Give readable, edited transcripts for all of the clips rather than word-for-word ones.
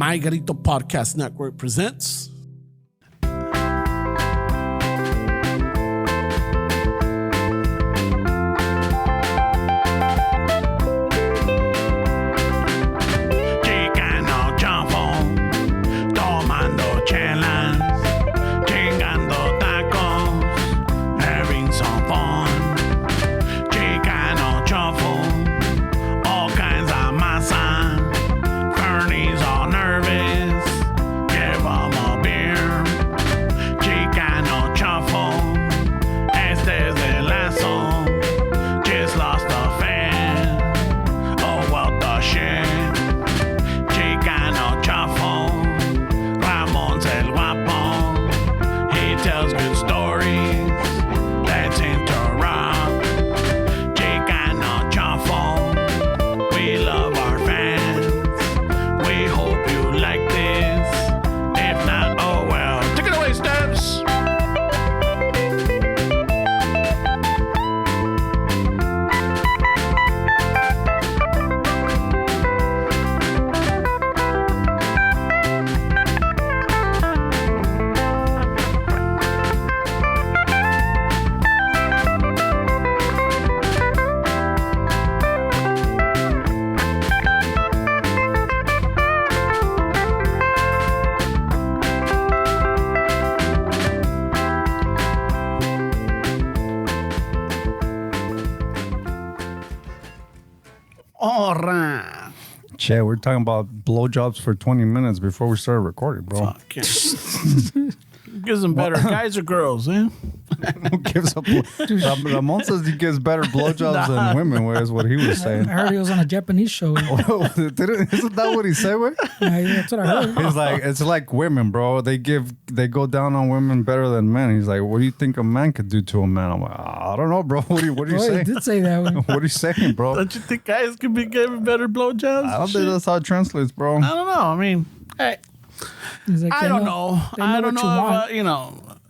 My Garito Podcast Network presents Chicano chafo, tomando chelas, chingando tacos, having some fun. Chicano chafo, all kinds of masa. Bernie's all nervous, give 'em a beer. Chicano chafo, este es el lazo, just lost a fan. Oh, what the shit. Chicano chafo, Ramon's el guapo. He tells good stories. Let's interrupt. Chicano chafo, we love our fans. We hope you like this. If not, oh well. Take it away, Steps. All right. Che, we're talking about blowjobs for 20 minutes before we started recording, bro. Fuck yeah. Gives them better. Guys or girls, eh? Who gives up? Ramon says he gives better blowjobs than women, is what he was saying. I heard he was on a Japanese show. Isn't that what he said, güey? That's what I heard. He's like, it's like women, bro. They go down on women better than men. He's like, what do you think a man could do to a man? I'm like, I don't know, bro. What are you He saying? did say that one. What are you saying, bro? Don't you think guys could be giving better blowjobs? I don't think that's how it translates, bro. I don't know. I mean, hey, He's like, I don't know. I don't know if,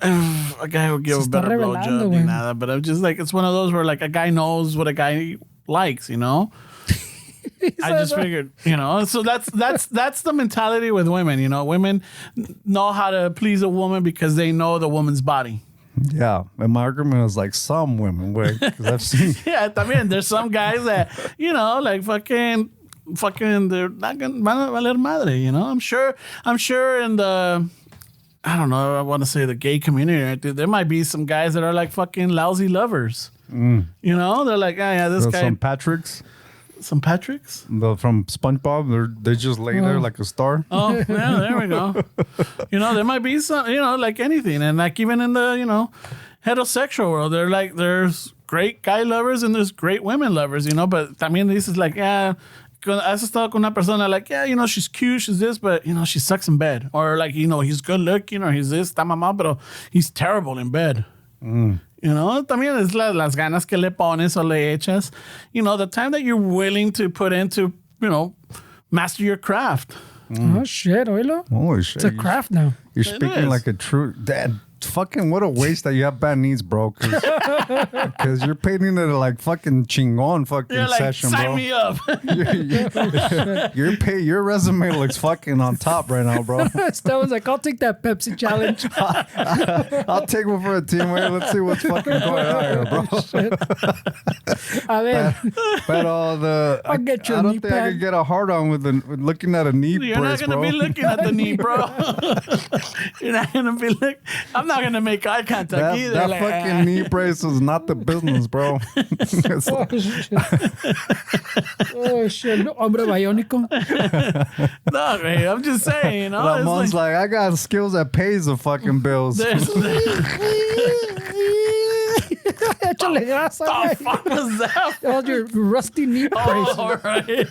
if a guy would give a better blowjob ni nada, but I'm just like, it's one of those where like a guy knows what a guy likes, I just figured, so that's the mentality with women, women know how to please a woman because they know the woman's body. Yeah, and my argument was like some women, because I've seen. Yeah, también there's some guys that, like fucking they're not gonna valer madre, I'm sure in the, I don't know, I want to say the gay community, right? There might be some guys that are like fucking lousy lovers. They're like, this guy. Some Patricks. Some Patricks? From SpongeBob, they just lay there like a star. Oh, yeah, there we go. There might be some, like anything. And like even in the, heterosexual world, they're like, there's great guy lovers and there's great women lovers, but también this is like, has estado con una persona like, she's cute, she's this, but, she sucks in bed. Or like, he's good looking or he's this, está mamado, pero he's terrible in bed. También es las ganas que le pones o le echas. The time that you're willing to put into, master your craft. Oh, shit, oilo. Holy shit. It's a craft now. You're speaking like a true dad. Fucking what a waste that you have bad knees, bro. Because you're painting it like fucking chingon fucking like, session, sign bro. Me up. Your resume looks fucking on top right now, bro. That was like, I'll take that Pepsi challenge. I'll take one for a team. Wait, let's see what's fucking going on here, bro. A ver. I get your don't knee think I pad. could get a hard on with looking at a knee You're brace, not going bro. to be looking at the knee, bro. You're not going to be looking. I'm not going to make eye contact either. That like, fucking knee brace is not the business, bro. It's Oh, like- shit. Oh, shit. No, hombre biónico. No, man, I'm just saying, Ramon's like, I got skills that pays the fucking bills. Échale grasa, the güey. fuck was that? That was your rusty knee brace. All right.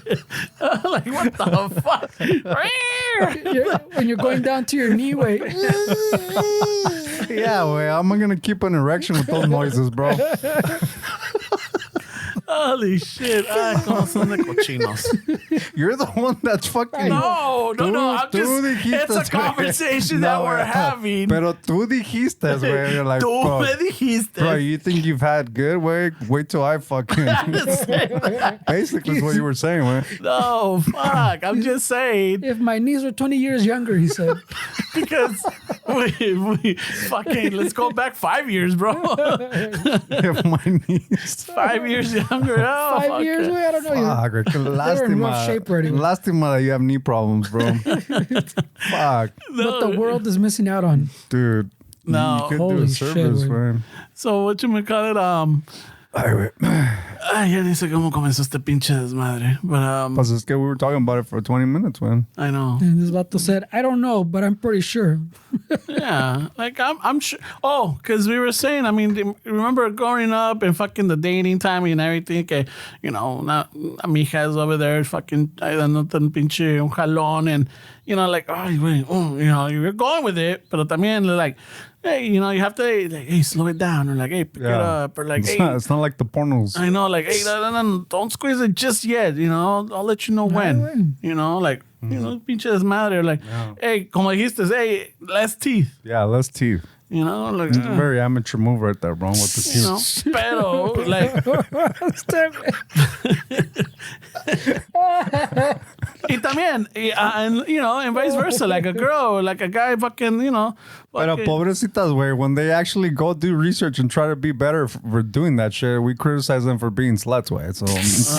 Like, what the fuck? When you're going down to your knee, wait. Yeah, way. I'm gonna keep an erection with those noises, bro. Holy shit. Como son de cochinos. You're the one that's fucking. No. I'm just, it's a conversation that we're having. Pero tú dijiste, güey. You're like, Tú bro, me dijiste. bro, you think you've had good? Wait till I fucking. Basically, is what you were saying, man. No, fuck. I'm just saying. If my knees were 20 years younger, he said. Because we fucking, let's go back 5 years, bro. If my knees. 5 years younger. Oh, 5 years? Wait, I don't know. Fuck, They're in rough shape already. Lástima that you have knee problems, bro. Fuck, What the world is missing out on. dude. No. You could do Holy a shit, service, güey. man. So, what you call it? Ay, güey. Ay, ya ni sé cómo comenzó este pinche desmadre. But, Pues es que we were talking about it for 20 minutes, man. I know. And this Vato said, I don't know, but I'm pretty sure. Yeah, like I'm sure. Oh, because we were saying, I mean, remember growing up and fucking the dating time and everything, que, you know, Mijas over there fucking dándote un pinche un jalón and, you know, like, oh, wait, you know, you're going with it, pero también like, hey, you know, you have to, like, hey, slow it down, or like, hey, pick it up, or like, hey. It's not like the pornos. I know, like, hey, no, don't squeeze it just yet, you know, I'll let you know when, you know, like, you know, pinche desmadre, like, hey, como dijiste, hey, less teeth, Yeah, less teeth. you know, like, It's a very amateur move right there, bro, with the you know, teeth. pero, like, y también, and, you know, and vice versa, like a girl, like a guy fucking, you know, Pero fucking- pobrecitas, güey, when they actually go do research and try to be better for doing that shit, we criticize them for being sluts, güey. So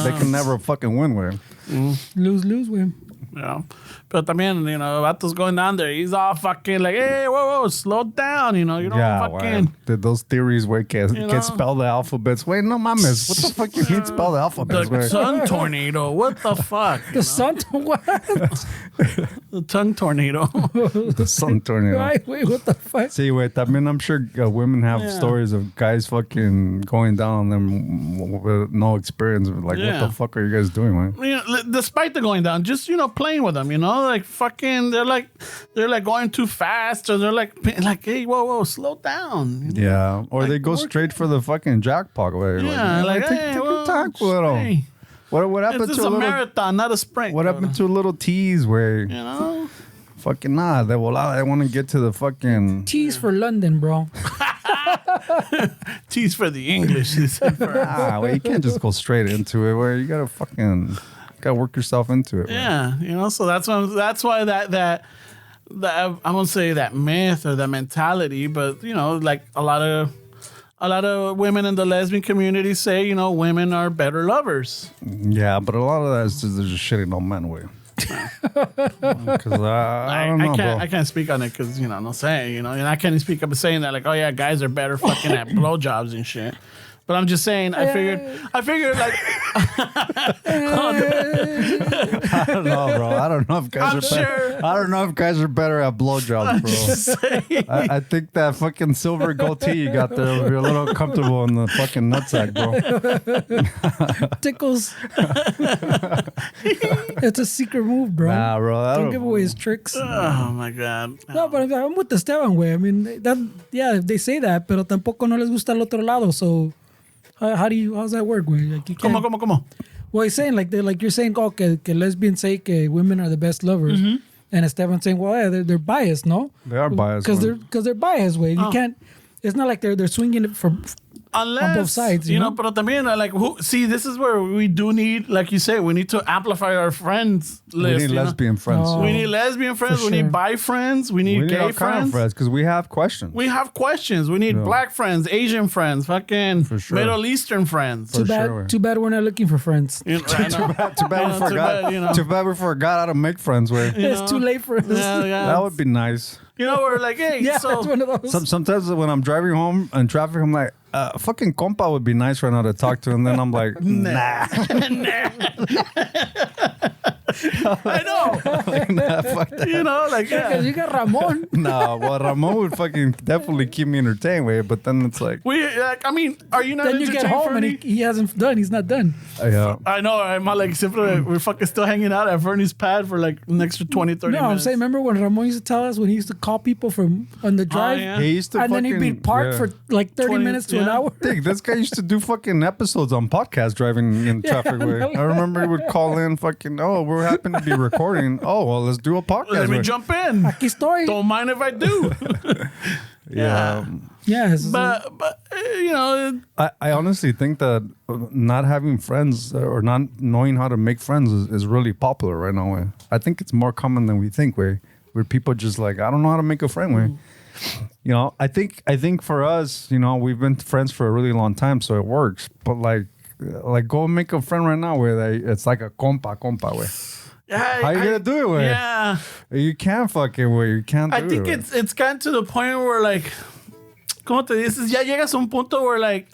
they can never fucking win, güey. Lose, güey. you know. But también, you know, Vatos going down there, he's all fucking like, hey, whoa, slow down, you know, you don't fucking... Those theories where know? can spell the alphabets. Wait, no mames. What the fuck you mean spell the alphabets, The güey? sun tornado, what the fuck? The sun, what? The tongue tornado. The sun tornado. Right, wait, what the fuck? See, wait, I mean, I'm sure women have Yeah. stories of guys fucking going down on them with no experience. Like, Yeah. what the fuck are you guys doing, man? You know, despite the going down, just, you know, playing with them, you know, like fucking, they're like going too fast, or they're like, hey, whoa, slow down. You know? Yeah, or Like, they go work- straight for the fucking jackpot. Way. Yeah, like, take hey, your well, time, little. hey, What happened it's to just a a little? marathon, not a sprint. What happened to a little tease where You know? fucking nah? They will. I want to get to the fucking. T's for London, bro. T's for the English. He said for- Well, you can't just go straight into it. Where you gotta work yourself into it. yeah, you know, so that's why that I won't say that myth or that mentality, but you know, like a lot of women in the lesbian community say, you know, women are better lovers. Yeah, but a lot of that is just, they're just shitting on men way. Because I don't know, bro. I can't speak on it because, you know, I'm not saying, you know, and I can't speak up saying that, like, oh yeah, guys are better fucking at blowjobs and shit. But I'm just saying, I figured like, I don't know, bro. I don't know if guys I'm are better. sure. I don't know if guys are better at blowjobs, bro. I think that fucking silver goatee you got there will be a little comfortable in the fucking nutsack, bro. Tickles. It's a secret move, bro. Nah, bro. I Don't don't give away his tricks. oh my god. No, but I'm with the Esteban way. I mean, they say that, pero tampoco no les gusta el otro lado. So, how's that work, güey? Like, you can't. ¿Cómo? Well, he's saying like you're saying, oh, que lesbians say que women are the best lovers, and Esteban saying, well, yeah, they're biased, no? They are biased. Because they're biased, way. You can't. It's not like they're swinging it from. Unless, on both sides, you know? pero también, like, see, this is where we do need, like you say, we need to amplify our friends We list. need you know? lesbian friends. Oh. We need lesbian friends. For We need sure. bi friends. We need We need gay all kind of friends because we have questions. We have questions. We need black friends, Asian friends, fucking For sure. Middle Eastern friends. Too sure. bad we're not looking for friends. You know, I know. Too bad we forgot. you know. Too bad we forgot how to make friends with. It's too late for us. Yeah. That would be nice. You know, we're like, hey, Yeah, so it's one of those. Sometimes when I'm driving home in traffic, I'm like, fucking compa would be nice right now to talk to. And then I'm like, nah. I know. Nah, fuck that. You know, like, Because you got Ramon. No, well, Ramon would fucking definitely keep me entertained, way. But then it's like, I mean, are you not Then you get home and he hasn't done. He's not done. yeah. I know, I'm like, siempre, we're fucking still hanging out at Vernie's pad for like an extra 20, 30 No, minutes. I'm saying, remember when Ramon used to tell us when he used to call people from on the drive? yeah. He used to And then he'd be parked for like 30 20 minutes to an yeah. hour. Dig, this guy used to do fucking episodes on podcast driving in traffic. Way. I remember he would call in fucking, oh, we're happen to be recording. Oh, well, let's do a podcast. Let me way. jump in. Aquí estoy. Don't mind if I do. Yeah. Yeah. but you know, I honestly think that not having friends or not knowing how to make friends is really popular right now. Way. I think it's more common than we think. Where people just like, I don't know how to make a friend. Way. You know, I think for us, you know, we've been friends for a really long time, so it works. But like go and make a friend right now where it's like a compa way. How you gonna do it with? Yeah. You can't fucking way. You can't do I think it. it's gotten to the point where like, ¿cómo te dices? Ya llegas a un punto where like,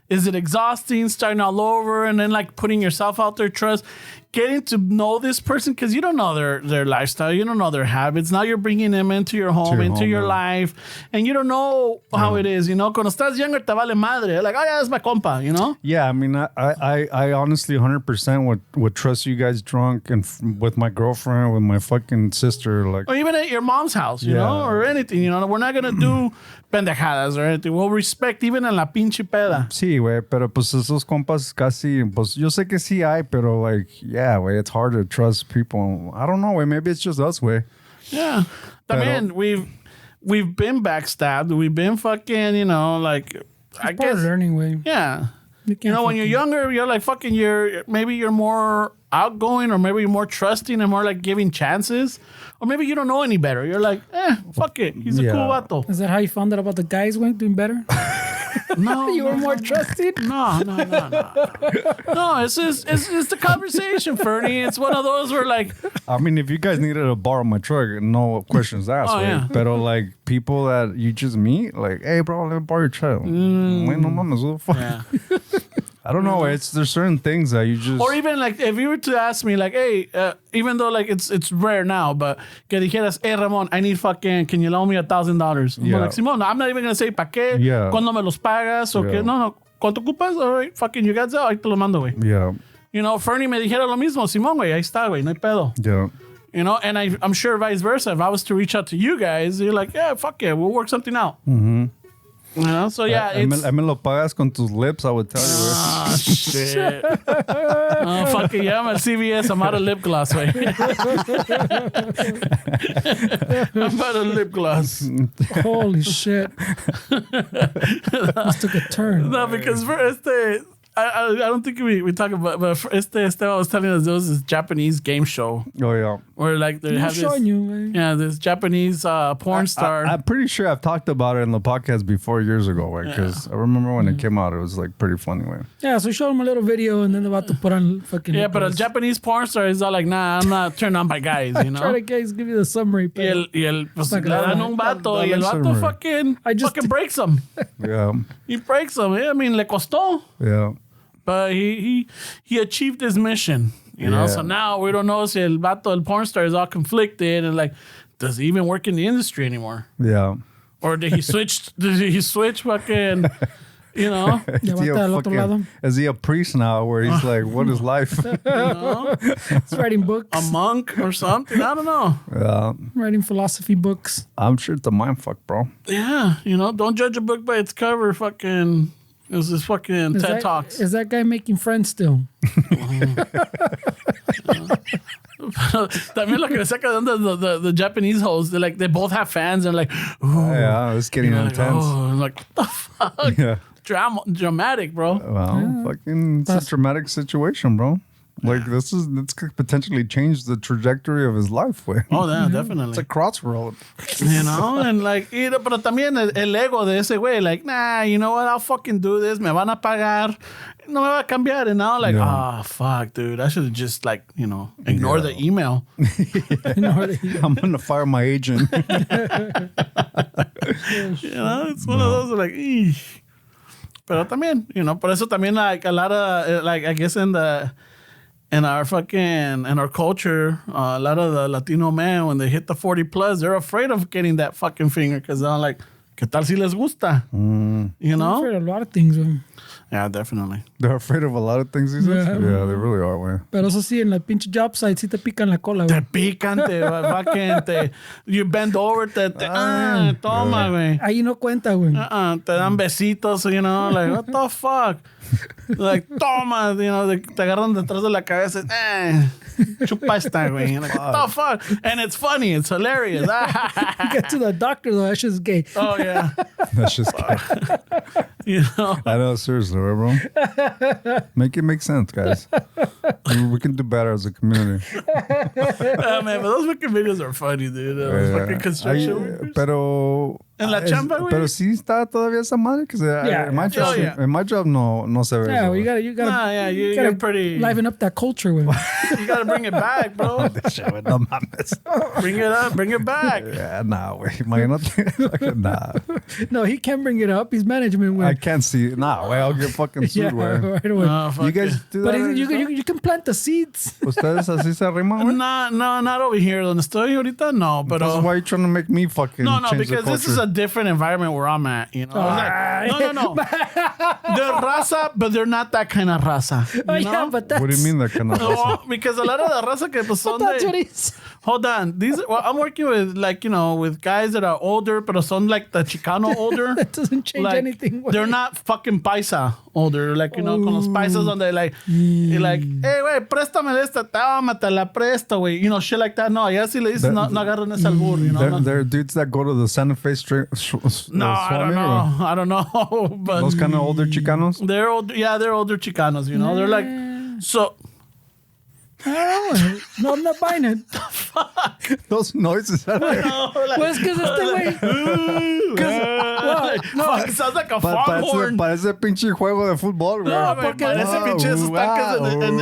is it exhausting starting all over and then like putting yourself out there, trust, getting to know this person because you don't know their lifestyle, you don't know their habits. Now you're bringing them into your home, into your life, and you don't know how it is. You know, cuando estás younger te vale madre. Like, oh yeah, that's my compa. You know. Yeah, I mean, I honestly 100% would trust you guys drunk and with my girlfriend, with my fucking sister, like. Or even at your mom's house, you know, or anything. You know, we're not gonna do pendejadas or anything. We'll respect even en la pinche peda. Sí, güey, pero pues esos compas casi, pues yo sé que sí hay, pero like, yeah, güey, it's hard to trust people. I don't know, güey, maybe it's just us, güey. Yeah. I mean, we've been backstabbed. We've been fucking, you know, like, I Part guess. of learning way. Yeah. You You know, when you're younger, you're like fucking, maybe you're more outgoing or maybe you're more trusting and more like giving chances. Or maybe you don't know any better. You're like, fuck it. He's a cool vato. Is that how you found out about the guys went doing better? No. You were more trusting? No. No, it's the conversation, Fernie. It's one of those where like, I mean, if you guys needed to borrow my truck, no questions asked, Oh, güey. yeah. Pero like people that you just meet, like, hey, bro, let me borrow your truck. Wait, no mames, what the fuck? yeah. I don't know. There's certain things that you just. Or even like if you were to ask me like, hey, even though like it's rare now, but que dijeras, hey Ramon, I need fucking, can you loan me $1,000? Yeah. Like, Simón, I'm not even gonna say pa qué, Yeah. cuándo me los pagas o que no, ¿cuánto ocupas? All right, fucking you got that, ahí te lo mando, güey. Yeah. You know, Fernie me dijera lo mismo, Simón, güey, ahí está, güey, no hay pedo. Yeah. You know, and I'm sure vice versa. If I was to reach out to you guys, you're like, yeah, fuck yeah, we'll work something out. Mm-hmm. You know, so yeah, it's. Me lo pagas con tus lips, I would tell you. güey. Ah, shit. Oh, fuck it. Yeah, I'm at CVS. I'm out of lip gloss, way. I'm out of lip gloss. Holy shit. This took a turn. No, because I don't think we talk about, but Esteban was telling us there was this Japanese game show Oh, yeah. where like they I'm have this, showing you, man. yeah, this Japanese porn star. I'm pretty sure I've talked about it in the podcast before years ago, because I remember when it came out, it was like pretty funny. Way. Yeah, so show him a little video and then about to put on fucking. Yeah, but a Japanese porn star is all like, nah, I'm not turned on by guys, you know. Try to guys give you the summary. Y el pues, le Not gonna dan lie. un vato y el Dale vato summary. fucking breaks him. Yeah. He breaks him. I mean, le costó. Yeah. But he achieved his mission, you know. Yeah. So now we don't know if el vato, el porn star, is all conflicted and like, does he even work in the industry anymore? Yeah. Or did he switch? Fucking, you know? Ya va al otro lado. Is he a priest now where he's like, what is life? You know? He's writing books. A monk or something? I don't know. Yeah. Writing philosophy books. I'm sure it's a mind fuck, bro. Yeah, you know, don't judge a book by its cover. Fucking, it was this fucking TED Talks. Is that guy making friends still? También lo que me saca de onda the Japanese hoes, they both have fans and like, ooh, Yeah, it's getting like, intense. oh, I'm like, what the fuck? Yeah. Dramatic, bro. Well, fucking, it's a traumatic situation, bro. Like, this could potentially change the trajectory of his life, way. Oh, yeah, definitely. It's a crossroad. You know, and like, pero también el ego de ese güey, like, nah, you know what, I'll fucking do this, me van a pagar, no me va a cambiar, and now like, fuck, dude, I should have just like, you know, ignore the email. I'm gonna fire my agent. You know, it's one of those like, Pero también, you know, por eso también like a lot of, like, I guess in the in our culture, a lot of the Latino men, when they hit the 40 plus, they're afraid of getting that fucking finger because they're like, ¿qué tal si les gusta? You I'm know? afraid of a lot of things, güey. Yeah, definitely. They're afraid of a lot of things, he says? Yeah. Yeah, they really are, güey. Pero eso sí, en la pinche job site sí te pican la cola, Te güey. pican, you bend over, toma, güey. Ahí no cuenta, güey. Te dan besitos, you know, like, what the fuck? Like, toma, you know, te agarran detrás de la cabeza, chupa esta, güey. Like, what the fuck? And it's funny, it's hilarious. You get to the doctor, though, that shit's gay. Oh, yeah. That's just You know? I know, seriously, right, bro? Make it make sense, guys. We can do better as a community. Man, but those fucking videos are funny, dude. Those fucking construction workers. Pero... En la chamba, güey. Pero sí está todavía esa madre. Que Yeah. En my job no se ve Yeah, eso. well, you gotta, Nah, yeah, you you're gotta pretty... liven up that culture, güey. You gotta bring it back, bro. No mames. Bring it up, bring it back. Yeah, nah, güey. Imagínate. Nah. No, he can bring it up. He's management, I güey. can't see. Nah, güey. I'll get fucking Yeah, sued, güey. right away. No, fuck You guys it. do But that? you can plant the seeds. ¿Ustedes así se arriman, güey? No, not over here. Donde estoy ahorita, no. But That's why you trying to make me fucking no, change because the this is culture. a different environment where I'm at, you know? No. They're raza, but they're not that kind of raza. Oh, You know? yeah, but that's... What do you mean that kind of No, because a lot of the raza que pues son That's what de... he's... Hold on. I'm working with, like, you know, with guys that are older, but son like the Chicano older. That doesn't change Like, anything, güey. they're not fucking paisa older. Like, you know, con los paisas donde like, you're like, hey, güey, préstame esta, toma, te la presto, güey. You know, shit like that. No, allá sí le dices, no agarren ese albur, you know. There are dudes that go to the Santa Fe No, I don't know. But Those kind of older Chicanos? they're old, yeah, they're older Chicanos, you know. They're like, so I don't know, güey. No, I'm not buying it. Those noises. like, Pues que es este güey. fuck, it sounds like a foghorn. Parece pinche juego de fútbol, güey. No, porque parece pinche esos tanques en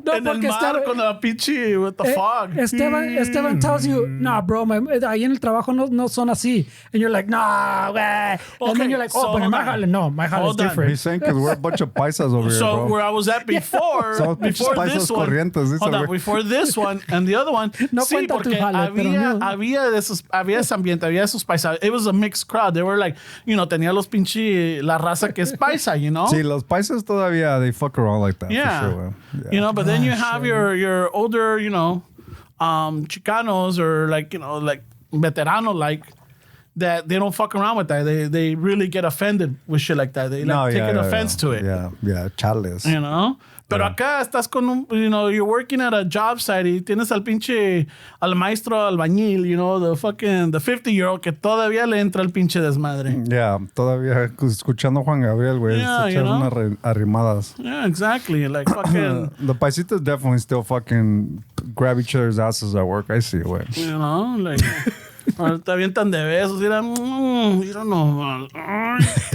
No, el porque mar con la pinche with the fog. Esteban tells you, nah, bro, ahí en el trabajo no son así. And you're like, nah, güey. And then you're like, so pero en my hold on. jale, no, my jale is Hold on. different. He's saying because we're a bunch of paisas over here, So bro. where I was at before, Somos before pinches this paisas one, corrientes, dice hold el on, güey. before this one and the other one, No sí, cuenta tu porque jale, pero no. había ese ambiente, había esos paisas. It was a mixed crowd. They were like, you know, tenía los pinche la raza que es paisa, you know. Sí, los paisas todavía, they fuck around like that. Yeah. For sure, güey. Yeah. You know, but then you have your older, you know, Chicanos or like, you know, like veterano like that they don't fuck around with that. They really get offended with shit like that. They like take an offense to it. Yeah, chales. You know? Pero acá estás con un, you know, you're working at a job site y tienes al maestro albañil, you know, the 50-year-old que todavía le entra el pinche desmadre. Yeah, todavía escuchando Juan Gabriel, güey. Yeah, Se you echan know? unas arrimadas. Yeah, exactly. Like fucking, The paisitas definitely still fucking grab each other's asses at work. I see it, güey. you know, like, te avientan de besos, mira nomás.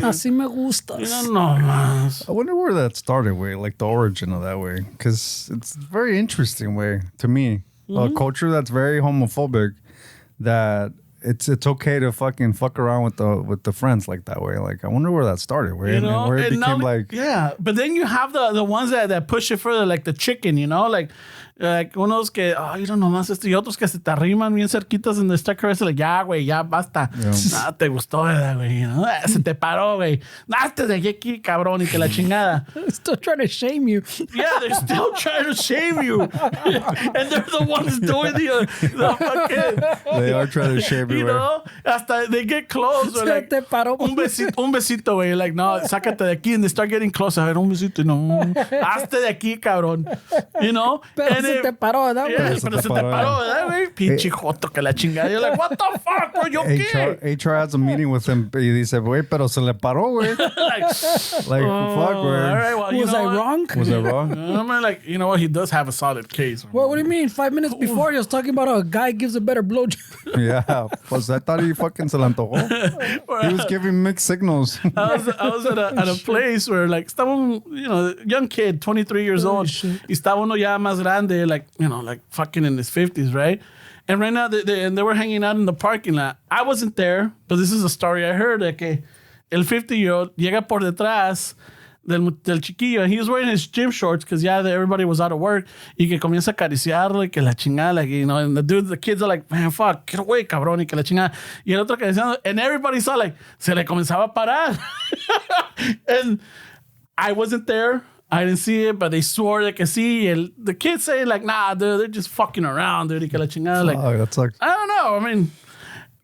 Así me gustas. Mira nomás. I wonder where that started, way, like the origin of that way, because it's very interesting way to me. A culture that's very homophobic, that it's okay to fucking fuck around with the friends like that way. Like I wonder where that started, way, You know, and where it and became now- like yeah, but then you have the ones that push it further, like the chicken, you know, like unos que, mira nomás esto, y otros que se te arriman bien cerquitas and they start caressing, like, ya, güey, ya, basta. Ah, te gustó, ¿verdad, güey? ¿No? Se te paró, güey. Te dejé aquí, cabrón, y que la chingada. Still trying to shame you. Yeah, they're still trying to shame you. And they're the ones doing the fucking... they are trying to shave You you. Way. know, hasta they get close. Or Se like, te paró. un besito, güey. Like, no, sácate de aquí. And they start getting close. A ver, un besito. No, hazte de aquí, cabrón. You know? Pero And se te paró, ¿verdad, güey? Yeah, pero se te paró, ¿verdad, güey? Pinche joto que la chingada. You're like, what the fuck, bro? ¿Yo qué? HR has a meeting with him y dice, güey, pero se le paró, güey. Like, Like, fuck, all güey. right, well, you Was know I what? wrong? Was I wrong? I'm like, you know what? He does have a solid case. What do you mean? 5 minutes before, he was talking about how a guy gives a better blowjob. Yeah, pues I thought he fucking se le antojó. He was giving mixed signals. I was at a place where like estaba un, you know, young kid, 23 years old. shit. Y estaba uno ya más grande, like, you know, like fucking in his 50s, right? And right now they were hanging out in the parking lot. I wasn't there, but this is a story I heard de que el 50-year-old llega por detrás del chiquillo, and he was wearing his gym shorts because everybody was out of work, y que comienza a acariciarlo y que la chingada, like, you know, and the kids are like, man, fuck, get away, cabrón, y que la chingada, y el otro acariciando, and everybody saw like se le comenzaba a parar, and I wasn't there. I didn't see it, but they swore they could see. And the kids saying like, nah, dude, they're just fucking around, dude. Y que la chingada, like, Oh, that sucks. I don't know. I mean,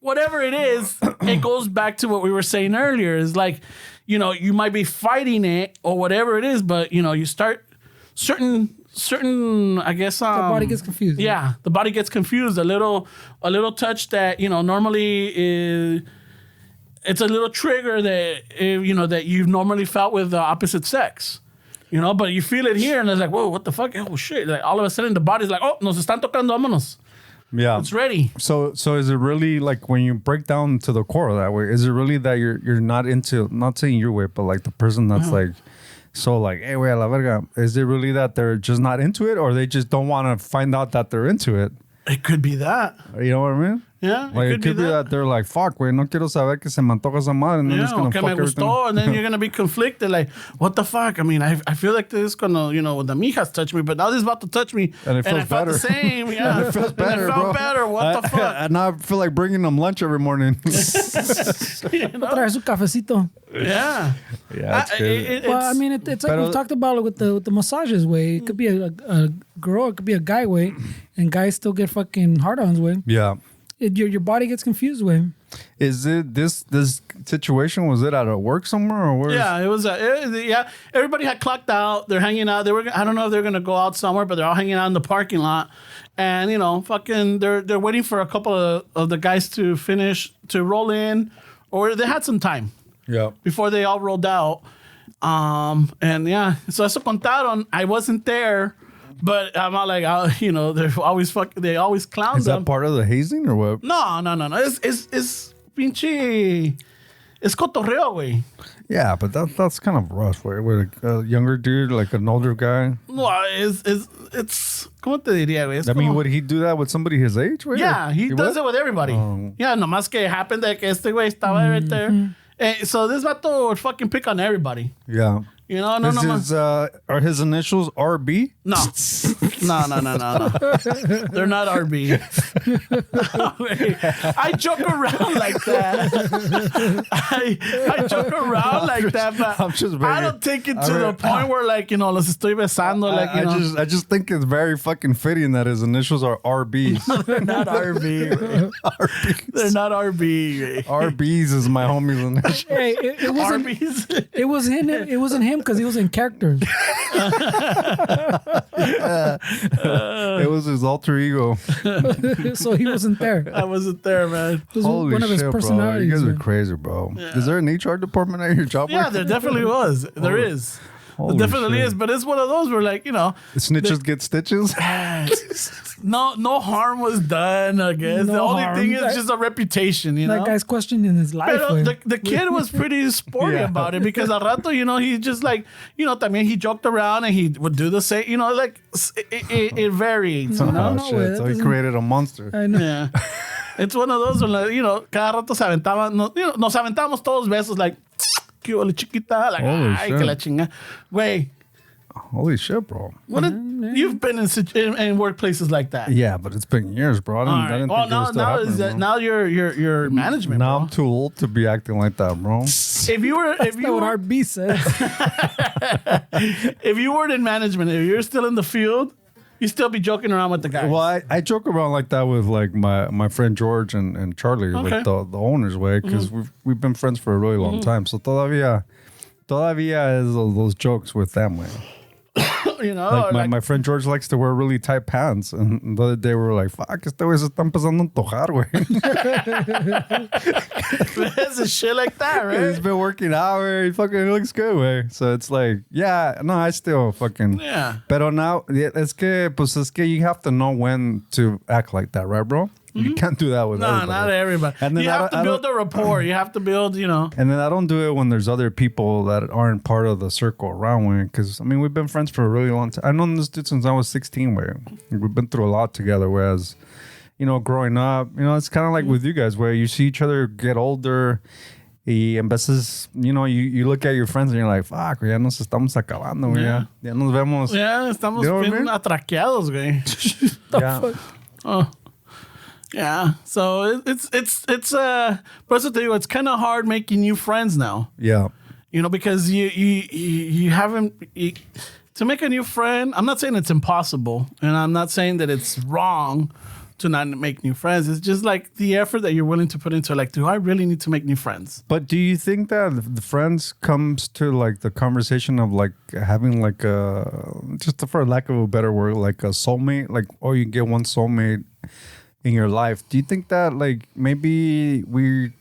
whatever it is, it goes back to what we were saying earlier. Is like, you know, you might be fighting it or whatever it is, but you know, you start certain, I guess, The body gets confused. Yeah, the body gets confused. A little touch that, you know, normally is, it's a little trigger that, you know, that you've normally felt with the opposite sex. You know, but you feel it here and it's like, whoa, what the fuck? Oh shit. Like all of a sudden the body's like, oh, nos están tocando, vámonos. Yeah. It's ready. So is it really like when you break down to the core that way, is it really that you're not into, not saying your way, but like the person that's like, so like, hey, wey, a la verga, is it really that they're just not into it or they just don't want to find out that they're into it? It could be that. You know what I mean? Yeah, Like it could be that they're like, fuck, güey, no quiero saber que se me antoja esa madre. And then it's Yeah, gonna okay, fuck me everything. gustó, and then you're gonna be conflicted. Like, what the fuck? I mean, I feel like this is gonna, you know, the Mijas touch me, but now this is about to touch me, And it feels I felt better. the same. Yeah, And it feels better, it felt bro. better. What the fuck? And now I feel like bringing them lunch every morning. You know? Traer su cafecito. Yeah, Yeah, it's crazy. Well, I mean, it's like Pero- we've talked about with the massages way. It could be a girl, it could be a guy way, and guys still get fucking hard-ons way. Yeah. Your body gets confused way. Is it this situation? Was it at a work somewhere or where? Yeah, it was. Yeah, everybody had clocked out. They're hanging out. They were. I don't know if they're gonna go out somewhere, but they're all hanging out in the parking lot. And you know, fucking, they're waiting for a couple of the guys to finish to roll in, or they had some time Yeah. before they all rolled out. And yeah, so eso contaron. I wasn't there, but I'm not like, you know, they always clown Is them. that part of the hazing or what? No. It's pinche. It's cotorreo, güey. Yeah, but that's kind of rough. With a younger dude, like an older guy. No, it's ¿cómo te diría, güey? Es I mean, como- would he do that with somebody his age? Güey? yeah, he does would? it with everybody. Oh. Yeah, nomás que happened that que este güey estaba right there. So this vato would fucking pick on everybody. Yeah. You know, no, Are his initials RB? No. No. They're not RB. I joke around like that. I joke around like that, but I'm just I don't take it to the point where, like, you know, los estoy besando, like, you know. I just think it's very fucking fitting that his initials are RBs. They're not RB. RBs. They're not RB. RBs is my homie's initials. Hey, it wasn't. Arby's. It wasn't him. It wasn't him because he was in character. It was his alter ego. So he wasn't there. I wasn't there, man. It was Holy one of his shit, bro. personalities. You guys are man. crazy, bro. Is there an HR department at your job? Yeah, work? there definitely was. There is. Holy There definitely shit. is. But it's one of those where, like, you know, Snitches get stitches? no harm was done, I guess. No the only harm. thing is That- just a reputation, you know? That guy's questioning his life. Pero güey. the kid was pretty sporty Yeah. about it because al rato, you know, he just like, you know, también he joked around and he would do the same, you know, like it varies, you know? Oh, no, shit. güey, So that he doesn't- created a monster. I know. Yeah. It's one of those where, like, you know, cada rato se aventaban, nos aventamos todos besos, like, que hola chiquita, like, Holy ay, shit. que la chinga. Güey, Holy shit, bro. you've been in workplaces like that. Yeah, but it's been years, bro. I didn't Well, think it was still now happening, bro. now you're management. Now bro. I'm too old to be acting like that, bro. If you were That's what RB said. if you weren't in management, if you're still in the field, you still be joking around with the guys. Well, I joke around like that with like my friend George and Charlie, Okay. like the owners way, because we've been friends for a really long time. So todavía is those jokes with them, way. You know, Like my friend George likes to wear really tight pants, and the other day we were like, "Fuck, este güey se está empezando a antojar, güey." there's a shit like that, He's right? been working out, güey. He fucking looks good, way. So it's like, yeah, no, I still fucking. Yeah. Pero now, es que you have to know when to act like that, right, bro? You can't do that with No, everybody. not everybody. And then You I have don't- to I build don't- a rapport. You have to build, you know. And then I don't do it when there's other people that aren't part of the circle around me. Because, I mean, we've been friends for a really long time. I've known this dude since I was 16, where we've been through a lot together. Whereas, you know, growing up, you know, it's kind of like with you guys, where you see each other get older Y en veces, you look at your friends and you're like, fuck, ya nos estamos acabando, güey. Ya nos vemos. Ya estamos You know what I bien mean? atraqueados, güey. Yeah. Oh. Yeah. So it's por eso te digo, it's kind of hard making new friends now. Yeah. Because you haven't to make a new friend. I'm not saying it's impossible, and I'm not saying that it's wrong to not make new friends. It's just like the effort that you're willing to put into, like, do I really need to make new friends? But do you think that the friends comes to like the conversation of like having like just for lack of a better word, like a soulmate, like, or you get one soulmate in your life? Do you think that like maybe we're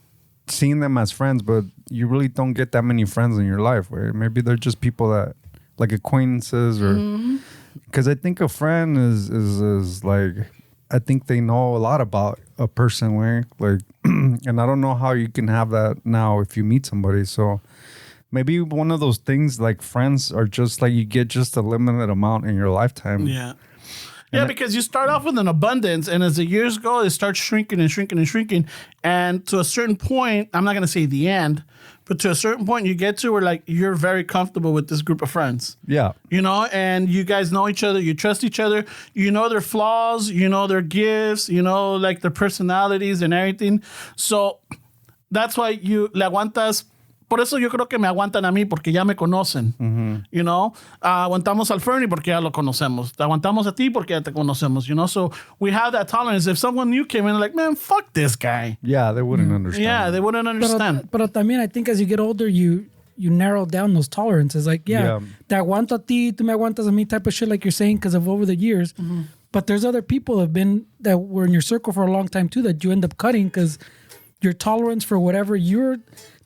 seeing them as friends, but you really don't get that many friends in your life, where maybe they're just people that like acquaintances, or because I think a friend is like, I think they know a lot about a person, where like, and I don't know how you can have that now if you meet somebody. So maybe one of those things, like friends are just like you get just a limited amount in your lifetime. Yeah. Yeah, because you start off with an abundance, and as the years go, it starts shrinking and shrinking and shrinking. And to a certain point, I'm not going to say the end, but to a certain point you get to where like you're very comfortable with this group of friends. Yeah. And you guys know each other, you trust each other, you know their flaws, you know their gifts, like their personalities and everything. So that's why you le aguantas. Por eso yo creo que me aguantan a mí, porque ya me conocen. Aguantamos al Fernie porque ya lo conocemos. Te aguantamos a ti porque ya te conocemos. So we have that tolerance. If someone new came in, like, man, fuck this guy. Yeah, they wouldn't understand. Yeah, they wouldn't understand. Pero también, I think as you get older, you narrow down those tolerances. Like, te aguanto a ti, tú me aguantas a mí type of shit, like you're saying, because of over the years. But there's other people that were in your circle for a long time too that you end up cutting because your tolerance for whatever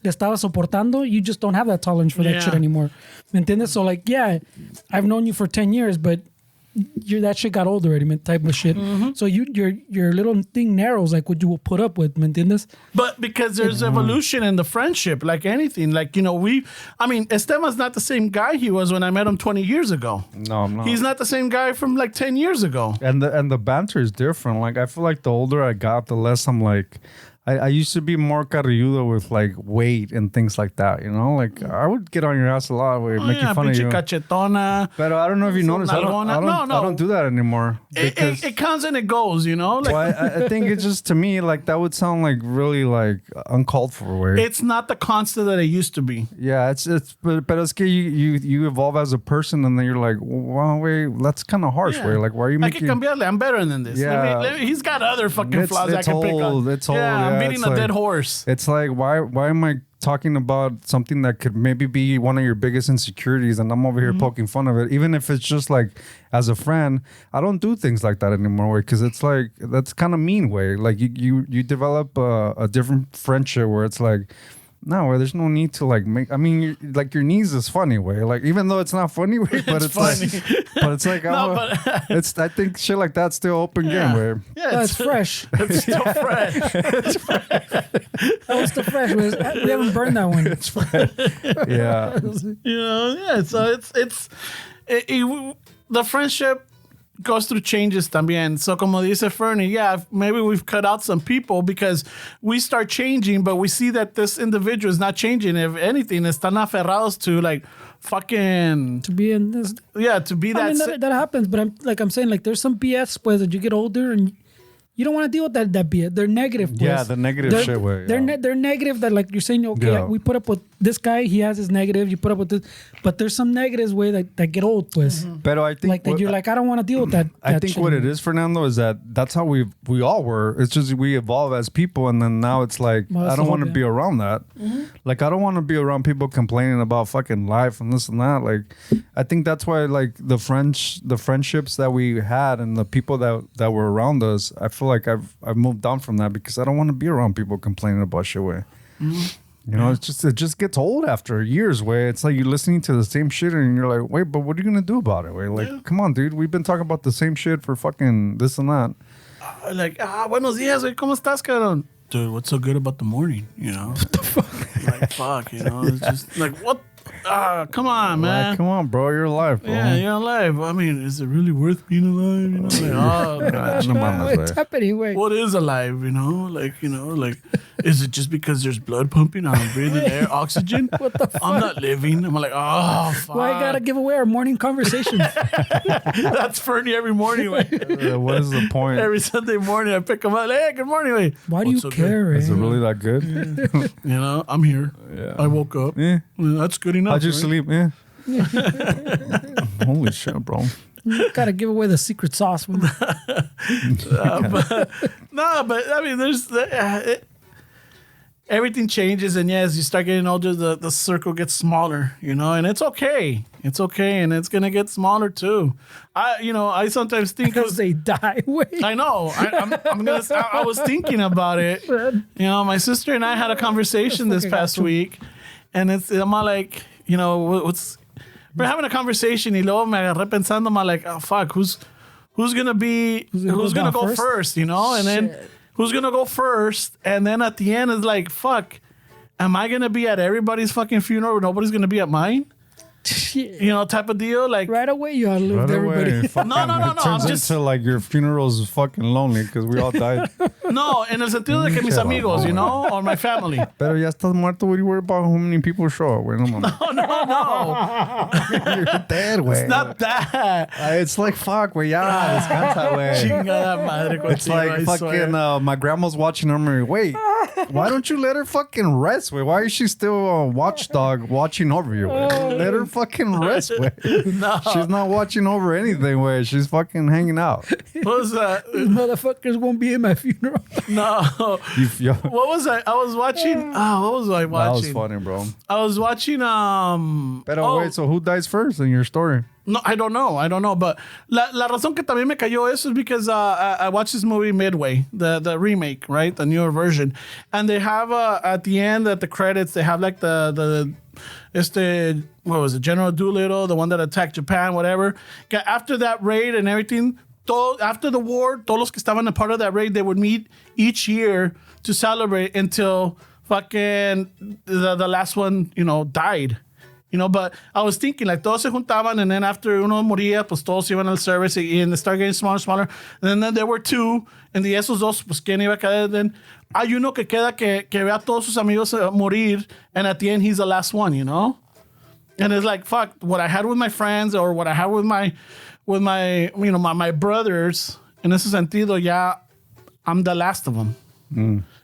le estaba soportando, you just don't have that tolerance for that shit anymore. ¿Me entiendes? So like, I've known you for 10 years, but that shit got old already, type of shit. So your little thing narrows like what you will put up with, ¿me entiendes? But because there's evolution in the friendship, like anything, like, Esteban's not the same guy he was when I met him 20 years ago. No, I'm not. He's not the same guy from like 10 years ago. And the banter is different. Like, I feel like the older I got, the less I'm like, I used to be more carrilludo with like weight and things like that, Like I would get on your ass a lot, make you fun of you. Cachetona. But I don't know if you noticed. I don't do that anymore. It comes and it goes, Like, well, I think it's just, to me, like that would sound like really like uncalled for. Way. It's not the constant that it used to be. Yeah, but it's you evolve as a person, and then you're like, well, wait, that's kind of harsh. Way, like, why are you making? I'm better than this. Yeah, he's got other fucking flaws I can pick on. It's old. Yeah, I'm beating a dead horse. It's like, why am I talking about something that could maybe be one of your biggest insecurities, and I'm over here poking fun of it, even if it's just like as a friend. I don't do things like that anymore, because it's like, that's kind of mean, way. Like you develop a different friendship where it's like, no, where there's no need to like make. I mean, like your knees is funny, way. Like, even though it's not funny, way, but it's funny. But it's like, I think shit like that's still open game, way. Yeah, it's fresh. It's still fresh. It's fresh. That was still fresh. We haven't burned that one. It's fresh. Yeah. So it's the friendship goes through changes también. So como dice Fernie, maybe we've cut out some people because we start changing, but we see that this individual is not changing. If anything, están aferrados to like fucking... To be in this... Yeah, to be that... I mean, that happens, but I'm saying, like, there's some BS, pues, that you get older and you don't want to deal with that BS. They're negative, pues. Yeah, the negative shit way. They're negative that, like, you're saying, okay, we put up with this guy, he has his negative, you put up with this, but there's some negatives way that get old, pues. But I think... Like, that you're like, I don't want to deal with that. I think what it is, Fernando, is that's how we all were. It's just we evolve as people, and then now it's like, I don't want to be around that. Like, I don't want to be around people complaining about fucking life and this and that. Like, I think that's why, like, the friendships that we had and the people that were around us, I feel like I've moved on from that, because I don't want to be around people complaining about shit. Way. It just gets old after years. Way, it's like you're listening to the same shit and you're like, wait, but what are you gonna do about it? Way, like, come on, dude, we've been talking about the same shit for fucking this and that. Like, buenos días, güey, ¿cómo estás, cabrón? Dude, what's so good about the morning? What the fuck? Like, fuck, it's just like, what? Come on, man. Like, come on, bro. You're alive, bro. Yeah, you're alive. I mean, is it really worth being alive? You know, like, No mames, What's güey. happening? Wait. what is alive? Like, is it just because there's blood pumping and I'm breathing air, oxygen? What the fuck? I'm not living. I'm like, oh, fuck. Why I gotta give away our morning conversations? That's Fernie every morning. Wait. What is the point? Every Sunday morning, I pick him up. Hey, good morning. Wait. Why do What's you so good? care? Is it eh? really that good? You know, I'm here. Yeah. I woke up. Yeah. That's good enough. How'd you right? sleep? Yeah. Holy shit, bro. Gotta give away the secret sauce. But I mean, there's everything changes, and as you start getting older, the circle gets smaller, you know, and it's okay. It's okay, and it's gonna get smaller too. I sometimes think Because they die. Wait. I know. I was thinking about it. You know, my sister and I had a conversation this past week, and I'm all like, you know, we're having a conversation, y luego me agarré pensando, I'm like, oh fuck, who's gonna go first, you know, and then who's gonna go first, and then at the end it's like, fuck, am I gonna be at everybody's fucking funeral or nobody's gonna be at mine? You know, type of deal. Like Right away, you outlived everybody. No. It turns into like your funeral's fucking lonely because we all died. No, en el sentido de que mis amigos, you know, or my family. Pero ya estás muerto. What do you worry about how many people show up? Güey, no mames. No. You're dead, güey. It's not that. It's like, fuck, güey, ya, descansa, güey. Chingada madre It's contigo, like I fucking, swear. my grandma's watching her. Wait, why don't you let her fucking rest, güey? Why is she still a watchdog watching over you, güey? Let her fucking rest, güey. No. She's not watching over anything, güey. She's fucking hanging out. What was that? These motherfuckers won't be in my funeral. No. Yo, What was I? I was watching. What was I that watching? was funny, bro. I was watching. Wait, so who dies first in your story? No, I don't know. But la razón que también me cayó eso is because I watched this movie Midway, the remake, right, the newer version, and they have at the end at the credits they have like the what was it, General Doolittle, the one that attacked Japan, whatever. After that raid and everything, after the war, todos los que estaban a part of that raid, they would meet each year to celebrate until fucking the last one, you know, died. You know, but I was thinking, like, todos se juntaban, and then after uno moría, pues todos iban al service, and they started getting smaller and smaller. And then there were two, and de esos dos, pues, ¿quién iba a quedar? Then hay uno que queda que ve a todos sus amigos morir, and at the end, he's the last one, you know? And it's like, fuck, what I had with my friends, or what I had with my you know, my brothers, en ese sentido, ya, I'm the last of them.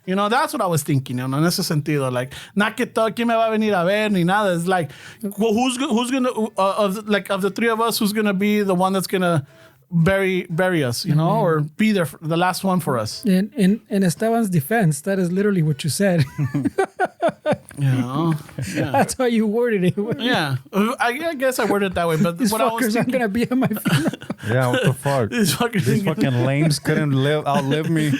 You know, that's what I was thinking, you know, en ese sentido. Like, not que todo, ¿quién me va a venir a ver? Ni nada. It's like, well, who's gonna, of the three of us, who's gonna be the one that's gonna bury us, you know, or be there for the last one for us. In Esteban's defense, that is literally what you said. You know? Yeah. That's how you worded it. Yeah. I guess I worded it that way, but These what I was fuckers aren't thinking, gonna be in my funeral. Yeah, what the fuck? these Fucking lames couldn't outlive me.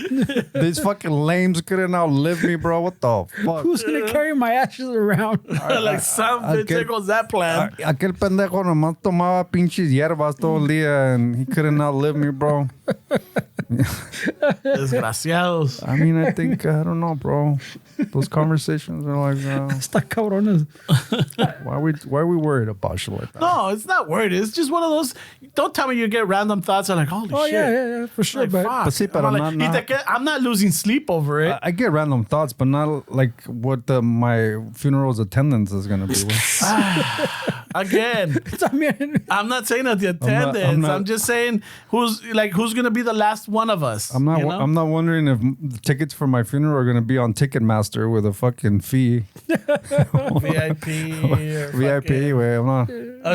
These fucking lames couldn't outlive me, bro. What the fuck? Who's gonna carry my ashes around? like some bitch, there goes that plan. Aquel pendejo nomás tomaba pinches hierbas todo el día and he couldn't outlive me, bro. Desgraciados. I mean, I think, I don't know, bro. Those conversations are like, Está cabrones. why are we worried about shit like that? No, it's not worried. It's just one of those. Don't tell me you get random thoughts. I'm like, holy Oh shit. yeah, for sure. Like, But fuck. But sí, pero I'm, like, I'm not losing sleep over it. I get random thoughts, but not like what my funeral's attendance is going to be. Again, I mean, I'm not saying that the attendance. I'm just saying who's going to be the last one of us. I'm not. you know? I'm not wondering if the tickets for my funeral are going to be on Ticketmaster with a fucking fee. VIP. Or VIP, way. I'm not.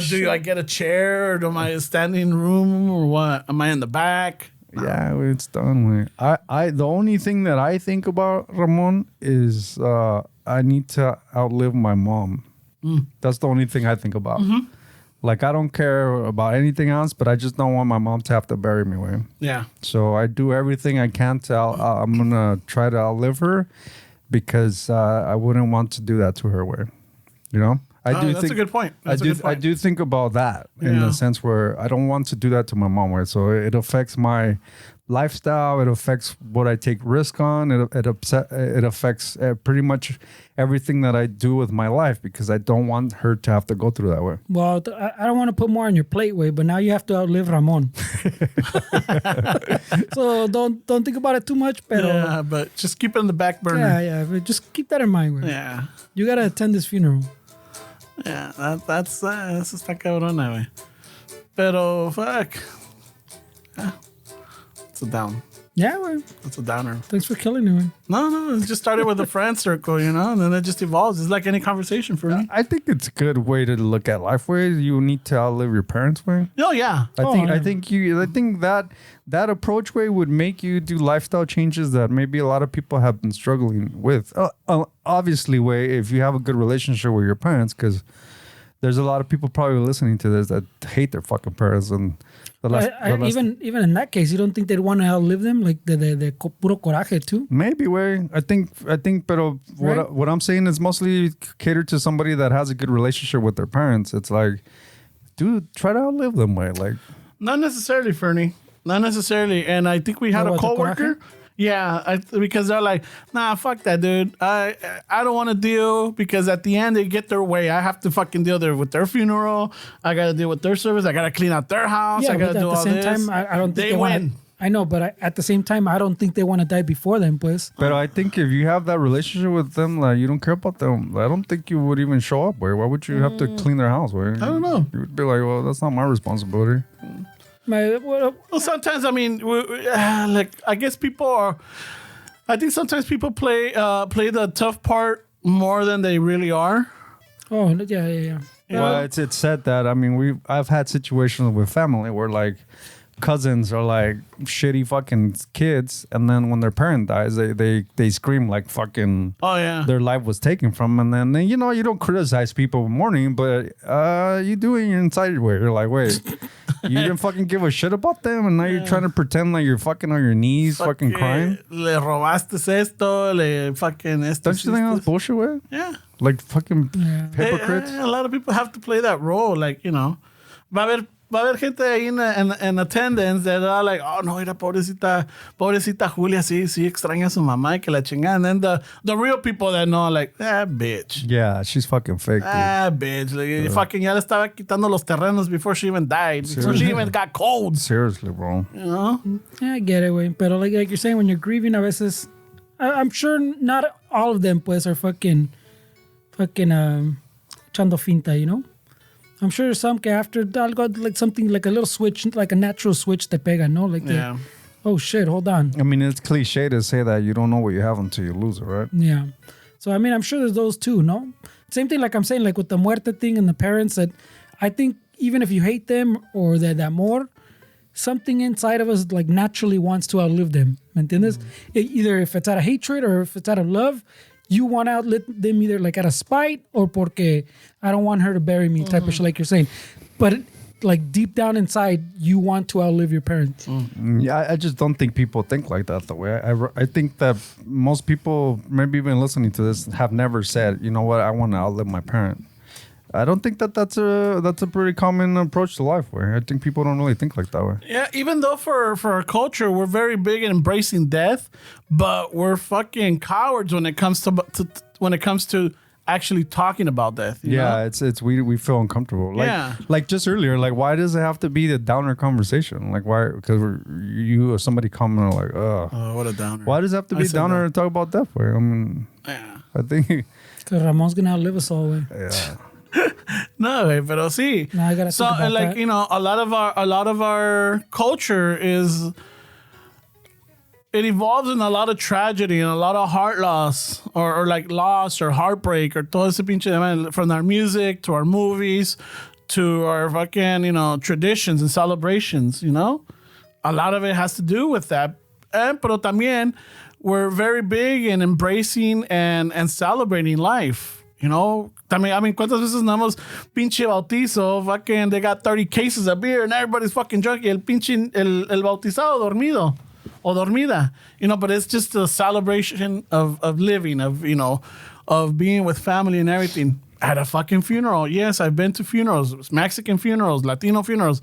Do I get a chair, or am I a standing room, or what? Am I in the back? Yeah, it's done. Way. The only thing that I think about, Ramon, is I need to outlive my mom. That's the only thing I think about. Mm-hmm. Like, I don't care about anything else, but I just don't want my mom to have to bury me. Way. Yeah. So I do everything I can to. I'm gonna try to outlive her, because I wouldn't want to do that to her. Way, you know. That's a good point. I do think about that in the sense where I don't want to do that to my mom. Right? So it affects my lifestyle. It affects what I take risk on. It affects pretty much everything that I do with my life because I don't want her to have to go through that way. Well, I don't want to put more on your plate, way, but now you have to outlive Ramon. So don't think about it too much. Pero, but just keep it in the back burner. Yeah, but just keep that in mind, way. Yeah. You gotta attend this funeral. Yeah, that's está cabrona, güey. Pero fuck. It's a down. Yeah, way. It's a downer. Thanks for killing me, man. No, it just started with a friend circle, and then it just evolves. It's like any conversation for me. I think it's a good way to look at life. Way you need to outlive your parents. Way. Oh yeah. I think that approach way would make you do lifestyle changes that maybe a lot of people have been struggling with. Obviously, way if you have a good relationship with your parents, because there's a lot of people probably listening to this that hate their fucking parents and. Even in that case, you don't think they'd want to outlive them, like the puro coraje too? Maybe, way. I think, but what I'm saying is mostly catered to somebody that has a good relationship with their parents. It's like, dude, try to outlive them, way. Like, not necessarily, Fernie. Not necessarily. And I think we had a coworker. Yeah, because they're like, nah, fuck that, dude. I don't want to deal because at the end they get their way. I have to fucking deal with their funeral. I got to deal with their service. I got to clean out their house. Yeah, I got to do all this. At the same time, I don't think they win. I know, but at the same time, I don't think they want to die before them, pues. But I think if you have that relationship with them, like you don't care about them, I don't think you would even show up. Why would you have to clean their house? I don't know. You would be like, well, that's not my responsibility. Well, sometimes I mean, like I guess people are. I think sometimes people play the tough part more than they really are. Oh yeah. Well, it's said that I've had situations with family where like cousins are like shitty fucking kids, and then when their parent dies, they scream like fucking. Oh yeah. Their life was taken from them, and then you don't criticize people in the morning, but you do it inside where you're like, wait. You didn't fucking give a shit about them, and now you're trying to pretend like you're fucking on your knees, fucking crying. Le robaste esto, le fucking esto. Don't you think that's bullshit, way? Yeah. Like fucking hypocrites. A lot of people have to play that role, like va a haber gente ahí en attendance that are like, oh no, mira, pobrecita Julia, sí extraña a su mamá y que la chingada. And then the real people that know, like, bitch. Yeah, she's fucking fake. Bitch. Like, fucking ya le estaba quitando los terrenos before she even died. Before she even got cold. Seriously, bro. You know? Yeah, I get it, güey. Pero like you're saying, when you're grieving, a veces, I'm sure not all of them, pues, are fucking echando finta, you know? I'm sure some que after algo like something like a little switch, like a natural switch te pega, no? Like, oh shit, hold on. I mean, it's cliche to say that you don't know what you have until you lose it, right? Yeah. So, I mean, I'm sure there's those too, no? Same thing like I'm saying, like with the muerte thing and the parents, that I think even if you hate them or the amor, something inside of us like naturally wants to outlive them. ¿Me entiendes? Either if it's out of hatred or if it's out of love, you want to outlive them either like out of spite or porque I don't want her to bury me type of shit, like you're saying. But like deep down inside, you want to outlive your parents. Yeah, I just don't think people think like that the way. I think that most people, maybe even listening to this, have never said, you know what, I want to outlive my parent. I don't think that's a pretty common approach to life. Where I think people don't really think like that way. Yeah, even though for our culture we're very big in embracing death, but we're fucking cowards when it comes to actually talking about death. You know? It's we feel uncomfortable. Like just earlier, like why does it have to be the downer conversation? Like why? Because you or somebody commented like, oh, what a downer. Why does it have to be a downer to talk about death? Way? I mean, I think because Ramon's gonna outlive us all. Way. Yeah. No, pero sí. No, I gotta so think about like that. you know, a lot of our culture is it evolves in a lot of tragedy and a lot of heart loss or like loss or heartbreak or todo ese pinche, from our music to our movies to our fucking traditions and celebrations. A lot of it has to do with that. Pero también we're very big in embracing and celebrating life. También, I mean, ¿cuántas veces nada pinche bautizo, fucking, they got 30 cases of beer and everybody's fucking drunk y el pinche, el bautizado dormido o dormida, but it's just a celebration of living, of being with family and everything. at a fucking funeral. Yes, I've been to funerals, Mexican funerals, Latino funerals.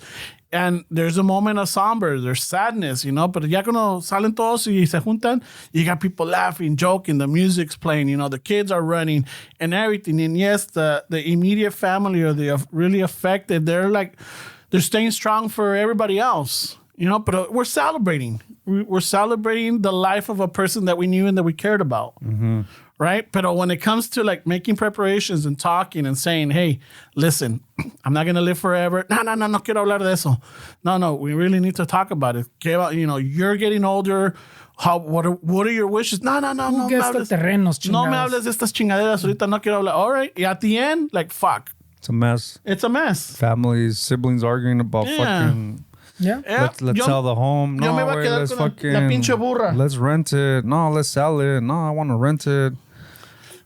And there's a moment of somber, there's sadness, you know, but ya cuando salen todos y se juntan, you got people laughing, joking, the music's playing, you know, the kids are running and everything. And yes, the immediate family or the really affected, they're staying strong for everybody else, you know, but we're celebrating. We're celebrating the life of a person that we knew and that we cared about. Mm-hmm. Right? But when it comes to like making preparations and talking and saying, hey, listen, I'm not going to live forever. No quiero hablar de eso. No, we really need to talk about it. You know, you're getting older. What are your wishes? No me hables. No me hables de estas chingaderas. Ahorita no quiero hablar. All right. At the end, like, fuck. It's a mess. It's a mess. Families, siblings arguing about fucking... Yeah. Let's sell the home. No, let's fucking... La pinche burra. Let's rent it. No, let's sell it. No, I want to rent it.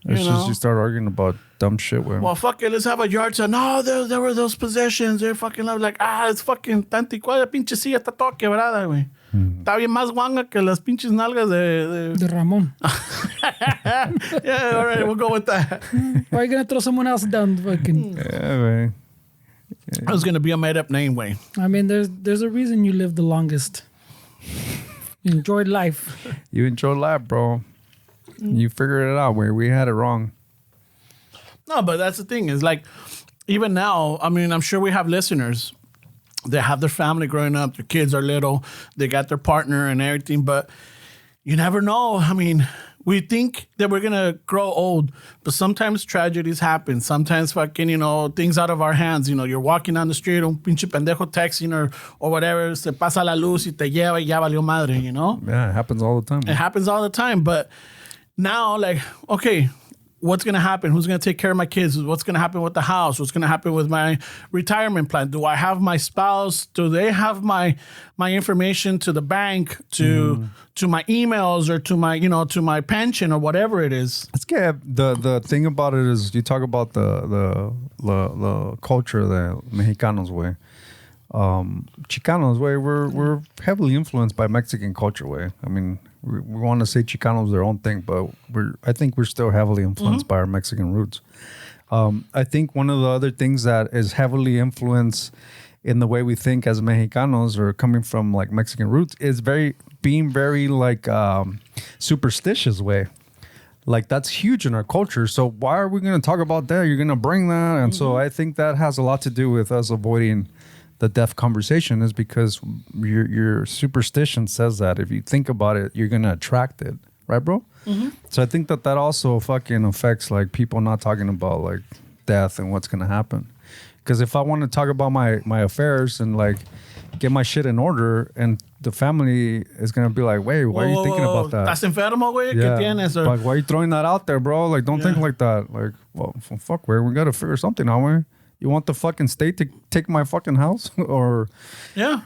It's just you start arguing about dumb shit. Well, fuck it, let's have a yard sale. No, there were those possessions. They're fucking like, it's fucking tan anticuada. Pinche silla está toda quebrada, güey. Está bien más guanga que las pinches nalgas de Ramon. Yeah, all right, we'll go with that. Why are you going to throw someone else down? Fucking... Yeah, man. It was going to be a made-up name, way. I mean, there's a reason you lived the longest. You enjoyed life. You enjoyed life, bro. You figured it out where we had it wrong. No, but that's the thing is like, even now, I mean, I'm sure we have listeners that have their family growing up. Their kids are little. They got their partner and everything. But you never know. I mean, we think that we're going to grow old. But sometimes tragedies happen. Sometimes fucking, you know, things out of our hands. You know, you're walking down the street, un pinche pendejo texting or whatever. Se pasa la luz y te lleva y ya valió madre, you know? Yeah, it happens all the time. It happens all the time. But... now, like, okay, what's going to happen? Who's going to take care of my kids? What's going to happen with the house? What's going to happen with my retirement plan? Do I have my spouse? Do they have my information to the bank, to my emails or to my, you know, to my pension or whatever it is? It's good. The thing about it is you talk about the culture, the Mexicanos way. Chicanos way, we're heavily influenced by Mexican culture way. I mean, we want to say Chicanos their own thing, but I think we're still heavily influenced by our Mexican roots. I think one of the other things that is heavily influenced in the way we think as Mexicanos or coming from like Mexican roots is being very like superstitious way. Like that's huge in our culture. So why are we going to talk about that? You're going to bring that. And so I think that has a lot to do with us avoiding the death conversation is because your superstition says that if you think about it, you're going to attract it. Right, bro? Mm-hmm. So I think that also fucking affects like people not talking about like death and what's going to happen. Because if I want to talk about my affairs and like get my shit in order and the family is going to be like, wait, why are you thinking about that? ¿Estás enfermo, güey? ¿Qué tienes? Like, why are you throwing that out there, bro? Like, don't think like that. Like, well, fuck, we got to figure something out, man. You want the fucking state to take my fucking house or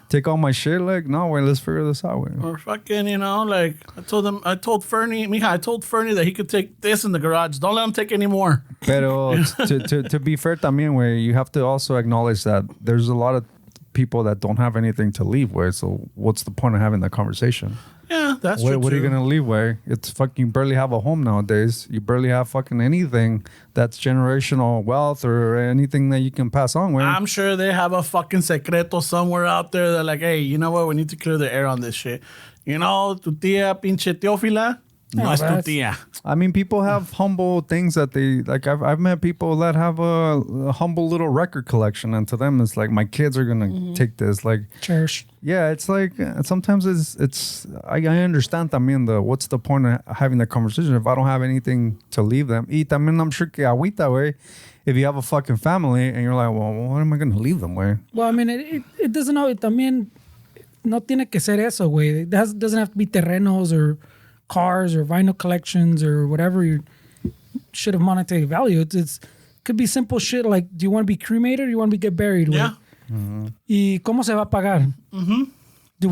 take all my shit? Like, no, wait, let's figure this out. Wait. Or fucking, you know, like I told Fernie that he could take this in the garage. Don't let him take any more. Pero to be fair también, way, you have to also acknowledge that there's a lot of people that don't have anything to leave, way. So what's the point of having that conversation? Yeah, that's true. What are you going to leave, way? It's fucking, you barely have a home nowadays. You barely have fucking anything that's generational wealth or anything that you can pass on, way. I'm sure they have a fucking secreto somewhere out there that like, hey, you know what? We need to clear the air on this shit. You know, tu tía pinche Teófila, no es tu tía. I mean, people have humble things that they like. I've met people that have a humble little record collection, and to them, it's like my kids are gonna take this. Like cherish. Yeah, it's like sometimes it's. I understand. También what's the point of having that conversation if I don't have anything to leave them? Y también I'm sure que agüita, way. If you have a fucking family and you're like, well, what am I gonna leave them, way? Well, I mean, it doesn't know. También no tiene que ser eso, way. It doesn't have to be terrenos or cars or vinyl collections or whatever you should have monetary value. It could be simple shit like, do you want to be cremated or do you want to get buried? Yeah. ¿Y cómo se va a pagar? Do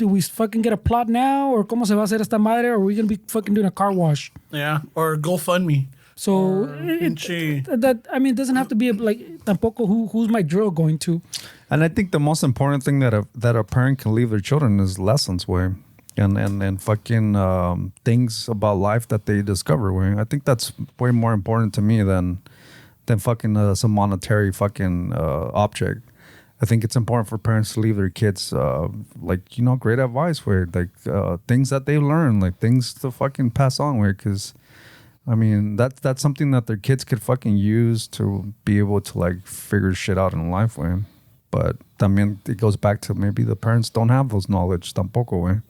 we fucking get a plot now or cómo se va a hacer esta madre or are we going to be fucking doing a car wash? Yeah. Or GoFundMe. So it doesn't have to be like tampoco who's my drill going to. And I think the most important thing that a parent can leave their children is lessons, way. And fucking things about life that they discover. I think that's way more important to me than than fucking some monetary fucking object. I think it's important for parents to leave their kids, like, you know, great advice where, like, things that they learn, like, things to fucking pass on with. Because, I mean, that's something that their kids could fucking use to be able to, like, figure shit out in life with. But, I mean, it goes back to maybe the parents don't have those knowledge tampoco, güey.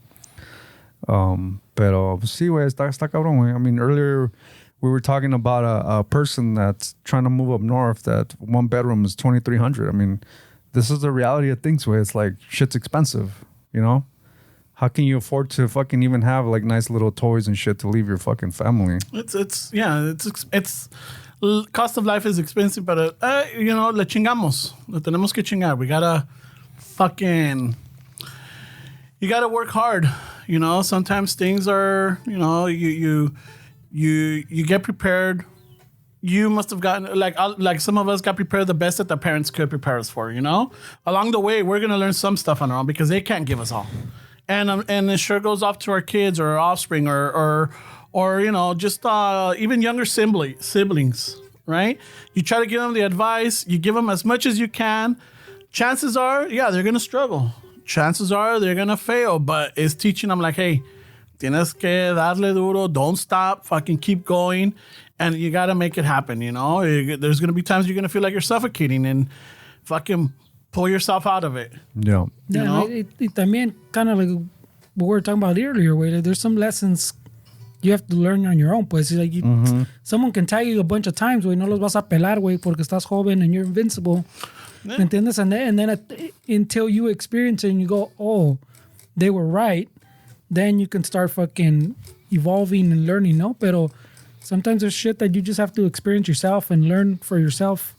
Pero, sí, güey, está cabrón, güey. I mean, earlier we were talking about a person that's trying to move up north that one bedroom is $2,300. I mean, this is the reality of things where it's like shit's expensive, you know? How can you afford to fucking even have like nice little toys and shit to leave your fucking family? It's cost of life is expensive, but you know, le chingamos. Le tenemos que chingar. We gotta you gotta work hard. You know, sometimes things are, you know, you get prepared. You must have gotten, like some of us got prepared the best that the parents could prepare us for, you know? Along the way, we're going to learn some stuff on our own because they can't give us all. And it sure goes off to our kids or our offspring or you know, just even younger siblings, right? You try to give them the advice. You give them as much as you can. Chances are, yeah, they're going to struggle. Chances are they're going to fail, but it's teaching them like, hey, tienes que darle duro. Don't stop. Fucking keep going. And you got to make it happen, you know? There's going to be times you're going to feel like you're suffocating and fucking pull yourself out of it. Yeah. Yeah, You know? También kind of like what we were talking about earlier, where there's some lessons you have to learn on your own. Pues like someone can tell you a bunch of times, güey, no los vas a pelar, güey, porque estás joven and you're invincible. Yeah. ¿Me entiendes? And then until you experience it and you go, oh, they were right, then you can start fucking evolving and learning, no? Pero sometimes there's shit that you just have to experience yourself and learn for yourself.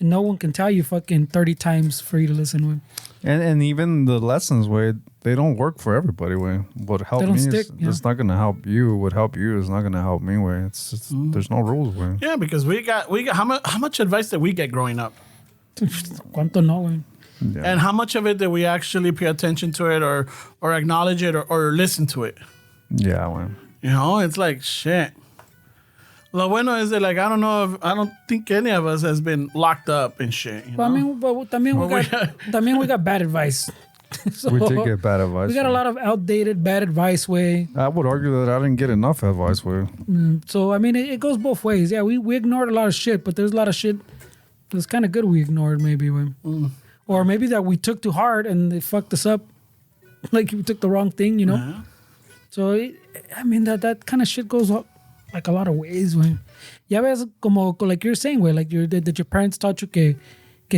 And no one can tell you fucking 30 times for you to listen with. And even the lessons, where they don't work for everybody, where what helped me is it's not gonna help you. What helped you is not gonna help me. Where it's there's no rules. Where Yeah, because we got how much advice did we get growing up? ¿Cuánto no, güey? yeah. And how much of it did we actually pay attention to it or acknowledge it or listen to it? Yeah, well. You know, it's like shit. Lo bueno is that, like, I don't think any of us has been locked up and shit. You know? But I mean, también we got bad advice. So, We did get bad advice. we got a lot of outdated bad advice, way. I would argue that I didn't get enough advice. Where So I mean, it goes both ways. Yeah, we ignored a lot of shit, but there's a lot of shit that's kind of good we ignored, maybe, way. Or maybe that we took too hard and it fucked us up. Like we took the wrong thing, you know. Yeah. So I mean that kind of shit goes up like a lot of ways, güey. Ya ves, como like you're saying, güey, like that your parents taught you que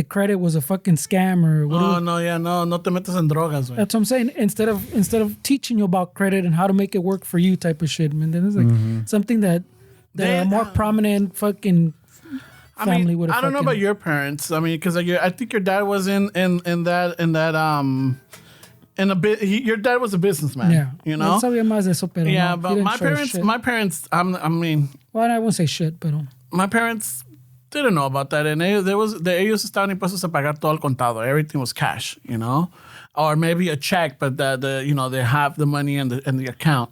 credit was a fucking scam or whatever. No te metas en drogas, güey. That's what I'm saying. Instead of teaching you about credit and how to make it work for you, type of shit, man. Then it's like something that a more prominent fucking family would have. I don't know about your parents. I mean, because I think your dad was in a bit. Your dad was a businessman. Yeah, you know. Sabía más de eso, pero Yeah, no, but he didn't my show parents, shit. I mean, Well, I won't say shit, but my parents didn't know about that, and ellos estaban impuestos a pagar todo al contado. Everything was cash, you know, or maybe a check, but the you know, they have the money in the account,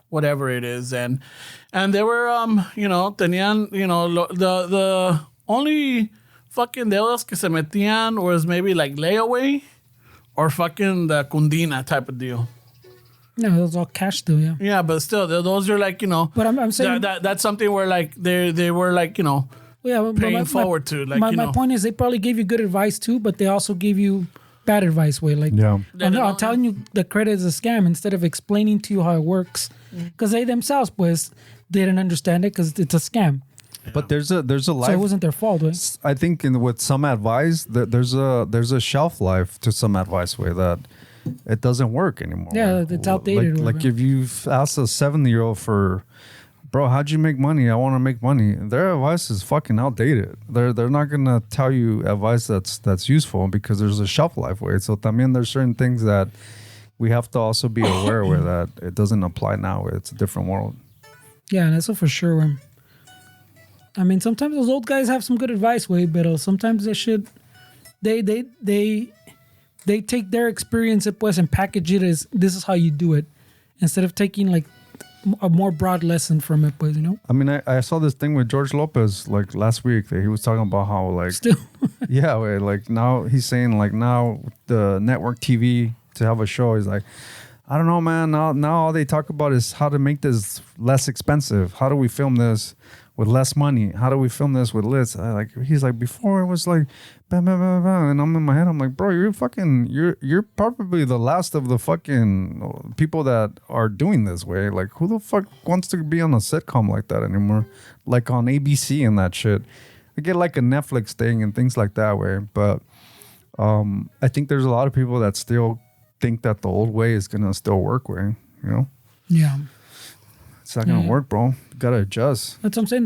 whatever it is, and they were you know, tenían, you know, the only fucking deudas que se metían was maybe like layaway or fucking the cundina type of deal. no, it was all cash though, yeah. Yeah, but still, those are like, you know, But I'm saying that's something where like they were like, you know, yeah, but paying forward to, like, my you know. point is they probably gave you good advice too, but they also gave you bad advice. Way like Yeah. I'm telling you the credit is a scam instead of explaining to you how it works, because they themselves pues didn't understand it because it's a scam. But there's a life. So it wasn't their fault. Right? I think with some advice that there's a shelf life to some advice where that it doesn't work anymore. Yeah, it's outdated. Like if you ask a 70-year-old for, bro, how'd you make money? I want to make money. Their advice is fucking outdated. They're not gonna tell you advice that's useful because there's a shelf life way. So también there's certain things that we have to also be aware where that it doesn't apply now. It's a different world. Yeah, that's for sure. I mean, sometimes those old guys have some good advice, way, but sometimes they should they take their experience pues and package it as this is how you do it, instead of taking like a more broad lesson from it, but you know. I mean, I saw this thing with George Lopez like last week that he was talking about how like Still. yeah, like now he's saying like now the network TV to have a show is like, I don't know, man. Now all they talk about is how to make this less expensive. How do we film this with less money? How do we film this with less? He's like, before it was like, bam, bam, bam, bam. And I'm in my head, I'm like, bro, you're probably the last of the fucking people that are doing this way. Like, who the fuck wants to be on a sitcom like that anymore? Like on ABC and that shit. I get like a Netflix thing and things like that way. But I think there's a lot of people that still think that the old way is gonna still work way, you know? Yeah. It's not gonna work, bro. You gotta adjust. That's what I'm saying.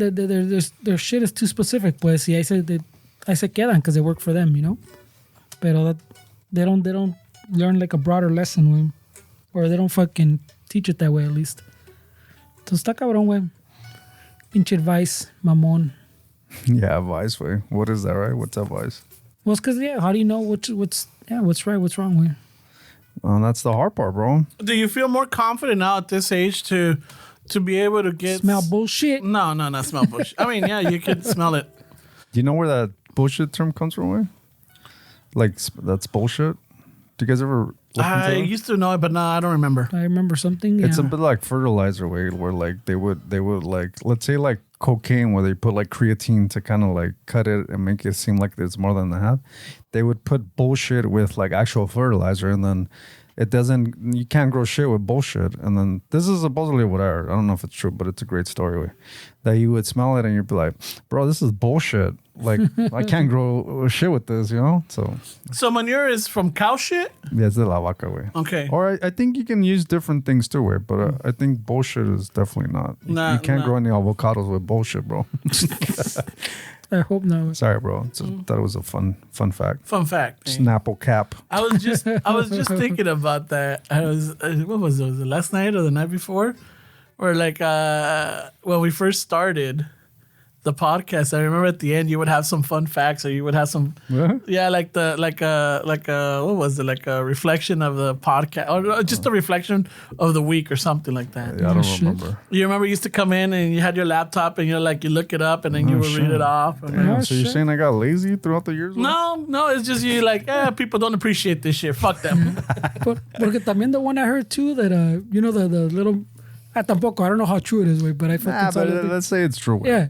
Their shit is too specific. Pues, y ahí se quedan because they work for them, you know? Pero that, they don't learn like a broader lesson, güey. Or they don't fucking teach it that way, at least. Entonces está cabrón, güey. Pinche advice, mamón. Yeah, advice, way. What is that, right? What's advice? Well, it's because, how do you know what's right, what's wrong, güey? Well, that's the hard part, bro. Do you feel more confident now at this age to be able to get Smell bullshit? No, not smell bullshit. I mean, yeah, you can smell it. Do you know where that bullshit term comes from, way? Like, that's bullshit? Do you guys ever look I into it? used to know it, but no, I don't remember. I remember something. It's a yeah. bit like fertilizer way, where like they would like, let's say like cocaine, where they put like creatine to kind of like cut it and make it seem like it's more than they have. They would put bullshit with like actual fertilizer, and then you can't grow shit with bullshit. And then this is supposedly what I heard. I don't know if it's true, but it's a great story. Way that you would smell it and you'd be like, bro, this is bullshit. Like, I can't grow shit with this, you know? So manure is from cow shit? yeah, it's the la vaca way. Okay. Or I think you can use different things too, way, but I think bullshit is definitely not. You can't grow any avocados with bullshit, bro. I hope not. Sorry, bro. That was a fun fact. Fun fact. Snapple cap. I was just thinking about that. What was it? Was it last night or the night before? Or like when we first started the podcast, I remember at the end you would have some fun facts, or you would have some like what was it, like a reflection of the podcast, or just a reflection of the week or something like that. Yeah, I don't remember. You remember you used to come in and you had your laptop and you look it up and then you would read it off. Damn, so you're saying I got lazy throughout the years? No, it's just you like, people don't appreciate this shit. Fuck them. Porque también the one I heard too, that you know, the little, tampoco, I don't know how true it is, way, but I fucking saw but let's say it's true. Yeah.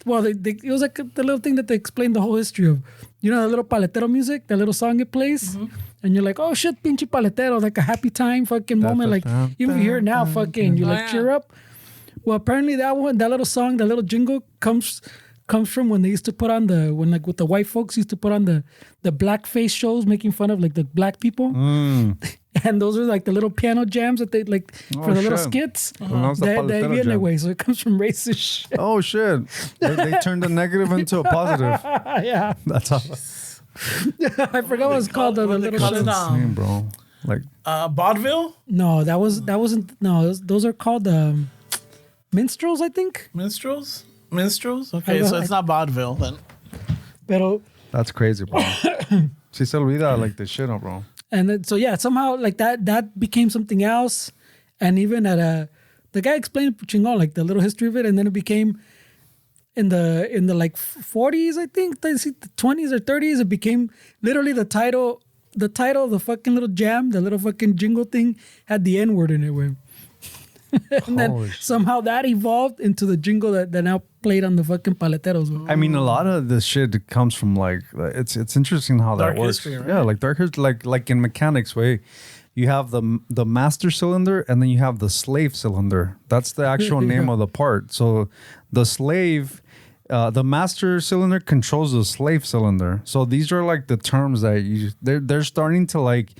Well, it was like the little thing that they explained the whole history of. You know, the little paletero music, the little song it plays, and you're like, oh shit, pinche paletero, like a happy time fucking moment. Like, even if you hear it now, fucking, you like cheer up. Well, apparently that little song, that little jingle comes from when they used to put on with the white folks used to put on the blackface shows making fun of like the black people. And those are like the little piano jams that they like for the little skits. That viene away. So it comes from racist shit. Oh shit. They turned the negative into a positive. Yeah. That's how. I forgot what it's called. The little shit. Insane, bro. Like vaudeville? No, that wasn't. No, those are called minstrels, I think. Minstrels? Okay, so it's not vaudeville then. Pero that's crazy, bro. Si se olvida like the shit, bro. And then, so yeah, somehow like that became something else, and even the guy explained chingón, like the little history of it, and then it became in the like 40s, I think, the 20s or 30s, it became literally the title of the fucking little jam, the little fucking jingle thing had the N-word in it, way. And then somehow that evolved into the jingle that now played on the fucking paleteros. I mean, a lot of this shit comes from like it's interesting how dark that works. History, right? Yeah, like dark history, like in mechanics way, you have the master cylinder and then you have the slave cylinder. That's the actual name of the part. So the slave, the master cylinder controls the slave cylinder. So these are like the terms that they're starting to like.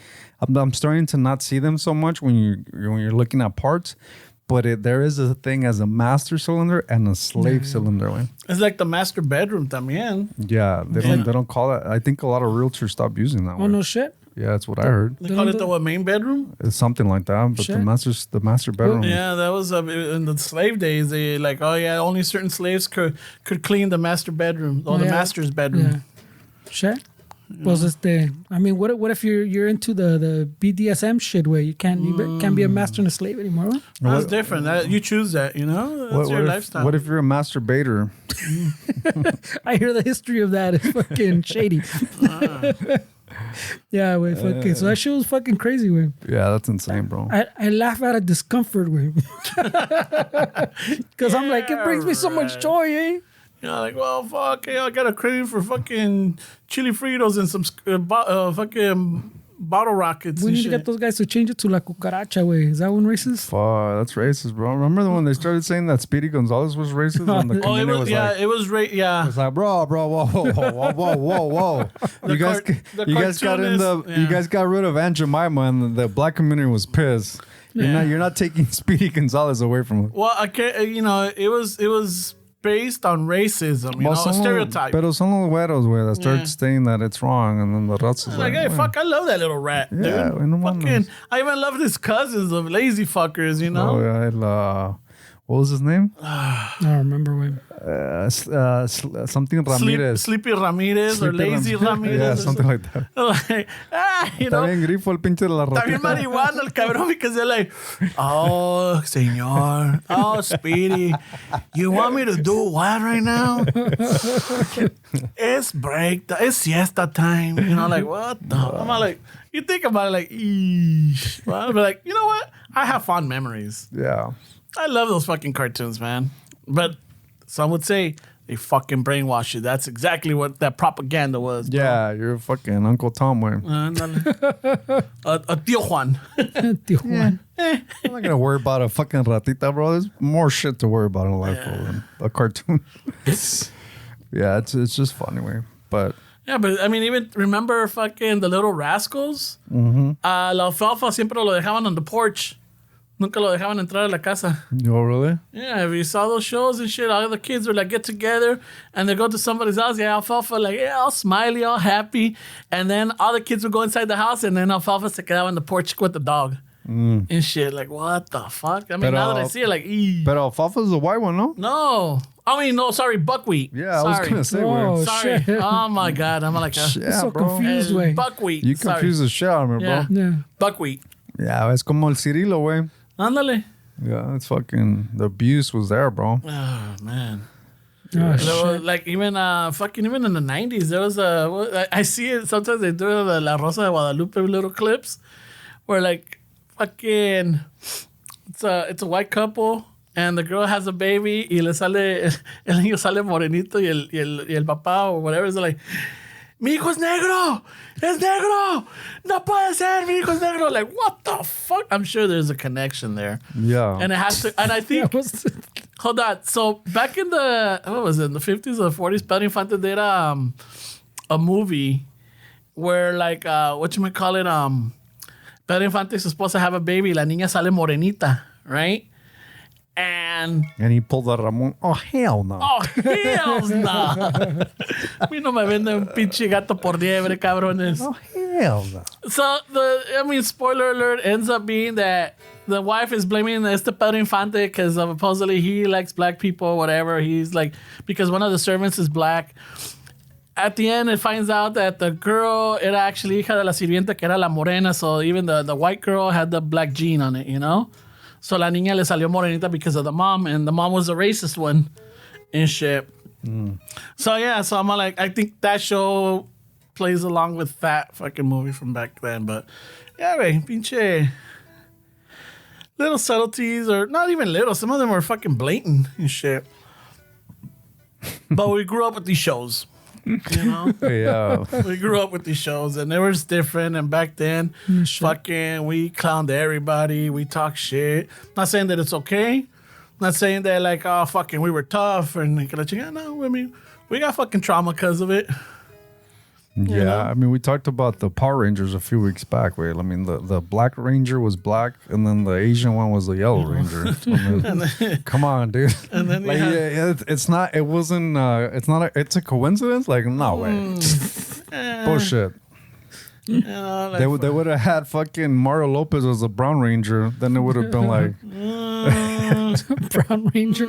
I'm starting to not see them so much when you're looking at parts, but there is a thing as a master cylinder and a slave cylinder. Right? It's like the master bedroom también. Yeah, they don't call it. I think a lot of realtors stopped using that. Oh no shit. Yeah, that's what I heard. They call it the main bedroom? It's something like that, but the master bedroom. Yeah, that was in the slave days. They like, only certain slaves could clean the master bedroom or the master's bedroom. Yeah. Shit. Pues I mean, what if you're into the BDSM shit where you can't be a master and a slave anymore? That's different. You choose that, you know? That's your lifestyle. What if you're a masturbator? I hear the history of that. It's fucking shady. Yeah, wait, fucking. So that shit was fucking crazy, way. Yeah, that's insane, bro. I laugh out of discomfort, way. Because I'm like, it brings me so much joy, eh? You know, like, well, fuck, I got a craving for fucking chili Fritos and some fucking bottle rockets. We and need shit. to get those guys to change it to La Cucaracha, way. Is that one racist? Fuck, that's racist, bro. Remember when they started saying that Speedy Gonzalez was racist? And the Oh, it community was, was yeah, like, it was yeah. it's like, bro, whoa. You guys got in cartoonist, you guys got rid of Aunt Jemima, and the black community was pissed. You're not taking Speedy Gonzalez away from it. Well, I can't, you know, it was based on racism, you know, a stereotype. Pero son los güeros, güey, that start saying that it's wrong, and then the rats is Like, hey, fuck, I love that little rat, dude. Yeah, güey, no Fucking, mames. I even love his cousins of lazy fuckers, you know? Oh, yeah, what was his name? I don't remember, way. Something Ramirez. Sleepy Ramirez or Lazy Ramirez. Yeah, or something like that. Like, you Está know, bien grifo el pinche de la está bien ratita. marihuana el cabrón because they're like, oh, señor, oh, Speedy, you want me to do what right now? It's it's siesta time. You know, like, what the? I'm like, you think about it like, eesh. Well, I'll be like, you know what? I have fond memories. Yeah. I love those fucking cartoons, man. But some would say they fucking brainwash you. That's exactly what that propaganda was. Bro. Yeah, you're fucking Uncle Tom, güey. A Tío Juan. Tío Juan. I'm not going to worry about a fucking ratita, bro. There's more shit to worry about in life, bro, than a cartoon. Yeah, it's just funny, güey. But... Yeah, but I mean, even remember fucking the Little Rascals? Mm-hmm. La alfalfa siempre lo dejaban on the porch. Nunca lo dejaban entrar a la casa. Oh, really? Yeah, if you saw those shows and shit, all the kids would like get together and they go to somebody's house. Yeah, Alfalfa like, yeah, all smiley, all happy. And then all the kids would go inside the house and then Alfalfa se quedaba on the porch with the dog. And shit, like, what the fuck? I mean, now that I see it, like, ee. But alfalfa's a white one, no? No. I mean, no, sorry, buckwheat. Yeah, sorry. I was going to say, Whoa, weird. Sorry. shit. Oh, my God. I'm like, Yeah, so bro. confused, way. buckwheat. You Sorry. confuse the shit out of me, Yeah. bro. Yeah. Buckwheat. Yeah, it's como el Cirilo, güey. Ándale. Yeah, it's fucking... The abuse was there, bro. Oh, man. Oh, There shit. was, like even even in the 90s, there was I see it sometimes. They do the La Rosa de Guadalupe little clips where like fucking it's a white couple and the girl has a baby y le sale el niño sale morenito y el papá or whatever is like, mi hijo es negro, no puede ser, mi hijo es negro. Like, what the fuck? I'm sure there's a connection there. Yeah. And it has to, and I think, hold on. So back in the, what was it, in the 50s or the 40s, Pedro Infante did a movie where like, whatchamacallit, Pedro Infante is supposed to have a baby, la niña sale morenita, right? And he pulled out Ramon. Oh, hell no. oh, hell no. A mí no me vende un pinche gato por liebre, cabrones. Oh, hell no. So spoiler alert, ends up being that the wife is blaming este Pedro Infante because supposedly he likes black people, whatever. He's like, because one of the servants is black. At the end, it finds out that the girl era actually hija de la sirvienta que era la morena. So even the white girl had the black gene on it, you know? So la niña le salió morenita because of the mom, and the mom was a racist one and shit. So yeah, so I'm like, I think that show plays along with that fucking movie from back then. But yeah, güey, pinche little subtleties, or not even little. Some of them were fucking blatant and shit. But we grew up with these shows. You know, Yeah. we grew up with these shows, and they were just different. And back then, fucking, we clowned everybody. We talked shit. Not saying that it's okay. Not saying that like, oh, fucking, we were tough and no. I mean, we got fucking trauma because of it. Yeah, know? I mean, we talked about the Power Rangers a few weeks back. Wait, I mean, the Black Ranger was black, and then the Asian one was the Yellow Ranger. I mean, come on, dude. And then like, it's not. It wasn't. It's not. It's a coincidence. Like, no way. Bullshit. You know, like, They would have had fucking Mario Lopez as a Brown Ranger. Then it would have been like. Brown Ranger.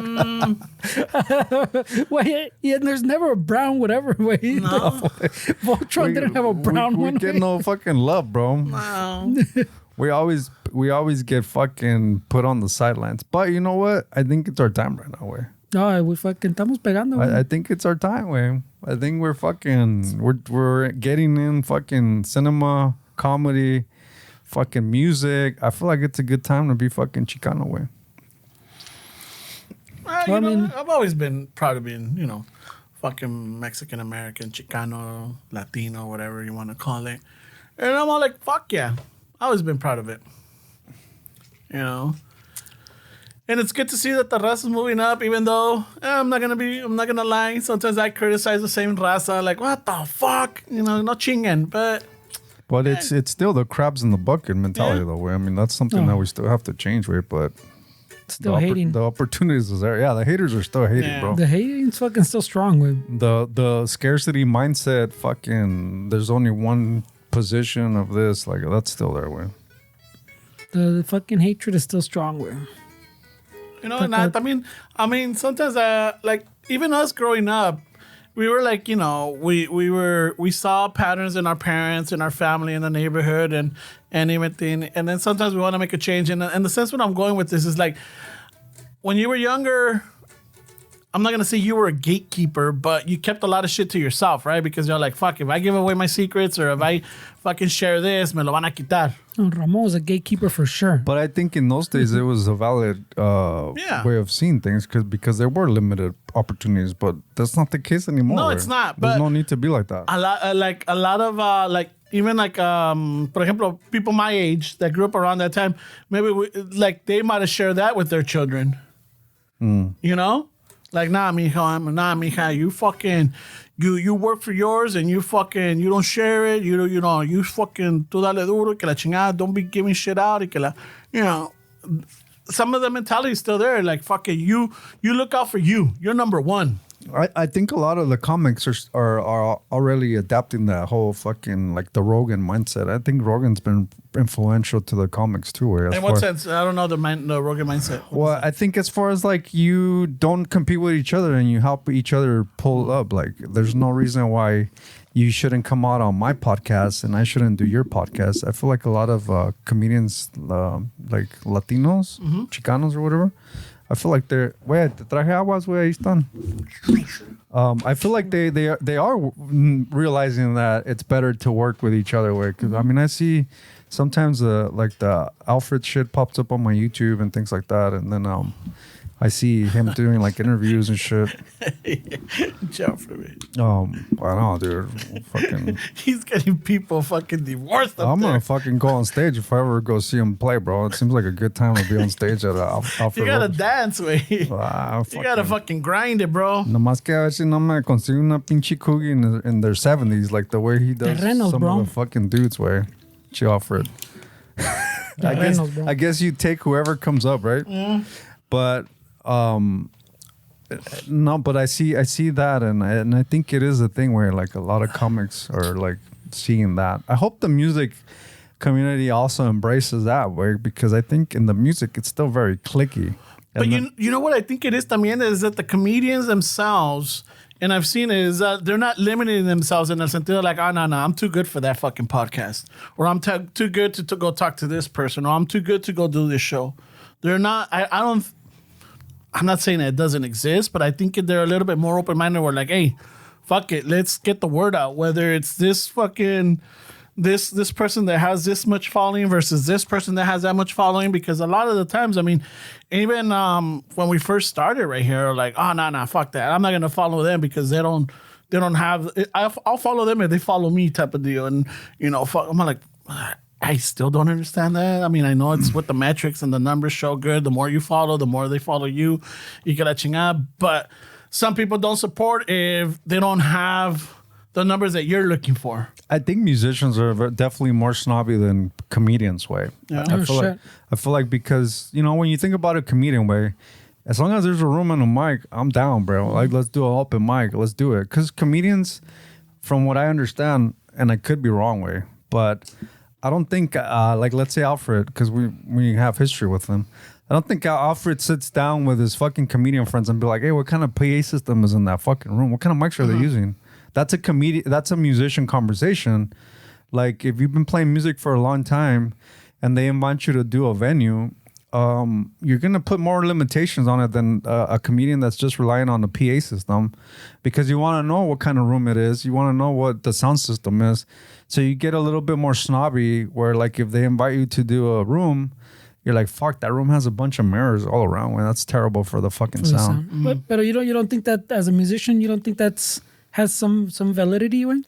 Wait, yeah, there's never a brown whatever. Wait, No. Voltron didn't have a brown we one. get no fucking love, bro. No. We always get fucking put on the sidelines. But you know what? I think it's our time right now, way. No, we fucking estamos pegando. I think it's our time, way. I think we're getting in fucking cinema, comedy, fucking music. I feel like it's a good time to be fucking Chicano, way. I've always been proud of being, fucking Mexican American, Chicano, Latino, whatever you want to call it. And I'm all like, fuck yeah. I've always been proud of it. And it's good to see that the raza is moving up, even though I'm not gonna lie. Sometimes I criticize the same raza, like, what the fuck? No chinguen. But it's still the crabs in the bucket mentality, though, way. I mean, that's something that we still have to change, way, but Still hating. The opportunities is there. Yeah, the haters are still hating, bro. The hating's fucking still strong, way. The scarcity mindset, fucking, there's only one position of this, like, that's still there, way. The fucking hatred is still strong, way. I mean, sometimes, like, even us growing up, we were like, we saw patterns in our parents, in our family, in the neighborhood, and everything. And then sometimes we want to make a change. And the sense what I'm going with this is like, when you were younger, I'm not going to say you were a gatekeeper, but you kept a lot of shit to yourself, right? Because you're like, fuck, if I give away my secrets or if I fucking share this, me lo van a quitar. Ramon was a gatekeeper for sure. But I think in those days it was a valid way of seeing things because there were limited opportunities, but that's not the case anymore. No, it's not. There's but no need to be like that. A lot of even like for example, people my age that grew up around that time, maybe they might have shared that with their children. Like, nah, mija, you fucking, you work for yours and you don't share it. You fucking, tú dale duro, que la chingada, don't be giving shit out. Y que la, some of the mentality is still there. Like, fuck it, you look out for you. You're number one. I think a lot of the comics are already adapting that whole fucking, like, the Rogan mindset. I think Rogan's been influential to the comics too. In what sense? I don't know the Rogan mindset. Well, I think as far as, like, you don't compete with each other and you help each other pull up. Like, there's no reason why you shouldn't come out on my podcast and I shouldn't do your podcast. I feel like a lot of comedians, like Latinos, Chicanos or whatever, I feel like they're. Wait, te traje aguas, güey, ahí están. I feel like they are realizing that it's better to work with each other, way. Because I mean, I see sometimes like the Alfred shit pops up on my YouTube and things like that, and then I see him doing like interviews and shit. Alfred. I don't know, dude. Fucking. He's getting people fucking divorced. I'm gonna fucking go on stage if I ever go see him play, bro. It seems like a good time to be on stage at Alfred. You gotta dance, way. You gotta fucking grind it, bro. Nomás que a ver si no me consigo una pinche coogie in their 70s, like the way he does Terrenos, some bro. of the fucking dudes, way. She offered. I guess you take whoever comes up, right? But no, but I see that, and I think it is a thing where, like, a lot of comics are like seeing that. I hope the music community also embraces that way, because I think in the music it's still very cliquey. But you know what I think it is también is that the comedians themselves, and I've seen it, is that they're not limiting themselves in the sentido like, no, I'm too good for that fucking podcast, or I'm too good to go talk to this person, or I'm too good to go do this show. They're not. I'm not saying that it doesn't exist, but I think they're a little bit more open-minded. We're like, hey, fuck it, let's get the word out. Whether it's this fucking this person that has this much following versus this person that has that much following, because a lot of the times, I mean, even when we first started right here, like, no, fuck that. I'm not gonna follow them because they don't have. I'll follow them if they follow me, type of deal. And fuck, I'm like, I still don't understand that. I mean, I know it's what the metrics and the numbers show good. The more you follow, the more they follow you. You get a chingada. But some people don't support if they don't have the numbers that you're looking for. I think musicians are definitely more snobby than comedians, way. Yeah. I feel like because, when you think about a comedian, way, as long as there's a room and a mic, I'm down, bro. Like, let's do an open mic. Let's do it. Because comedians, from what I understand, and I could be wrong, way, but I don't think, like, let's say Alfred, because we have history with him. I don't think Alfred sits down with his fucking comedian friends and be like, hey, what kind of PA system is in that fucking room? What kind of mics are they using? That's a musician conversation. Like, if you've been playing music for a long time and they invite you to do a venue, you're going to put more limitations on it than a comedian that's just relying on the PA system, because you want to know what kind of room it is. You want to know what the sound system is. So you get a little bit more snobby where, like, if they invite you to do a room, you're like, fuck, that room has a bunch of mirrors all around. Man, that's terrible for the fucking sound. But you don't think that as a musician, you don't think has some validity, right?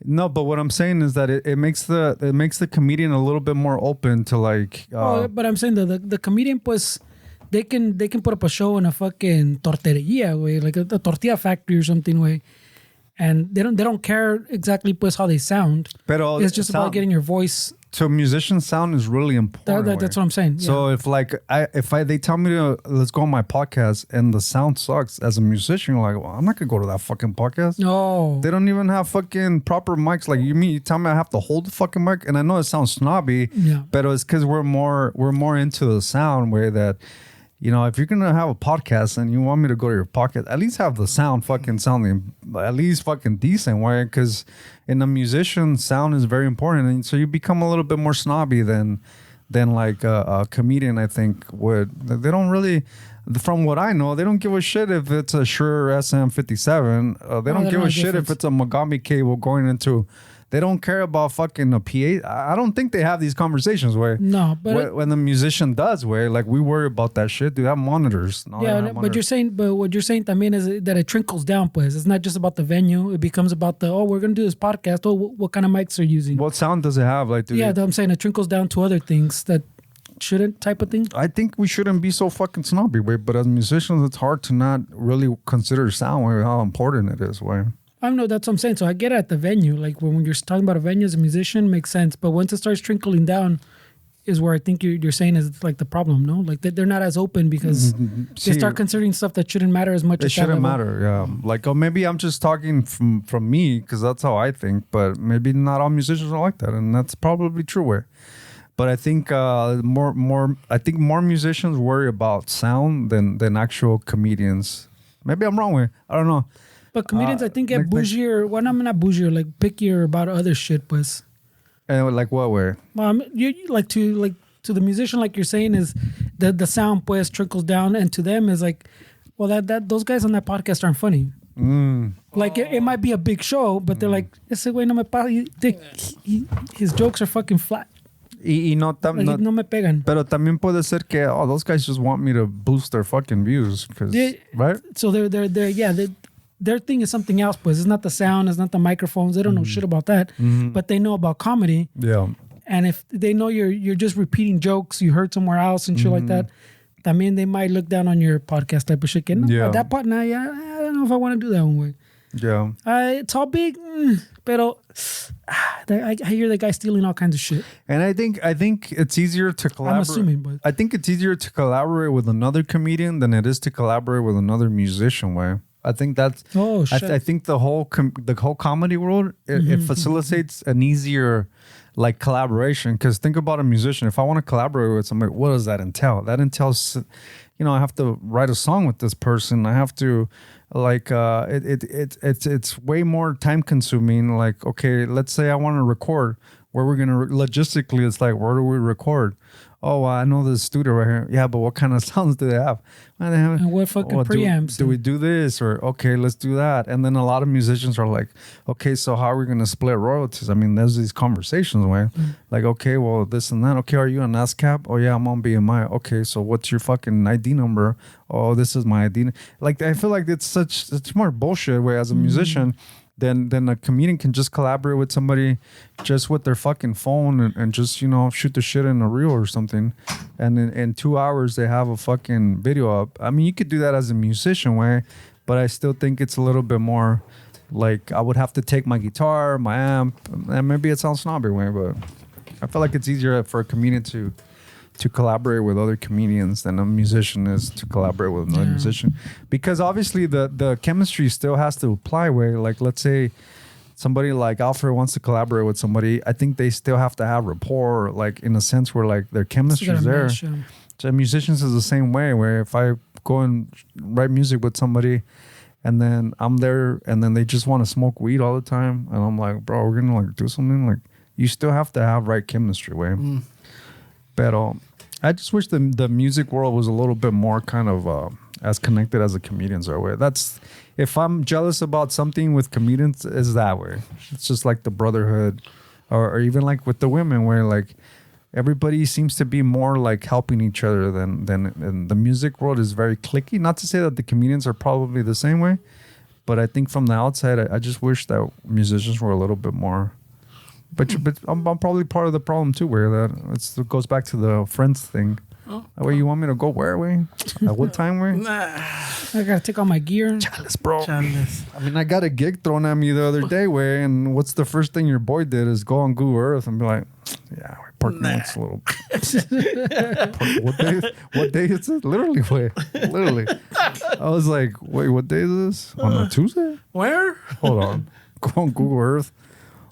No, but what I'm saying is that it makes the comedian a little bit more open to, like. But I'm saying the comedian, pues, they can put up a show in a fucking tortilleria, way, like a tortilla factory or something, way, and they don't care exactly, pues, how they sound. Pero it's just about getting your voice. So musician sound is really important. That's what I'm saying. Yeah. So if they tell me to let's go on my podcast and the sound sucks as a musician, you're like, well, I'm not gonna go to that fucking podcast. No, they don't even have fucking proper mics. Like you tell me I have to hold the fucking mic, and I know it sounds snobby, but it's because we're more into the sound way that. You know, if you're going to have a podcast and you want me to go to your podcast, at least have the sound fucking sounding at least fucking decent, right? Because in a musician, sound is very important. And so you become a little bit more snobby than like a comedian, I think, would. They don't really, from what I know, they don't give a shit if it's a Shure SM57. They don't give a shit if it's a Mogami cable going into... They don't care about fucking a PA. I don't think they have these conversations where when the musician does, where like we worry about that shit. Do have monitors? No, but what you're saying también is that it trickles down. Pues it's not just about the venue. It becomes about we're gonna do this podcast. Oh, what kind of mics are you using? What sound does it have? Like, I'm saying it trickles down to other things that shouldn't, type of thing. I think we shouldn't be so fucking snobby, way. But as musicians, it's hard to not really consider sound, way, how important it is, way. I know, that's what I'm saying. So I get it at the venue. Like when you're talking about a venue as a musician, makes sense. But once it starts trickling down is where I think you're saying is like the problem, no? Like they're not as open because they start considering stuff that shouldn't matter as much. It shouldn't matter, yeah. Like, oh, maybe I'm just talking from me because that's how I think. But maybe not all musicians are like that. And that's probably true, way. But I think more musicians worry about sound than actual comedians. Maybe I'm wrong, way. I don't know. But comedians, I think, get bougier. Well, I'm not bougier, like pickier about other shit, pues. And like what way? You like to the musician, like you're saying, is the sound, pues, trickles down, and to them is like, well, that those guys on that podcast aren't funny. Like it might be a big show, but they're like, ese güey no me pasa. His jokes are fucking flat. No me pegan. Pero también puede ser que those guys just want me to boost their fucking views, right? So their thing is something else, pues. It's not the sound, it's not the microphones. They don't know shit about that, but they know about comedy. Yeah. And if they know you're just repeating jokes you heard somewhere else and shit like that, también they might look down on your podcast type of shit. That part, I don't know if I want to do that one way. Yeah. It's all big, pero I hear the guy stealing all kinds of shit. And I think it's easier to collaborate. I'm assuming, but I think it's easier to collaborate with another comedian than it is to collaborate with another musician, way. I think that's. Oh shit! I think the whole comedy world it facilitates an easier like collaboration. Because think about a musician. If I want to collaborate with somebody, what does that entail? That entails, I have to write a song with this person. I have to like it's way more time consuming. Like, okay, let's say I want to record. Where we're gonna logistically, it's like, where do we record? Oh, I know this studio right here. Yeah, but what kind of sounds do they have? Well, they have and what fucking preamps? Do we do this? Or, okay, let's do that. And then a lot of musicians are like, okay, so how are we going to split royalties? I mean, there's these conversations, right? Like, okay, well, this and that. Okay, are you on ASCAP? Oh, yeah, I'm on BMI. Okay, so what's your fucking ID number? Oh, this is my ID. Like, I feel like it's more bullshit where as a musician, then a comedian can just collaborate with somebody just with their fucking phone and just, shoot the shit in a reel or something. And in 2 hours, they have a fucking video up. I mean, you could do that as a musician way, but I still think it's a little bit more like I would have to take my guitar, my amp, and maybe it sounds snobby way, but I feel like it's easier for a comedian to collaborate with other comedians than a musician is to collaborate with another musician, because obviously the chemistry still has to apply. Where like, let's say somebody like Alfred wants to collaborate with somebody, I think they still have to have rapport, like in a sense where like their chemistry is there. So musicians is the same way. Where if I go and write music with somebody, and then I'm there, and then they just want to smoke weed all the time, and I'm like, bro, we're gonna like do something. Like, you still have to have right chemistry, way. But I just wish the music world was a little bit more kind of as connected as the comedians are. Way that's if I'm jealous about something with comedians, is that way. It's just like the brotherhood, or even like with the women, where like everybody seems to be more like helping each other than and the music world is very cliquey. Not to say that the comedians are probably the same way, but I think from the outside, I just wish that musicians were a little bit more. But I'm probably part of the problem too, where it goes back to the friends thing. Where you want me to go where, way? At what time, way? I gotta take all my gear. Chalice, bro. Chalice. I mean, I got a gig thrown at me the other day, way, and what's the first thing your boy did is go on Google Earth and be like, yeah, we parked next a little. What day is it? Literally, way. Literally. I was like, wait, what day is this? On a Tuesday? Where? Hold on. Go on Google Earth.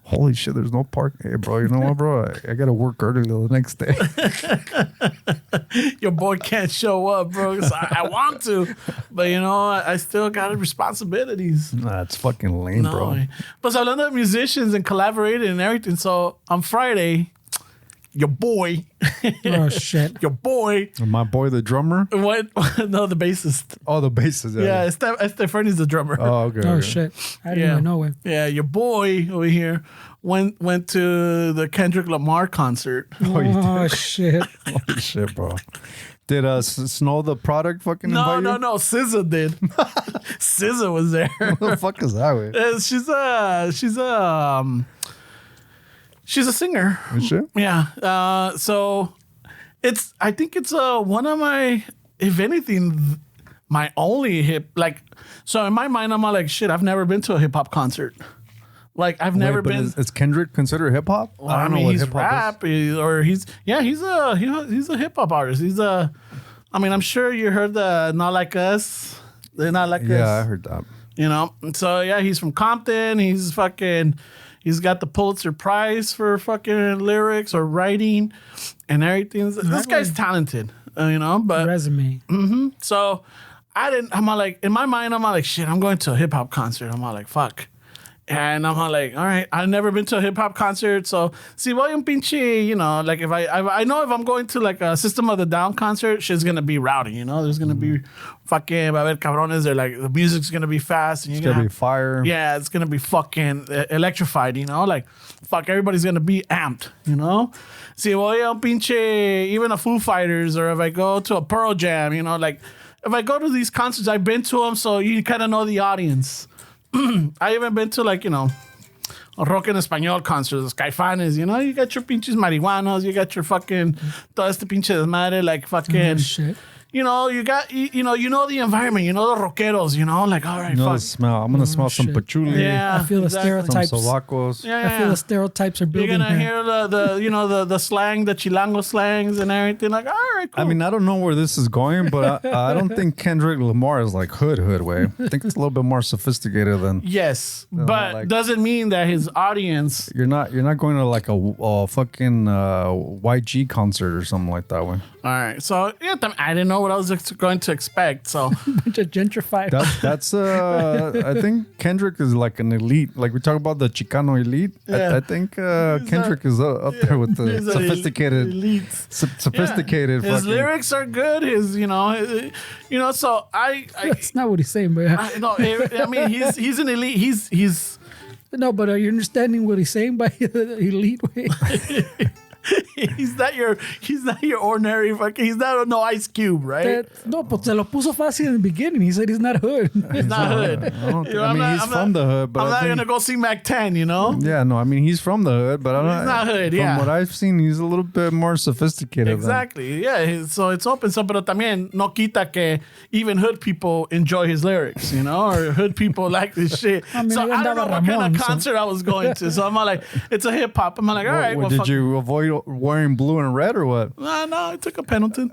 Holy shit, there's no park. Hey, bro, you know what, bro? I got to work early the next day. Your boy can't show up, bro. I want to, but you know, I still got responsibilities. Nah, it's fucking lame, bro. But hablando de musicians and collaborating and everything. So on Friday, your boy. Oh, shit. Your boy. My boy, the drummer? What? No, the bassist. Oh, the bassist. Yeah, Estefani's the drummer. Oh, okay. Oh, okay. shit. I didn't even know it. Yeah, your boy over here went to the Kendrick Lamar concert. Oh, shit. Holy shit, bro. Did Snow the Product fucking invite you? No. SZA did. SZA was there. What the fuck is that, way? She's a singer. Is she? Yeah. So I think it's one of my, if anything, my only so in my mind, I'm all like, shit, I've never been to a hip hop concert. Like I've never been. Is Kendrick considered hip hop? Well, I mean, he's rap, he's a hip hop artist. I'm sure you heard the Not Like Us. They're Not Like Us. Yeah, I heard that. You know, so yeah, he's from Compton. He's got the Pulitzer Prize for fucking lyrics or writing and everything. This guy's talented, you know, but resume. So I'm all like, in my mind, I'm all like, shit, I'm going to a hip hop concert. I'm all like, fuck. And I'm all like, all right, I've never been to a hip hop concert. So, si voy un pinche, you know, like if I know if I'm going to like a System of the Down concert, shit's going to be rowdy, you know? There's going to be fucking, va haber cabrones. They're like, the music's going to be fast. And it's going to be fire. Yeah, it's going to be fucking electrified, you know? Like, fuck, everybody's going to be amped, you know? Si voy a un pinche, even a Foo Fighters, or if I go to a Pearl Jam, you know, like, if I go to these concerts, I've been to them, so you kind of know the audience. I even been to, like, you know, a rock en español concerts, Caifanes, you know, you got your pinches marihuanos, you got your fucking todo este pinche desmadre, like fucking shit. You know, you know the environment, you know the rockeros, you know, like, all right, You know fuck. the smell. I'm gonna smell some shit. patchouli. Yeah, I feel the Some stereotypes. sobacos. Yeah, I feel the stereotypes are You're building gonna here. hear the slang, the chilango slangs and everything. Like, all right, cool. I mean, I don't know where this is going, but I don't think Kendrick Lamar is like hood way. I think it's a little bit more sophisticated than. yes, but like- doesn't mean that his audience. You're not going to like a fucking YG concert or something like that way. All right, so yeah, I didn't know what I was going to expect. So Bunch of gentrified. That's I think Kendrick is like an elite. Like we talk about the Chicano elite. Yeah. I think Kendrick is up there with the he's a sophisticated, elite. sophisticated. His fucking- lyrics are good. So I That's not what he's saying, but I mean, he's an elite. He's no, but are you understanding what he's saying by elite way? he's not your ordinary fucking. He's not no Ice Cube, right? No, but se lo puso fácil in the beginning. He said he's not hood. He's not hood. I don't think, You know, I mean, he's from the hood, but I'm I not think, gonna go see Mac 10. You know. yeah, no, I mean he's from the hood, but He's not hood, From yeah. what I've seen, he's a little bit more sophisticated. Exactly. Yeah. So it's open. So, pero también no quita que even hood people enjoy his lyrics, you know, or hood people like this shit. I mean, so ahí I don't know andaba what kind Ramon, of so- concert I was going to. So I'm all like, it's a hip hop. I'm like, all right. Well, Well, did fuck. you avoid wearing blue and red or what? No, I took a Pendleton.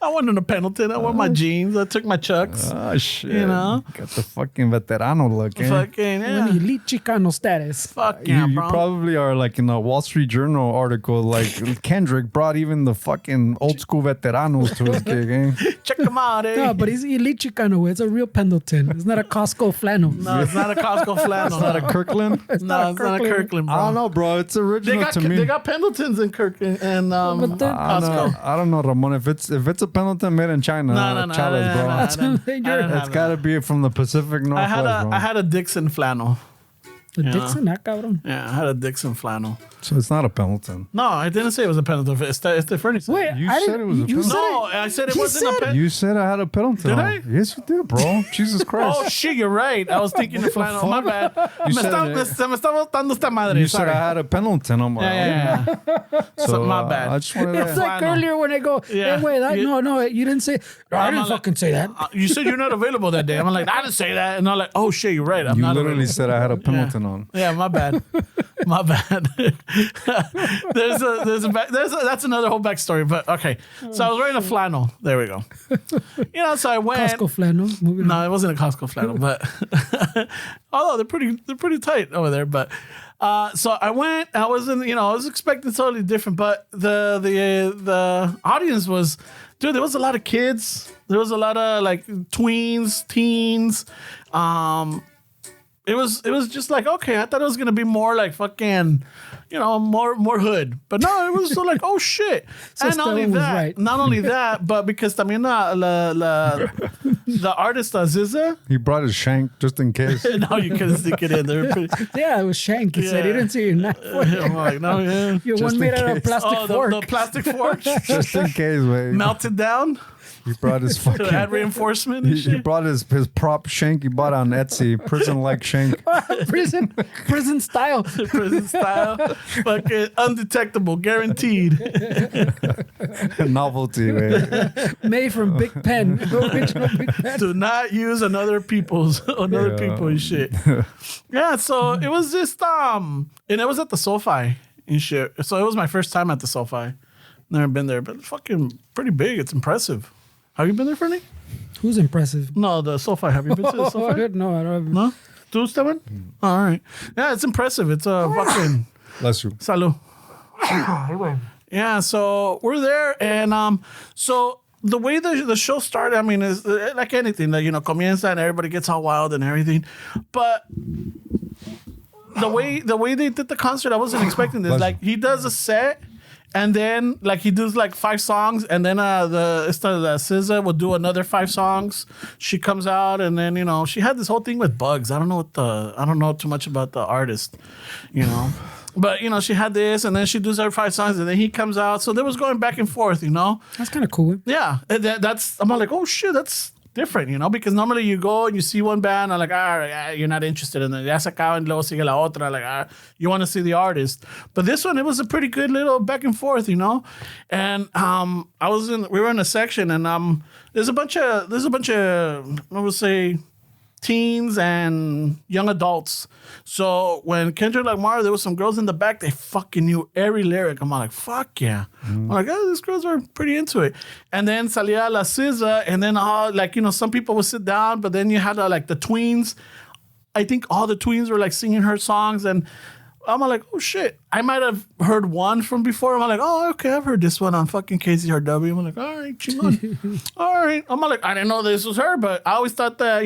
I went in a Pendleton. I wore my jeans. I took my Chucks. Oh, shit. You know? Got the fucking veterano look, eh? Fucking, yeah. An elite Chicano status. Fuck yeah, You bro. probably are like in a Wall Street Journal article, like Kendrick brought even the fucking old school veteranos to his gig, eh? Check him out, eh? No, but he's elite Chicano. It's a real Pendleton. It's not a Costco flannel. No, it's not a Costco flannel. It's not a Kirkland? No, it's not a Kirkland, bro. I don't know, bro. It's original to me. They got Pendletons in Kirkland and But they're- Costco. I don't know, Ramon. If it's a Pendleton made in China, No, chales, bro. That's what I'm saying. It's got to be from the Pacific Northwest, bro. I had a Dixon flannel. The Yeah. Dixon, cabrón. Yeah, I had a Dixon flannel. So it's not a Pendleton. No, I didn't say it was a Pendleton. It's the furniture. Wait, You I said didn't- it was a you Pendleton. said No, it. I said it He wasn't a said- Pendleton. You said I had a Pendleton. Did on. I? Yes, you did, bro. Jesus Christ. Oh, shit, you're right. I was thinking the flannel. My bad. You Me said estaba dando esta madre. You said Sorry. I had a Pendleton. I'm like, Yeah. So, my bad. I just wanted It's to... like Flannel. earlier when I go, Yeah. hey, wait, no, you didn't say. I I'm didn't like- fucking say that. You said you're not available that day. I'm like, I didn't say that. And I'm like, oh, shit, you're right. I'm You not literally available. said I had a Pendleton on. Yeah, my bad. My bad. That's another whole backstory. But okay, so I was wearing a flannel. There we go. You know, so I went. Costco flannel. Moving No, on. it wasn't a Costco flannel, but although they're pretty tight over there. But so I went. I was expecting totally different, but the audience was, dude. There was a lot of kids. There was a lot of like tweens, teens. It was just like, okay, I thought it was gonna be more like fucking, more hood, but no, it was so like, oh shit. So And not only Stellan was that, right. not only that, but because también the artist Ziza, He brought his shank just in case. no, you couldn't stick it in. They were pretty. Yeah, it was Shank. He said he Yeah. didn't see your knife. I'm like, no, yeah. Your Just one in made out of case. plastic Oh, fork. the plastic fork Just in case, wait. melted down. He brought his It fucking... had reinforcement and He shit. brought his prop shank he bought on Etsy, prison-like shank. prison style. Prison style, fucking undetectable, guaranteed. Novelty, man. Made from Big Pen. Original Big Pen. Do not use another people's shit. Yeah, so it was just and it was at the SoFi and shit. So it was my first time at the SoFi. Never been there, but it's fucking pretty big. It's impressive. Have you been there, Fernie? Who's impressive? No, the SoFi. Have you been to the SoFi? No, I don't have. No? ¿Tú, Esteban? All right. Yeah, it's impressive. It's a fucking... Bless you. Salud. Yeah, so we're there, and so the way the show started, I mean, is like anything, like, comienza and everybody gets all wild and everything, but the way they did the concert, I wasn't expecting this. Bless Like, he does a set, and then like he does like 5 songs, and then the SZA will do another 5 songs. She comes out, and then she had this whole thing with bugs. I don't know too much about the artist, But she had this, and then she does her 5 songs, and then he comes out. So there was going back and forth, That's kind of cool. Yeah, and I'm like, oh shit, that's different, because normally you go and you see one band, and like, you're not interested in it. Ya se acaba, y luego sigue la otra. Like, you want to see the artist. But this one, it was a pretty good little back and forth, And we were in a section, and there's a bunch of I would say teens and young adults. So when Kendrick Lamar, there was some girls in the back, they fucking knew every lyric. I'm like, fuck yeah. I'm like, oh, these girls are pretty into it. And then salía la SZA, and then some people would sit down, but then you had like the tweens. I think all the tweens were like singing her songs, and I'm like, oh shit. I might have heard one from before. I'm like, oh, okay, I've heard this one on fucking KCRW. I'm like, all right, chingon. All right. I'm like, I didn't know this was her, but I always thought that,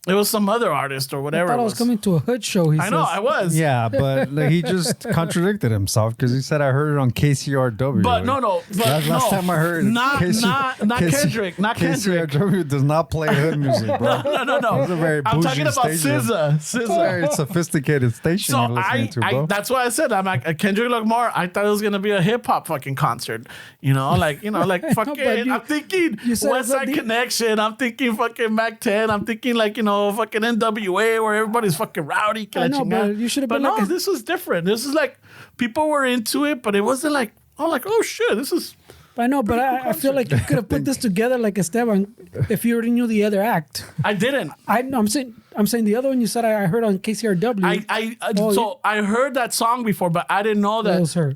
it was some other artist or I whatever. thought I was coming to a hood show. He I know, says. I was. Yeah, but like, he just contradicted himself because he said I heard it on KCRW. But no. But That's last time I heard it. Not Kendrick. Not Kendrick. KCRW does not play hood music, bro. No. It's a very I'm bougie talking about station. SZA. It's a very sophisticated station So you're listening to, bro. that's why I said, I'm like, Kendrick Lamar, I thought it was gonna be a hip hop fucking concert, like fucking. I'm thinking you said West Side something- Connection. I'm thinking fucking Mac 10. I'm thinking like fucking NWA where everybody's fucking rowdy. que la I know, chingada. but you should have But been no, like a- this was different. This is like people were into it, but it wasn't like, I'm like, oh shit, this is I know, but I feel like you could have put this together like Esteban if you already knew the other act. I didn't. I'm saying the other one you said I heard on KCRW. I heard that song before, but I didn't know that was her. I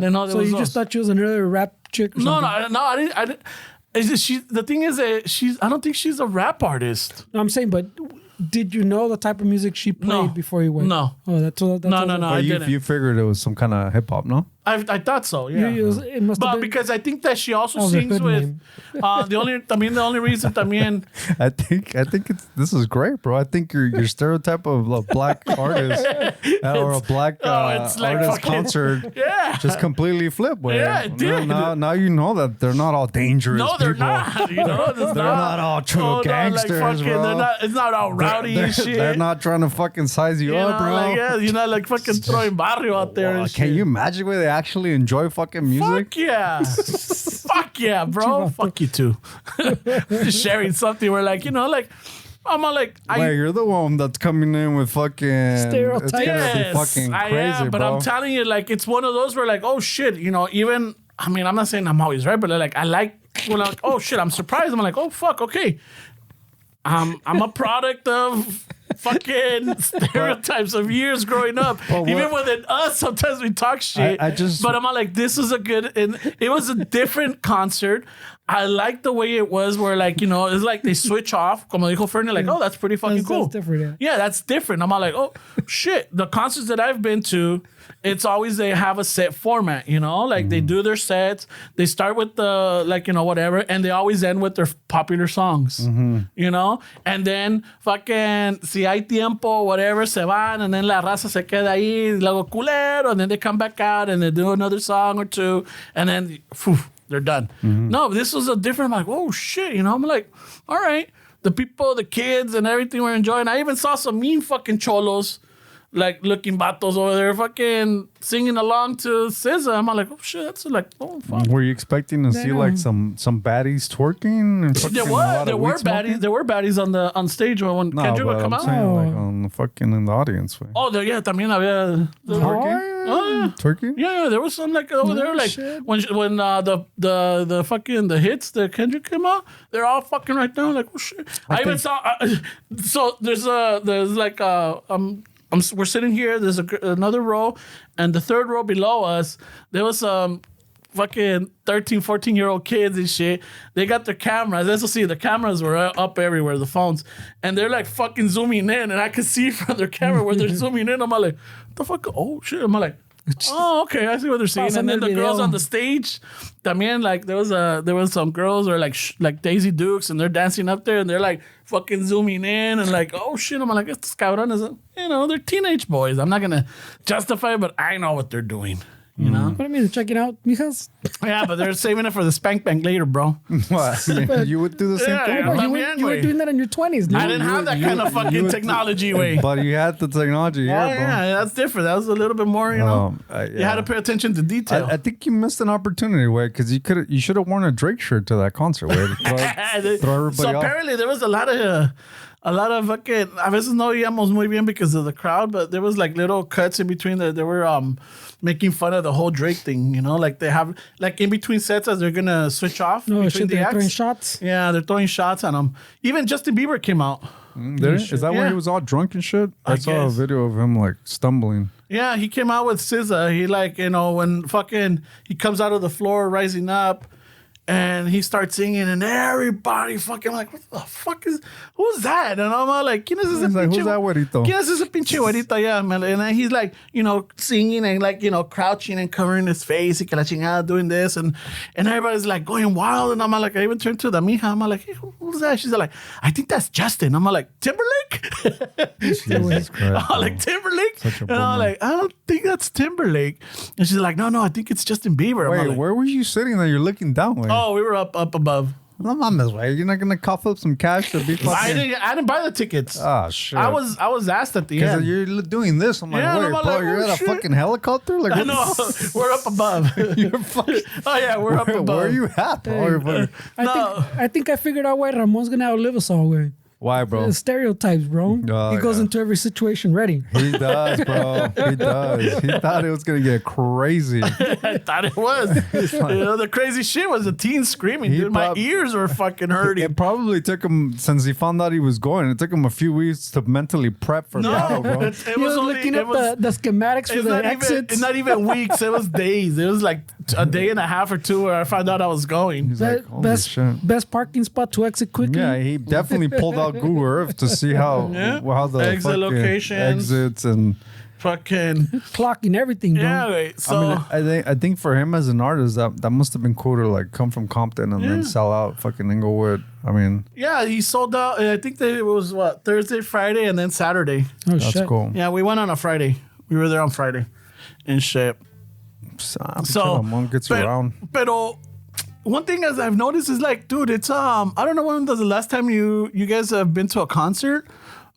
didn't know that. So was you just thought she was another rap chick? Or something? No, I didn't. The thing is that I don't think she's a rap artist. No, I'm saying, but did you know the type of music she played before you went? No. Oh, that's No. I didn't. You figured it was some kind of hip hop, no? I thought so, yeah. It must have been, because I think that she also the sings hood with name. the only reason también I think this is great, bro. I think your stereotype of a black artist or a black it's like artist fucking- concert yeah. just completely flipped. Way. Yeah, it did. Now you know that they're not all dangerous. No, they're people. not. You know, They're not all true gangsters, bro. They're not. It's not all rowdy and shit. They're not trying to fucking size you up, bro. Like, yeah, you're not like fucking throwing barrio out there. And Can shit. you imagine where they actually enjoy fucking music? Fuck yeah. Fuck yeah, bro. Fuck you too. Just sharing something where like, I'm all like, Wait, you're the one that's coming in with fucking Stereotypes. It's gonna be yes, fucking I crazy, am, but bro. I'm telling you, like, it's one of those where like, oh shit, even, I mean, I'm not saying I'm always right, but like, I like when I'm like, oh shit, I'm surprised. I'm like, oh fuck, okay. I'm a product of fucking stereotypes of years growing up. Even within us, sometimes we talk shit. But I'm like, this is and it was a different concert. I like the way it was where like, it's like they switch off. Como dijo Fernie, like, oh, that's pretty fucking cool. That's different, Yeah, that's different. I'm like, oh, shit. The concerts that I've been to, it's always they have a set format, like they do their sets. They start with the, like, whatever, and they always end with their popular songs, and then fucking, si hay tiempo, whatever, se van, and then la raza se queda ahí, luego culero, and then they come back out and they do another song or two, and then, they're done. No, this was a different, I'm like, oh shit, I'm like, all right. The people, the kids, and everything were enjoying. I even saw some mean fucking cholos, like looking vatos over there, fucking singing along to SZA. I'm like, oh shit, that's like, oh fuck. Were you expecting to see like some baddies twerking? And There were baddies on stage when Kendrick would come out. Saying, like on the fucking in the audience. Way. Oh, yeah, también había Twerking? Oh, yeah. Twerking? Yeah, there was some like over there, like shit. when the fucking the hits that Kendrick came out, they're all fucking right now, like, oh shit. I even saw. So there's like we're sitting here. There's another row, and the third row below us, there was some fucking 13, 14-year-old kids and shit. They got their cameras. As you see, the cameras were up everywhere, the phones, and they're like fucking zooming in, and I could see from their camera where they're zooming in. I'm like, what the fuck? Oh shit! I'm like, oh okay, I see what they're seeing. And then the girls on the stage, también, like there was some girls or like Daisy Dukes, and they're dancing up there, and they're like fucking zooming in, and like, oh shit! I'm like, estos cabrones, they're teenage boys. I'm not gonna justify it, but I know what they're doing. What do you mean? Check it out, Mijas? Yeah, but they're saving it for the spank bank later, bro. What? You would do the same Yeah, thing? yeah. You were doing that in your 20s, I didn't have that kind of fucking technology way. But you had the technology here, Oh, bro. yeah, that's different. That was a little bit more, You had to pay attention to detail. I think you missed an opportunity, way, because you should have worn a Drake shirt to that concert, way. Throw everybody So off. apparently there was a lot of fucking, a veces no íbamos muy bien because of the crowd, but there was like little cuts in between that they were making fun of the whole Drake thing, like they have, like in between sets as they're gonna switch off. No between shit, the they're acts. throwing shots. Yeah, they're throwing shots at him. Even Justin Bieber came out. Is that where Yeah. he was all drunk and shit? I saw a guess. video of him like stumbling. Yeah, he came out with SZA. He like, when fucking, he comes out of the floor rising up and he starts singing and everybody fucking like, what the fuck who's that? And I'm all like, ¿Quién es ese He's like, pinche? who's that güerito? ¿Quién es ese pinche güerito? Yeah, man. And then he's like, singing and like, crouching and covering his face y que la chingada doing this. And everybody's like going wild. And I'm like, I even turned to the mija. I'm like, hey, who's that? She's like, I think that's Justin. I'm like, Timberlake? Jesus Christ. I'm like, Timberlake? Such a And I'm bummer. like, I don't think that's Timberlake. And she's like, no, I think it's Justin Bieber. I'm Wait, like, where were you sitting that you're looking down, way? oh, we were up above. No mames, way. You're not going to cough up some cash to be I fucking... didn't buy the tickets. Ah, shit. I was asked at the Because end. you're doing this. I'm like, Yeah, wait, and I'm bro, like, you're oh, at a shit. fucking helicopter? Like, I know. We're up above. You're fucking... Oh, yeah, we're up above. Where are you at, bro? You're fucking- I think I figured out why Ramon's gonna outlive us all. Way Why, bro? The stereotypes, bro. He goes into every situation ready. He does, bro. He does. He thought it was gonna get crazy. I thought it was. The crazy shit was the teen screaming, dude. My ears were fucking hurting. It probably took him, since he found out he was going, it took him a few weeks to mentally prep for battle, bro. It He was only, looking at the schematics for the exits. It's not even weeks. It was days. It was like a day and a half or two where I found out I was going. He's like, holy shit. Best parking spot to exit quickly. Yeah, he definitely pulled out Google Earth to see how the exit fucking locations, exits and fucking clocking everything, bro. yeah. Wait, so I think for him as an artist, that must have been cool to like come from Compton and then sell out fucking Inglewood. I mean, yeah, he sold out. I think that it was Thursday, Friday, and then Saturday. Oh, that's shit. cool. Yeah, we went on a Friday. We were there on Friday and shit. So Ramon gets around. Pero one thing as I've noticed is like, dude, it's I don't know when was the last time you guys have been to a concert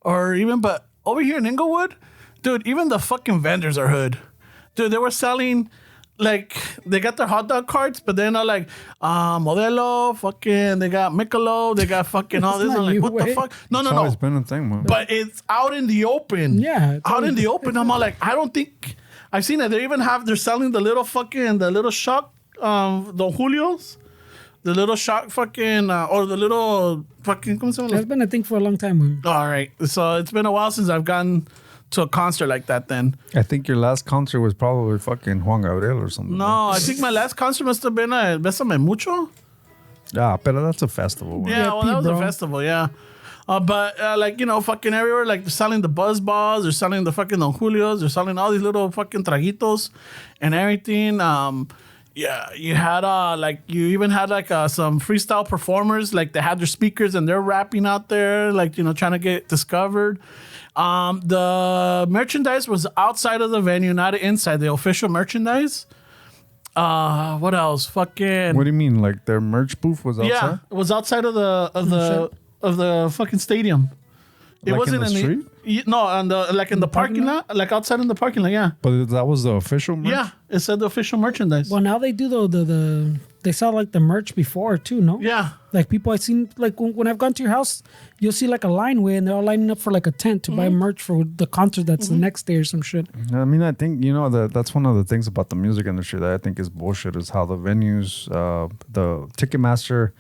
or even, but over here in Inglewood, dude, even the fucking vendors are hood. Dude, they were selling like they got their hot dog carts, but they're not like Modelo, fucking they got Michelob, they got fucking all this. I'm like, what the fuck? No. It's always been a thing, man. But it's out in the open. Yeah, out in the open. I'm all like, I don't think I've seen it. They're selling the little shock, Don Julio's, the little shock fucking, or the little fucking, ¿cómo se llama? That's been a thing for a long time, man. All right. So it's been a while since I've gone to a concert like that then. I think your last concert was probably fucking Juan Gabriel or something. No, I think my last concert must have been at Bésame Mucho. Yeah, but that's a festival. Man. Yeah, well, that was bro. a festival, yeah. But like, you know, fucking everywhere, like they're selling the Buzz Balls, they're selling the fucking Don Julios, they're selling all these little fucking traguitos and everything. Yeah, you had you even had some freestyle performers, like they had their speakers and they're rapping out there, like, you know, trying to get discovered. The merchandise was outside of the venue, not inside, the official merchandise. What else? Fucking. What do you mean? Like their merch booth was outside? Yeah, it was outside of the fucking stadium. It Like wasn't in the street? No, on the parking lot, like outside in the parking lot. Yeah, But that was the official merch? yeah. It said the official merchandise. Well, now they do the they sell like the merch before too, no? Yeah, Like people I've seen, like when I've gone to your house, you'll see like a line way and they're all lining up for like a tent to buy merch for the concert that's the next day or some shit. I mean, I think, you know, that's one of the things about the music industry that I think is bullshit is how the venues, the Ticketmaster,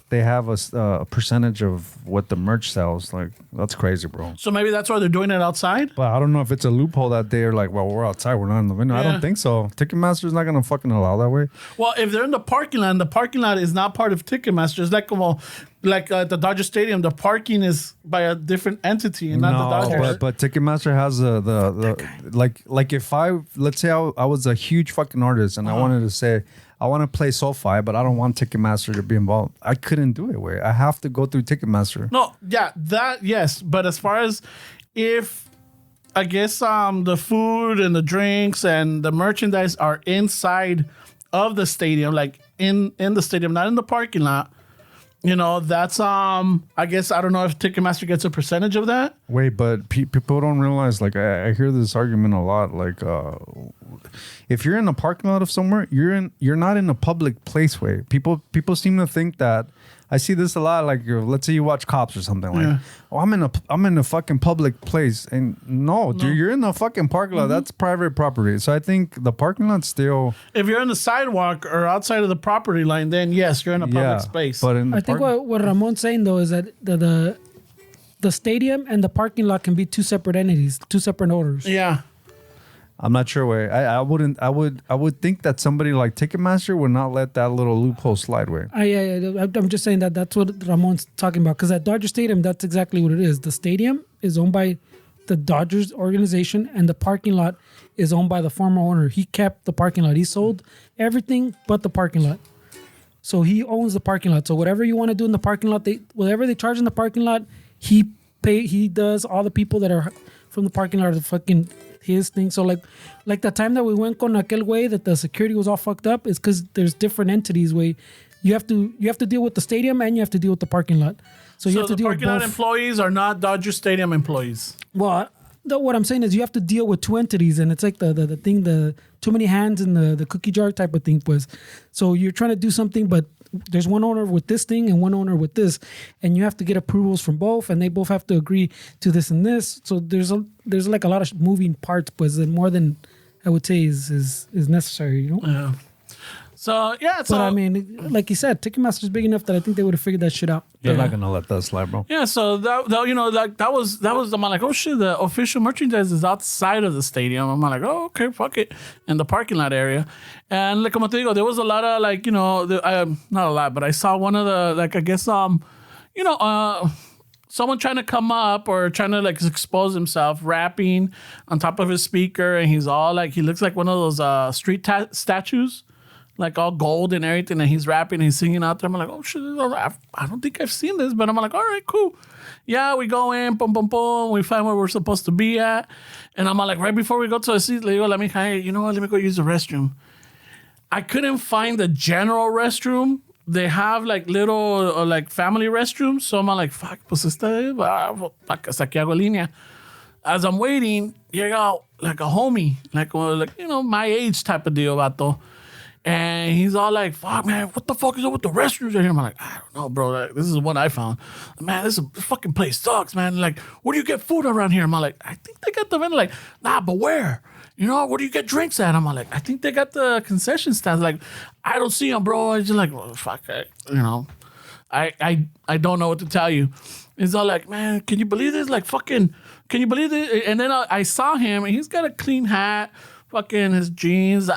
they have a percentage of what the merch sells. Like, that's crazy, bro. so maybe that's why they're doing it outside. But I don't know if it's a loophole that they're like, well, we're outside, we're not in the venue. I Yeah. don't think so. Ticketmaster's not going to fucking allow that way. Well, if they're in the parking lot, and the parking lot is not part of Ticketmaster. It's like at the Dodger Stadium, the parking is by a different entity and not the Dodgers. but Ticketmaster has like if let's say I was a huge fucking artist and I wanted to say I want to play SoFi, but I don't want Ticketmaster to be involved. I couldn't do it. Way I have to go through Ticketmaster. No, yeah, that yes, but as far as if I guess the food and the drinks and the merchandise are inside of the stadium, like in the stadium, not in the parking lot. You know, that's I guess I don't know if Ticketmaster gets a percentage of that. Wait, but people don't realize. Like I hear this argument a lot. Like if you're in a parking lot of somewhere, you're not in a public place. Way people seem to think that. I see this a lot. Like let's say you watch Cops or something. Like, oh, I'm in a fucking public place, and no. Dude, you're in a fucking parking lot. That's private property. So I think the parking lot's still. If you're on the sidewalk or outside of the property line, then yes, you're in a public space. But in the I think what Ramon's saying though is that the stadium and the parking lot can be two separate entities, two separate owners. Yeah. I'm not sure. Way I would think that somebody like Ticketmaster would not let that little loophole slide. Way. I'm just saying that's what Ramon's talking about, because at Dodger Stadium, that's exactly what it is. The stadium is owned by the Dodgers organization, and the parking lot is owned by the former owner. He kept the parking lot. He sold everything but the parking lot. So he owns the parking lot. So whatever you want to do in the parking lot, whatever they charge in the parking lot, he does. All the people that are from the parking lot are fucking his thing. So like the time that we went con aquel way that the security was all fucked up is because there's different entities where you have to deal with the stadium and you have to deal with the parking lot. So you have to deal with both. The parking lot employees are not Dodger Stadium employees. Well, what I'm saying is you have to deal with two entities, and it's like the thing, the too many hands in the cookie jar type of thing. So you're trying to do something, but there's one owner with this thing and one owner with this, and you have to get approvals from both, and they both have to agree to this and this. So there's like a lot of moving parts, but more than I would say is necessary, you know. Yeah. So yeah, but I mean, like you said, Ticketmaster's big enough that I think they would have figured that shit out. They're not gonna let that slide, bro. Yeah, so that you know, like that was I'm like, oh shit, the official merchandise is outside of the stadium. I'm like, oh okay, fuck it, in the parking lot area. And like como te digo, there was a lot of like, you know, not a lot, but I saw one of the like I guess you know someone trying to come up or trying to like expose himself, rapping on top of his speaker, and he's all like, he looks like one of those street statues. Like all gold and everything, and he's rapping, he's singing out there. I'm like, oh shit, I don't think I've seen this, but I'm like, all right, cool. Yeah, we go in, boom, boom, boom. We find where we're supposed to be at, and I'm like, right before we go to a seat, hey, you know what? Let me go use the restroom. I couldn't find the general restroom. They have like little like family restrooms, so I'm like, fuck, pues esta, hasta aquí hago línea. As I'm waiting, llega like a homie, like you know, my age type of deal, vato. And he's all like, fuck, man, what the fuck is up with the restrooms in here? I'm like, I don't know, bro. Like, this is what I found. Man, this fucking place sucks, man. Like, where do you get food around here? I'm like, I think they got the vendor. Like, nah, but where? You know, where do you get drinks at? I'm like, I think they got the concession stands. Like, I don't see them, bro. I'm just like, well, fuck, you know. I don't know what to tell you. He's all like, man, can you believe this? Like, fucking, can you believe this? And then I saw him, and he's got a clean hat, fucking his jeans.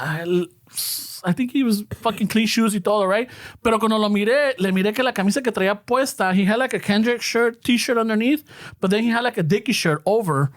I think he was fucking clean shoes y todo, right? Pero cuando le miré que la camisa que traía puesta, he had like a Kendrick t-shirt underneath, but then he had like a Dickie shirt over.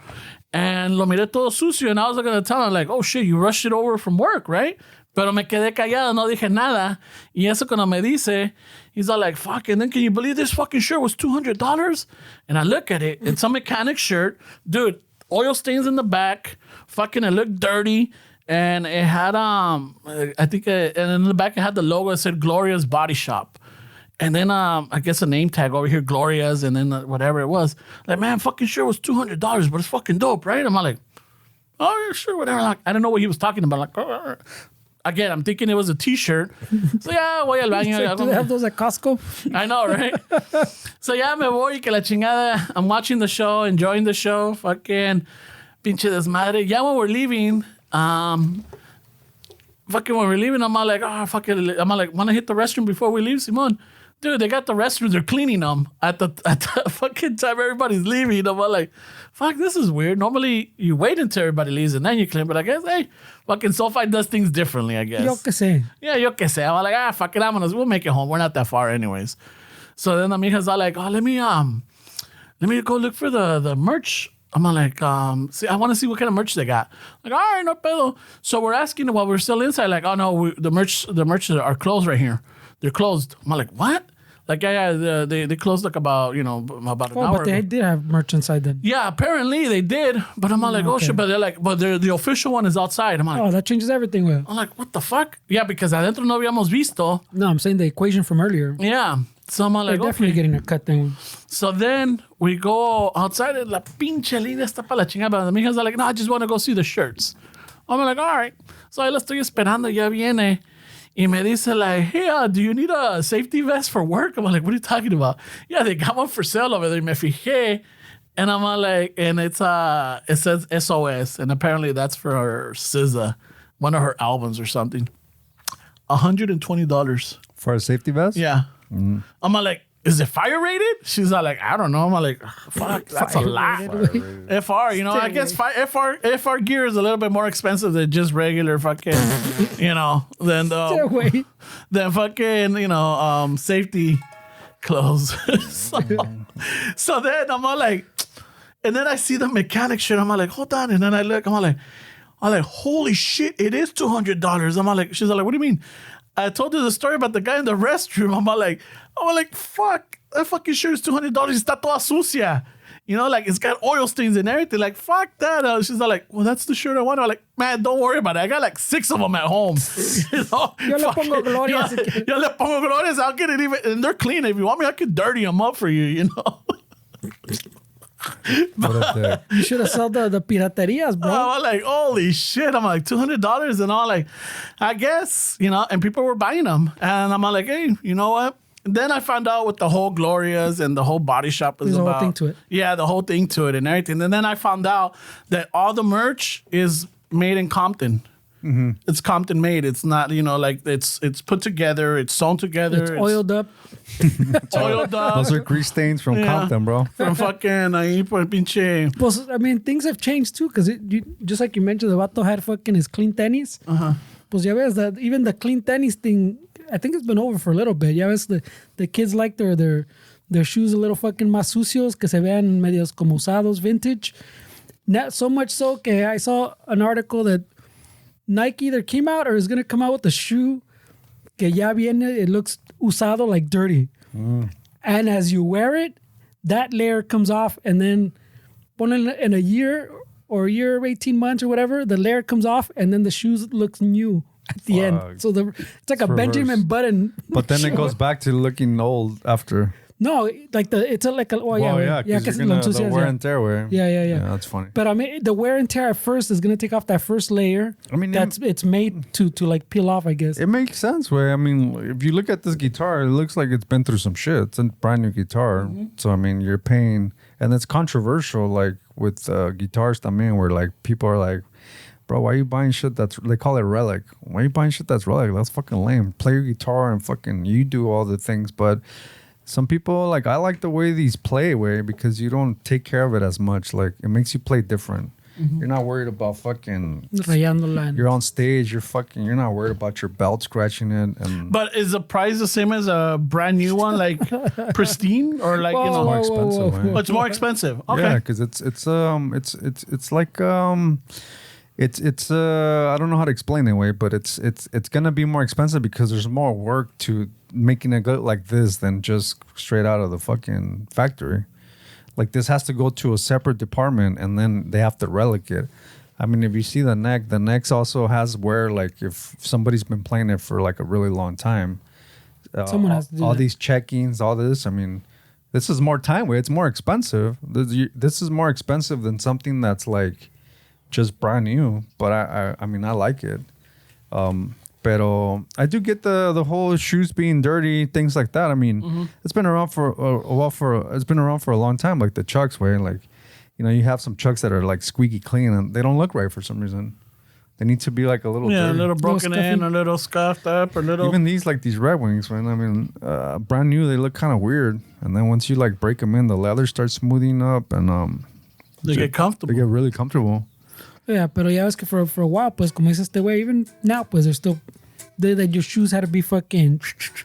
And lo miré todo sucio, and I was going to tell him, like, oh shit, you rushed it over from work, right? Pero me quedé callado, no dije nada. Y eso cuando me dice, he's all like, fuck, and then can you believe this fucking shirt was $200? And I look at it, it's a mechanic shirt. Dude, oil stains in the back, fucking it looked dirty. And it had, I think, and in the back it had the logo that said Gloria's Body Shop. And then, I guess a name tag over here, Gloria's, and then whatever it was. Like, man, fucking sure was $200, but it's fucking dope, right? I'm like, oh, yeah, sure, whatever. Like, I didn't know what he was talking about. Like, again, I'm thinking it was a t-shirt. So, yeah, voy al baño. Do they have those at Costco? I know, right? So, yeah, me voy, que la chingada. I'm watching the show, enjoying the show. Fucking pinche desmadre. Yeah, when we're leaving... fucking when we're leaving, I'm all like, oh, fuck it. I'm all like, want to hit the restroom before we leave, Simon? Dude, they got the restrooms. They're cleaning them at the fucking time everybody's leaving. I'm all like, fuck, this is weird. Normally, you wait until everybody leaves and then you clean. But I guess, hey, fucking SoFi does things differently, I guess. Yo que sé. Yeah, yo que sé. I'm like, fuck it, we'll make it home. We're not that far anyways. So then the Mijas all like, oh, let me go look for the merch. I'm like, see, I want to see what kind of merch they got. Like, all right, no pedo. So we're asking while we're still inside, like, oh no, the merch are closed right here. They're closed. I'm like, what? Like, yeah, they closed like about an hour. But they did have merch inside then. Yeah, apparently they did. But I'm like, oh shit, but they're like, but the official one is outside. I'm like, oh, that changes everything, güey. I'm like, what the fuck? Yeah, because adentro no habíamos visto. No, I'm saying the equation from earlier. Yeah. So I'm like, they're definitely getting a cut thing. So then we go outside and la pinche línea está para la chingada. But the mijas are like, no, I just want to go see the shirts. I'm like, all right. So ahí la estoy esperando, ya viene. Y me dice like, hey, do you need a safety vest for work? I'm like, what are you talking about? Yeah, they got one for sale over there. Me fijé. And I'm like, and it says SOS. And apparently that's for her SZA, one of her albums or something. $120. For a safety vest? Yeah. Mm. I'm like, is it fire rated? She's like, I don't know. I'm like, fuck, that's a lot. FR, you know, I guess FR gear is a little bit more expensive than just regular fucking, than fucking, safety clothes. so then I'm all like, and then I see the mechanic shit. I'm all like, hold on. And then I look, I'm like, holy shit, it is $200. I'm all like, she's like, what do you mean? I told her the story about the guy in the restroom. I'm like, fuck, that fucking shirt is $200. Está toda sucia. You know, like, it's got oil stains and everything. Like, fuck that. She's like, well, that's the shirt I want. I'm like, man, don't worry about it. I got like 6 of them at home. Yo le pongo glorias. Yo le pongo glorias. I'll get it even. And they're clean. If you want me, I could dirty them up for you, you know. What a dick. You should have sold the piraterias, bro. I'm like, holy shit. I'm like, $200. And I'm like, I guess, and people were buying them. And I'm like, hey, you know what? And then I found out what the whole Glorias and the whole body shop was There's about. a whole thing to it. Yeah, the whole thing to it and everything. And then I found out that all the merch is made in Compton. Mm-hmm. It's Compton made. It's not, it's put together. It's sewn together. It's oiled up. It's oiled up. Those are grease stains from Compton, bro. From fucking ahí por pinche. Pues, I mean, things have changed too, because just like you mentioned, the Vato had fucking his clean tenis. Pues ya ves that even the clean tenis thing, I think it's been over for a little bit. Ya ves the kids like their shoes a little fucking más sucios, que se vean medios como usados, vintage. Not so much so que I saw an article that Nike either came out or is going to come out with a shoe que ya viene, it looks usado, like dirty. And as you wear it, that layer comes off, and then in a year or 18 months or whatever, the layer comes off, and then the shoes looks new at the end. So it's like a reverse. Benjamin Button. But then it goes back to looking old after. No, like it's like a because you're gonna the wear and tear way. Yeah, that's funny. But I mean, the wear and tear at first is gonna take off that first layer. I mean, it's made to like peel off, I guess. It makes sense, way. I mean, if you look at this guitar, it looks like it's been through some shit. It's a brand new guitar, so I mean, you're paying, and it's controversial, like with guitars, también, where like people are like, bro, why are you buying shit they call it relic? Why are you buying shit that's relic? That's fucking lame. Play your guitar and fucking you do all the things, but. Some people, like, I like the way these play, because you don't take care of it as much. Like, it makes you play different. You're not worried about fucking... You're on stage, you're not worried about your belt scratching it. But is the price the same as a brand new one, like pristine? Or like, It's more expensive, man. Oh, it's more expensive. Okay. Yeah, because it's like... It's I don't know how to explain it, but it's gonna be more expensive because there's more work to making it go like this than just straight out of the fucking factory. Like this has to go to a separate department and then they have to relic it. I mean, if you see the neck also has wear. Like if somebody's been playing it for like a really long time, someone has to do all that. These checkings, all this. I mean, this is more time. It's more expensive. This is more expensive than something that's like. Just brand new, but I mean I like it. Pero I do get the whole shoes being dirty, things like that. I mean, it's been around for it's been around for a long time. Like the Chucks, where like, you have some Chucks that are like squeaky clean and they don't look right for some reason. They need to be like a little dirty. A little broken in, a little scuffed up, a little. Even these Red Wings, man. I mean, brand new, they look kind of weird, and then once you like break them in, the leather starts smoothing up and they get comfortable. They get really comfortable. Yeah, pero ya ves que for a while, pues, como dice este güey, even now, pues, there's still, that your shoes had to be fucking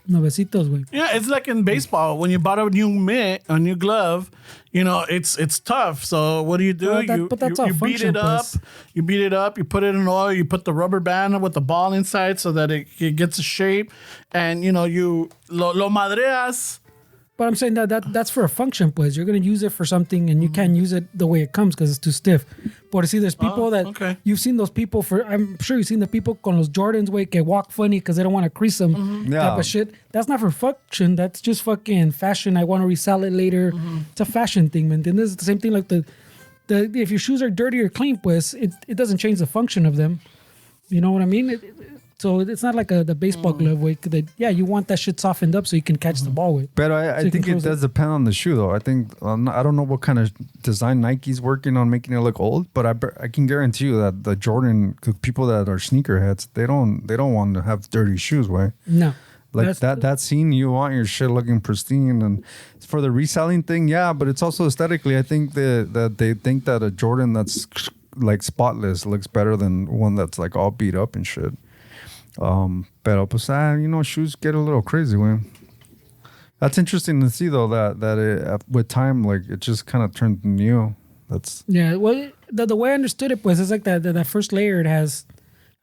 nuevecitos, güey. Yeah, it's like in baseball. When you bought a new mitt, a new glove, it's tough. So what do? You beat it up. Pues. You beat it up. You put it in oil. You put the rubber band with the ball inside so that it gets a shape. And, you lo madreas. But I'm saying that's for a function, pues. You're going to use it for something, and you can't use it the way it comes because it's too stiff. But see, there's people you've seen those people I'm sure you've seen the people con los Jordans, way, que walk funny because they don't want to crease them, type of shit. That's not for function. That's just fucking fashion. I want to resell it later. It's a fashion thing, man. And this is the same thing like the if your shoes are dirty or clean, pues, it doesn't change the function of them. You know what I mean? So it's not like the baseball glove way. You want that shit softened up so you can catch the ball with. But I think it does depend on the shoe, though. I think I don't know what kind of design Nike's working on making it look old, but I can guarantee you that the Jordan people that are sneakerheads, they don't want to have dirty shoes, way. No. Like that scene, you want your shit looking pristine, and for the reselling thing, yeah. But it's also aesthetically, I think that they think that a Jordan that's like spotless looks better than one that's like all beat up and shit. Pero pues shoes get a little crazy, man. That's interesting to see though that it, with time, like it just kind of turned new. That's well, the way I understood it, pues, it's like that first layer. It has,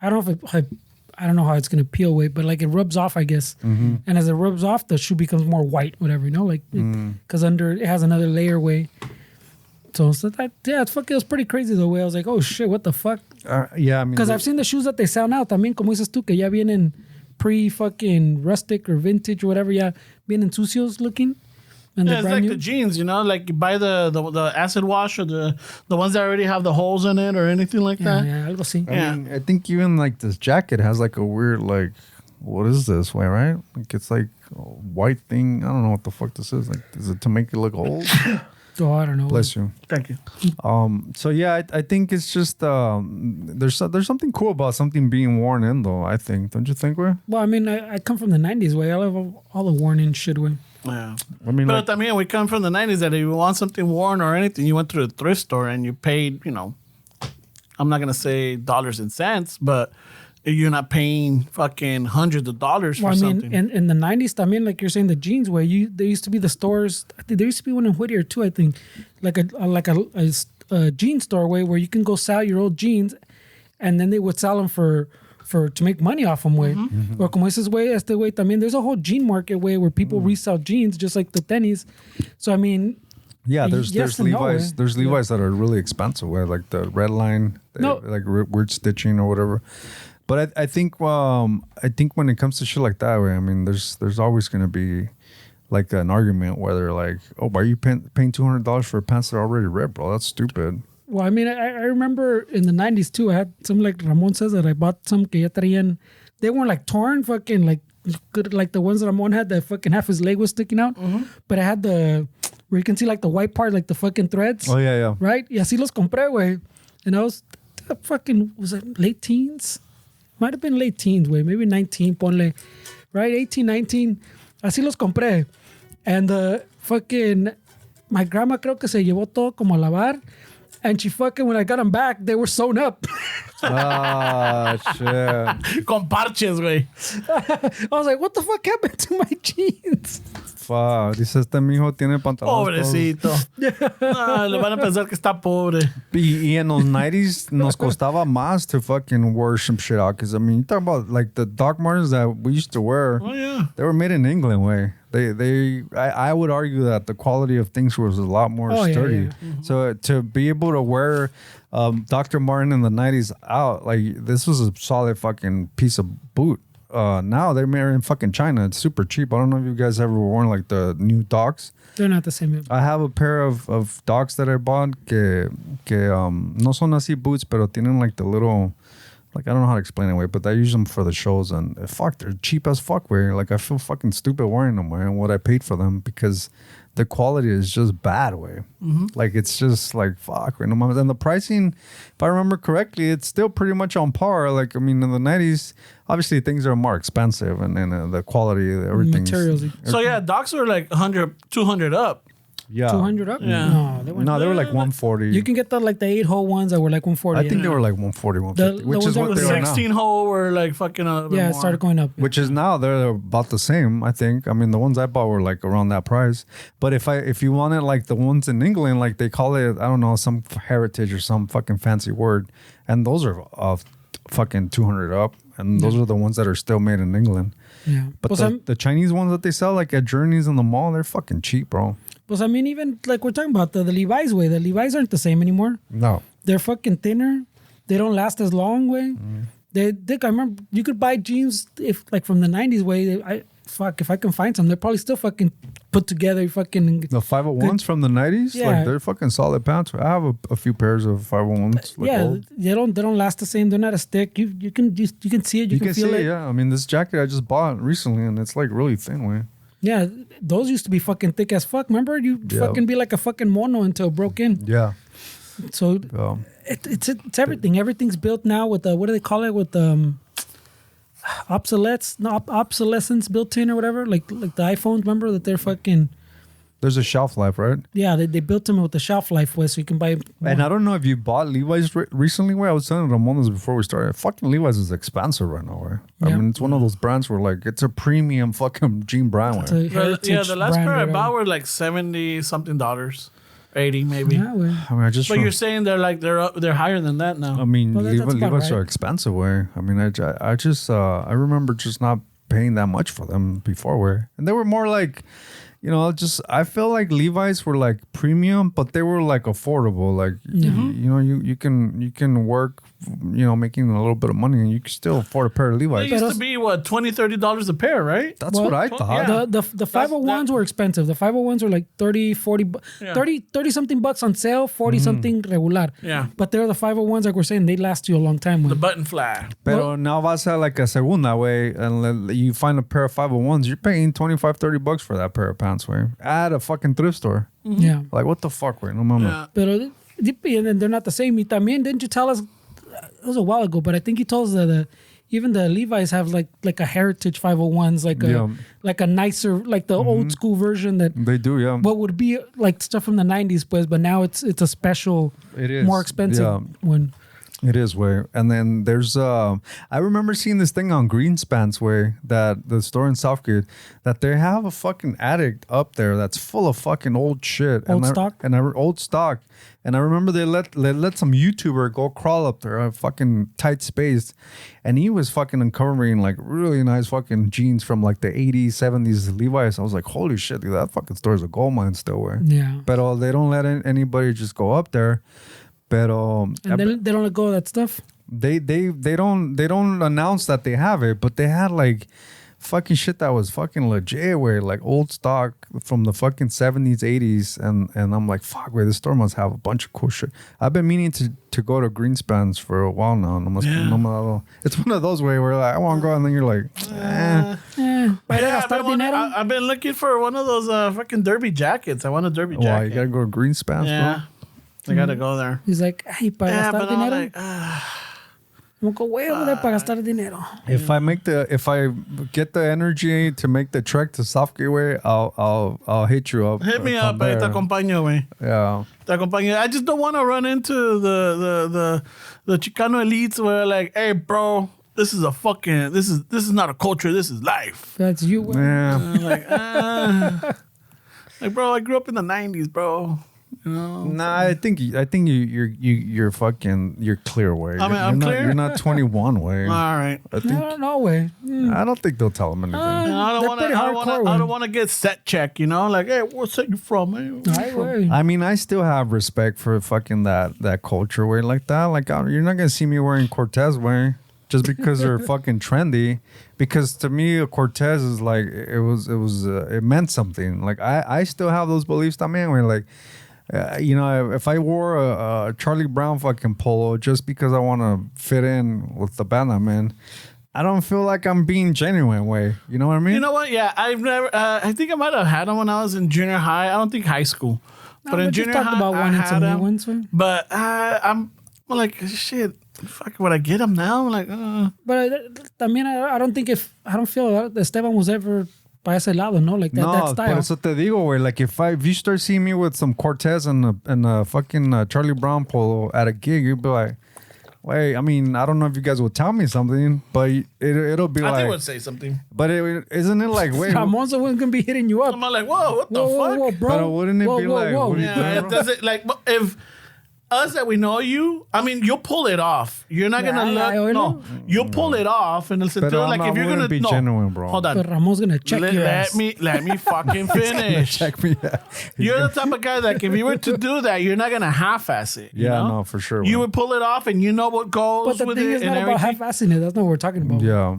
I don't know how it's gonna peel away, but like it rubs off, I guess. And as it rubs off, the shoe becomes more white, whatever, like because under it has another layer way. So it was pretty crazy the way I was like, oh shit, what the fuck? Yeah, I mean, because I've seen the shoes that they sound out. También, como dices tú, que ya vienen pre-fucking rustic or vintage or whatever, ya vienen sucios looking. And Yeah, it's like the jeans, you know, like you buy the acid wash or the ones that already have the holes in it or anything like that. Yeah, algo así. I mean, I think even like this jacket has like a weird like, what is this way, right? Like it's like a white thing. I don't know what the fuck this is. Like, is it to make it look old? Oh, I don't know. Bless you. Thank you. So yeah, I think it's just there's something cool about something being worn in though. I think, don't you think, way? Well, I mean, I come from the 90s way. I love all the worn in shit way. Yeah. I mean, But I mean, we come from the 90s that if you want something worn or anything, you went to the thrift store and you paid, you know, I'm not going to say dollars and cents, but you're not paying fucking hundreds of dollars for something. In the 90s, I mean, like you're saying, the jeans way, there used to be the stores. I think there used to be one in Whittier too, I think. Like a jean store way where you can go sell your old jeans and then they would sell them for to make money off them way. Or como dices way, este way también. There's a whole jean market way where people resell jeans just like the tenis. So, I mean... Yeah, there's yes and no, Levi's. There's Levi's that are really expensive, way, like the red line, like weird stitching or whatever. But I think when it comes to shit like that, way, I mean, there's always gonna be like an argument whether like, oh, why are you paying $200 for pants that are already ripped, bro? That's stupid. Well, I mean, I remember in the 90s too, I had some like Ramon says that I bought some que ya traían, they weren't like torn, fucking like good, like the ones that Ramon had that fucking half his leg was sticking out. But I had where you can see like the white part, like the fucking threads. Oh yeah. Right? Y así los compré, güey. And I was was it late teens? Might have been late teens, güey. Maybe 19, ponle. Right? 18, 19. Así los compré. And my grandma creo que se llevó todo como a lavar. And she when I got them back, they were sewn up. Ah, shit. Con parches, güey. I was like, what the fuck happened to my jeans? Fuck. Dice, este mijo tiene pantalones. Pobrecito. Le van a pensar que está pobre. Y en los 90s nos costaba más to fucking wear some shit out. Because, I mean, you talk about like the Doc Martens that we used to wear. Oh, yeah. They were made in England, way. I would argue that the quality of things was a lot more sturdy. Yeah. Mm-hmm. So to be able to wear Dr. Martin in the 90s out, like this was a solid fucking piece of boot. Now they're made in fucking China. It's super cheap. I don't know if you guys ever worn like the new Docs. They're not the same. I have a pair of Docs that I bought que no son así boots, pero tienen like the little... Like, I don't know how to explain it, way, but I use them for the shows, and fuck, they're cheap as fuck, way. Like, I feel fucking stupid wearing them, way, and what I paid for them, because the quality is just bad, way. Like, it's just like, fuck, way. And the pricing, if I remember correctly, it's still pretty much on par. Like, I mean, in the 90s, obviously things are more expensive, and then the quality, everything. Materials. So, yeah, Docs were like 100, 200 up. Yeah. 200 up? Yeah. No, they weren't. No, they were like 140. You can get the 8-hole ones that were like 140. I think they were like 140, 150, The which ones is that what were they are now. 16 hole were like fucking up. Yeah, it started going up. Which is now they're about the same, I think. I mean, the ones I bought were like around that price. But if you wanted like the ones in England, like they call it, I don't know, some heritage or some fucking fancy word, and those are fucking 200 up, and those are the ones that are still made in England. Yeah. But the Chinese ones that they sell like at Journeys in the mall, they're fucking cheap, bro. But I mean, even like we're talking about the Levi's way, the Levi's aren't the same anymore. No. They're fucking thinner. They don't last as long way. I remember you could buy jeans if like from the 90s way. If I can find some, they're probably still fucking put together. Fucking the 501s from the 90s, Yeah. like they're fucking solid pants. I have a few pairs of 501s. Like yeah, old. they don't last the same. They're not a stick. You can see it. You can feel see it. Yeah, I mean, this jacket I just bought recently, and it's like really thin, way. Yeah, those used to be fucking thick as fuck. Remember, you fucking be like a fucking mono until it broke in. Yeah. So it's everything. Everything's built now with the, what do they call it, with obsolescence built in or whatever. Like the iPhones. Remember that they're fucking. There's a shelf life, right? Yeah, they built them with the shelf life with, so you can buy more. And I don't know if you bought Levi's recently. Where I was telling Ramon this before we started. Fucking Levi's is expensive right now. Right? I mean, it's one of those brands where like it's a premium fucking jean brand. It's a heritage The last brand pair I or bought whatever. were like $70 something, 80 maybe. Yeah, well, I mean, I just. But you're saying they're higher than that now. I mean, Well, that's about Levi's right. are expensive. Way. I mean, I just I remember just not paying that much for them before. Where and they were more like. you know, just I feel like Levi's were like premium, but they were like affordable. Like you know, you can work, you know, making a little bit of money, and you can still afford a pair of Levi's. It used to be what $20-$30 a pair, right? That's what I thought. Yeah. The 501s were expensive. The 501s were like 30, 40, 30 something bucks on sale, 40 something regular. Yeah. But they're the 501s, like we're saying, they last you a long time. The button fly. Pero now vas a like a segunda way, and you find a pair of 501s, you're paying $25-$30 for that pair of pants, way at a fucking thrift store. Yeah. Like what the fuck, way? No mama. Yeah. Pero and they're not the same. Y también, didn't you tell us, it was a while ago, but I think you told us that even the Levi's have like a heritage 501s, like a nicer, like the old school version that They do, yeah. what would be like stuff from the 90s, pues, but now it's a special, It is. more expensive Yeah. one. It is, way. And then there's I remember seeing this thing on Greenspans, way, that the store in Southgate, that they have a fucking attic up there that's full of fucking old shit. Old stock? Old stock. And I remember they let some YouTuber go crawl up there, a fucking tight space, and he was fucking uncovering like really nice fucking jeans from like the 80s, 70s Levi's. I was like, holy shit, dude, that fucking store is a gold mine still, way. Yeah. But they don't let anybody just go up there. Pero And they don't let go of that stuff. they don't announce that they have it, but they had like fucking shit that was fucking legit, where like old stock from the fucking 70s, 80s, and I'm like, fuck, where this store must have a bunch of cool shit. I've been meaning to go to Greenspans for a while now. It's one of those where like I want to go, and then you're like, I've been looking for one of those fucking derby jackets. I want a derby wow, jacket. you gotta go to Greenspans, Yeah. I gotta go there. He's like, ay, para Yeah, gastar but I'm dinero. like, I'm go way over there para gastar dinero. If I get the energy to make the trek to South Gateway, I'll hit you up. hit me from up, te there. acompaño, güey. Yeah. Te acompaño. I just don't want to run into the Chicano elites where like, hey, bro, this is not a culture. This is life. That's you. Güey. Yeah. Like, bro, I grew up in the 90s, bro. You know? Nah, I think you're fucking clear, way. I mean, I'm clear? You're not 21, way. All right. I think No way. I don't think they'll tell them anything. I They're pretty hardcore, don't want to get set check, you know? Like, hey, what set you from? Hey, Ay, güey. I mean, I still have respect for fucking that culture, way like that. Like, you're not gonna see me wearing Cortez, way, just because they're fucking trendy. Because to me, a Cortez is like it meant something. Like I still have those beliefs, también, where like. You know, if I wore a Charlie Brown fucking polo just because I want to fit in with the band I'm in, I don't feel like I'm being genuine, way. You know what I mean? You know what? Yeah, I've never. I think I might have had them when I was in junior high. I don't think high school, but in junior high, about I wanting had some new them. ones. Güey. But I'm like, shit. Fuck, would I get them now? I'm like, But I mean, I don't feel that Esteban was ever para ese lado, no? Like that No, style. por eso te digo, güey. Like if you start seeing me with some Cortez and a fucking Charlie Brown polo at a gig, you'd be like, wait. I mean, I don't know if you guys will tell me something, but it'll be I think I like. would say something. But isn't it like, wait? Ramon's the one gonna be hitting you up. I'm like, whoa, what the fuck? Whoa, bro. But wouldn't it be like, what do you Yeah, think? does it like if us that we know you? I mean, you'll pull it off. You're not gonna you'll pull it off, and it's But like if you're gonna be genuine, bro. Hold on. But Ramon's gonna check your ass. Let me fucking finish. Check me out. You're the type of guy that if you were to do that, you're not gonna half-ass it. You Yeah, know? no, for sure. You man. would pull it off, and you know what goes But the with thing it is and not about everything. half-assing it. That's not what we're talking about. Yeah.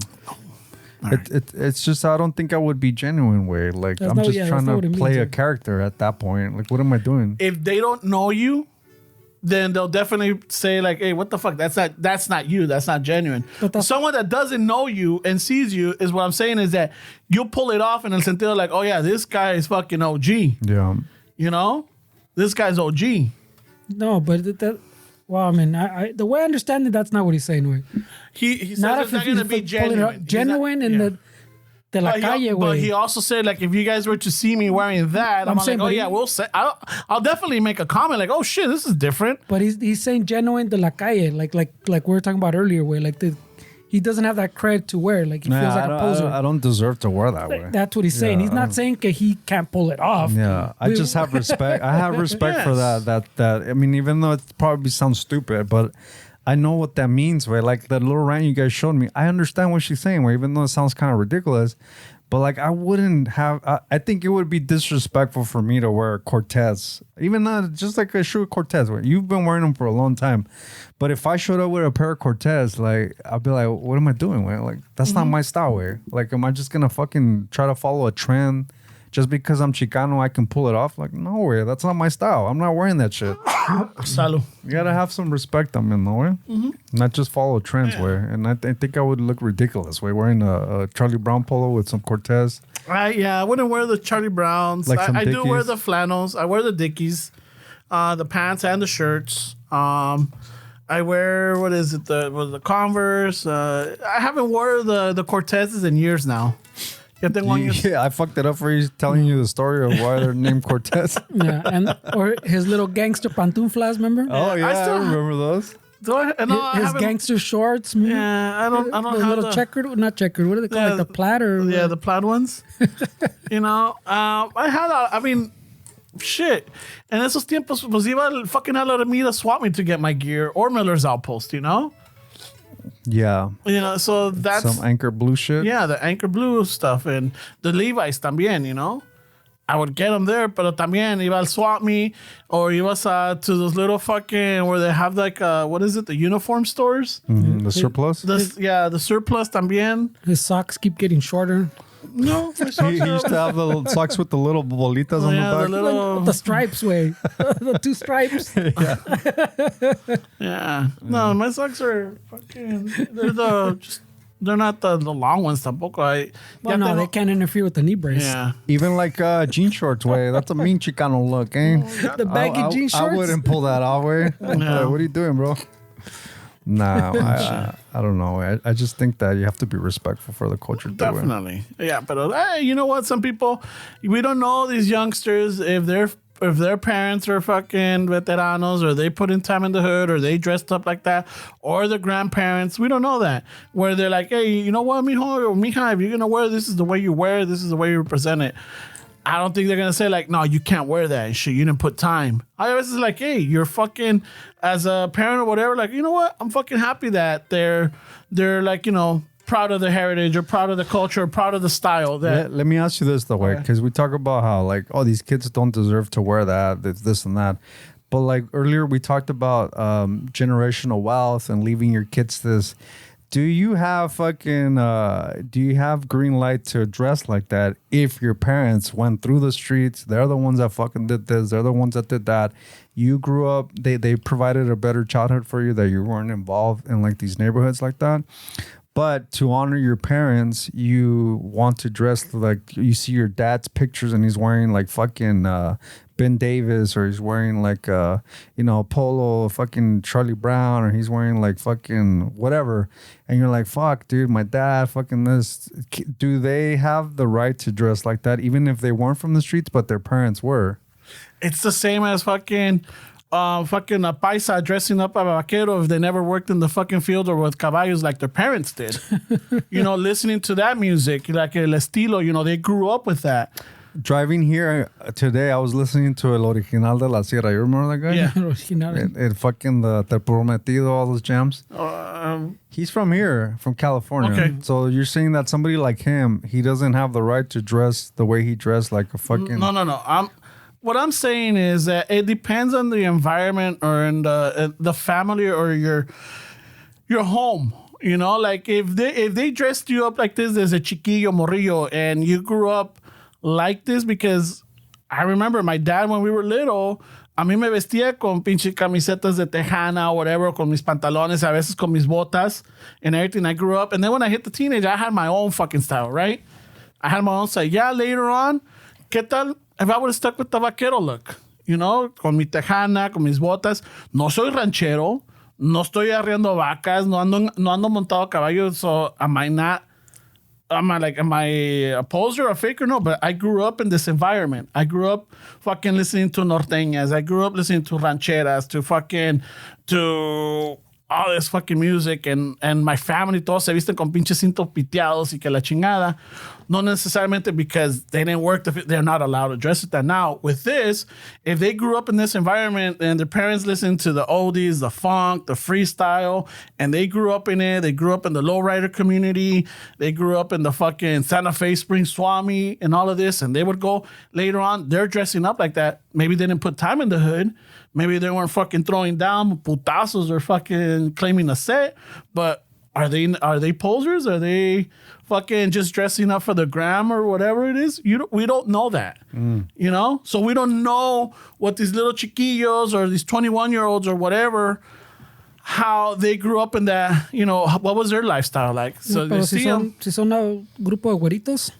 It's just I don't think I would be genuine, way. Like That's I'm not- just yeah, trying that's not what to it play means, a yeah. character at that point. Like what am I doing? If they don't know you, then they'll definitely say like, "Hey, what the fuck? That's not you. That's not genuine." But someone that doesn't know you and sees you is what I'm saying is that you'll pull it off in el sentido like, "Oh yeah, this guy is fucking OG." Yeah. You know, this guy's OG. No, but well, I mean, I the way I understand it, that's not what he's saying. Way. He says Not it's not gonna be genuine. Genuine in the de la calle But way. he also said like if you guys were to see me wearing that, I'm saying, like, oh but yeah, he- we'll say. I'll definitely make a comment like, oh shit, this is different. But he's saying genuine de la calle, like we were talking about earlier, where like he doesn't have that cred to wear, like he feels like a poser. I don't deserve to wear that way. That's what he's saying. He's not saying that he can't pull it off. Yeah, I just have respect. I have respect for Yes. that. I mean, even though it probably sounds stupid, but I know what that means, right? Like that little rant you guys showed me. I understand what she's saying, right? Even though it sounds kind of ridiculous. But like I wouldn't have, I think it would be disrespectful for me to wear a Cortez. Even just like a shoe Cortez. You've been wearing them for a long time. But if I showed up with a pair of Cortez, like I'll be like, what am I doing? Way? Like that's not my style. Way. Like am I just going to fucking try to follow a trend? Just because I'm Chicano, I can pull it off. Like, no way. That's not my style. I'm not wearing that shit. Salud. You got to have some respect on me, no way. Not just follow trends, way. And I think I would look ridiculous, way, wearing a Charlie Brown polo with some Cortez. I wouldn't wear the Charlie Browns. Like I do wear Dickies. the flannels. I wear the Dickies, the pants and the shirts. I wear, the Converse. I haven't worn the Cortezes in years now. Yeah, I fucked it up for you telling you the story of why they're named Cortez. Yeah, or his little gangster pantuflas, remember? Oh, yeah, I remember those. Do I? No, I his haven't- gangster shorts. Remember? Yeah, I don't The have little the checkered, not checkered. What do they call Yeah, it? Like the plaid or Yeah, the plaid ones. I had I mean, shit. En esos tiempos, pues iba al fucking Alameda Swap Me to get my gear or Miller's Outpost, Yeah. So that's Some Anchor Blue shit. yeah, the Anchor Blue stuff and the Levi's también, I would get them there, pero también iba al Swap Me or ibas to those little fucking where they have like what is it, the uniform stores? The surplus. The surplus también. his socks keep getting shorter. No, He used to have the little socks with the little bolitas on the yeah, back. the little The stripes way. The 2 stripes. yeah. No, my socks are fucking. They're not the long ones tampoco. Well, no, they can't interfere with the knee brace. Yeah. Even like jean shorts, way. That's a mean Chicano look, eh? The baggy jean shorts. I wouldn't pull that off, way. No. What are you doing, bro? Nah, I don't know. I just think that you have to be respectful for the culture. Too, eh? Definitely. Yeah, but hey, you know what? Some people, we don't know these youngsters if their parents are fucking veteranos or they put in time in the hood or they dressed up like that or their grandparents. We don't know that. Where they're like, hey, you know what, mijo or mija, if you're going to wear this is the way you wear it, this is the way you represent it. I don't think they're going to say like, no, you can't wear that and shit. You didn't put time. I always is like, hey, you're fucking, as a parent or whatever, like, you know what? I'm fucking happy that they're like, proud of the heritage or proud of the culture or proud of the style. That Let me ask you this, though, way, because we talk about how, like, oh, these kids don't deserve to wear that, this and that. But, like, earlier we talked about generational wealth and leaving your kids this. Do you have green light to dress like that if your parents went through the streets? They're the ones that fucking did this. They're the ones that did that. You grew up, they provided a better childhood for you that you weren't involved in like these neighborhoods like that. But to honor your parents, you want to dress like you see your dad's pictures and he's wearing like fucking Ben Davis or he's wearing like polo fucking Charlie Brown or he's wearing like fucking whatever. And you're like, fuck, dude, my dad fucking this. Do they have the right to dress like that even if they weren't from the streets but their parents were? it's the same as fucking a paisa dressing up a vaquero if they never worked in the fucking field or with caballos like their parents did. Listening to that music, like el estilo, they grew up with that. Driving here today, I was listening to El Original de la Sierra. You remember that guy? Yeah. It fucking the Te Prometido, all those jams. He's from here, from California. Okay. So you're saying that somebody like him, he doesn't have the right to dress the way he dressed, like a fucking... No. What I'm saying is that it depends on the environment or in the family or your home. Like if they dressed you up like this as a chiquillo morrillo and you grew up like this, because I remember my dad when we were little, a mí me vestía con pinche camisetas de tejana or whatever, con mis pantalones, a veces con mis botas and everything. I grew up, and then when I hit the teenage, I had my own fucking style, right? I had my own style. Yeah, later on, ¿qué tal if I would have stuck with the vaquero look? Con mi tejana, con mis botas. No soy ranchero, no estoy arriando vacas, no ando montado a caballo, so am I a poser or a faker? No, but I grew up in this environment. I grew up fucking listening to norteñas. I grew up listening to rancheras, to all this fucking music. And my family, todos se visten con pinches cintos piteados y que la chingada. not necessarily because they didn't work, they're not allowed to dress it that. Now, with this, if they grew up in this environment and their parents listened to the oldies, the funk, the freestyle, and they grew up in it, they grew up in the lowrider community, they grew up in the fucking Santa Fe Spring Swami and all of this, and they would go later on, they're dressing up like that. Maybe they didn't put time in the hood. Maybe they weren't fucking throwing down putazos or fucking claiming a set, but are they posers? Are they fucking just dressing up for the gram or whatever it is? We don't know that, you know? So we don't know what these little chiquillos or these 21-year-olds or whatever, how they grew up in that, you know, what was their lifestyle like? So no, si son a grupo de güeritos.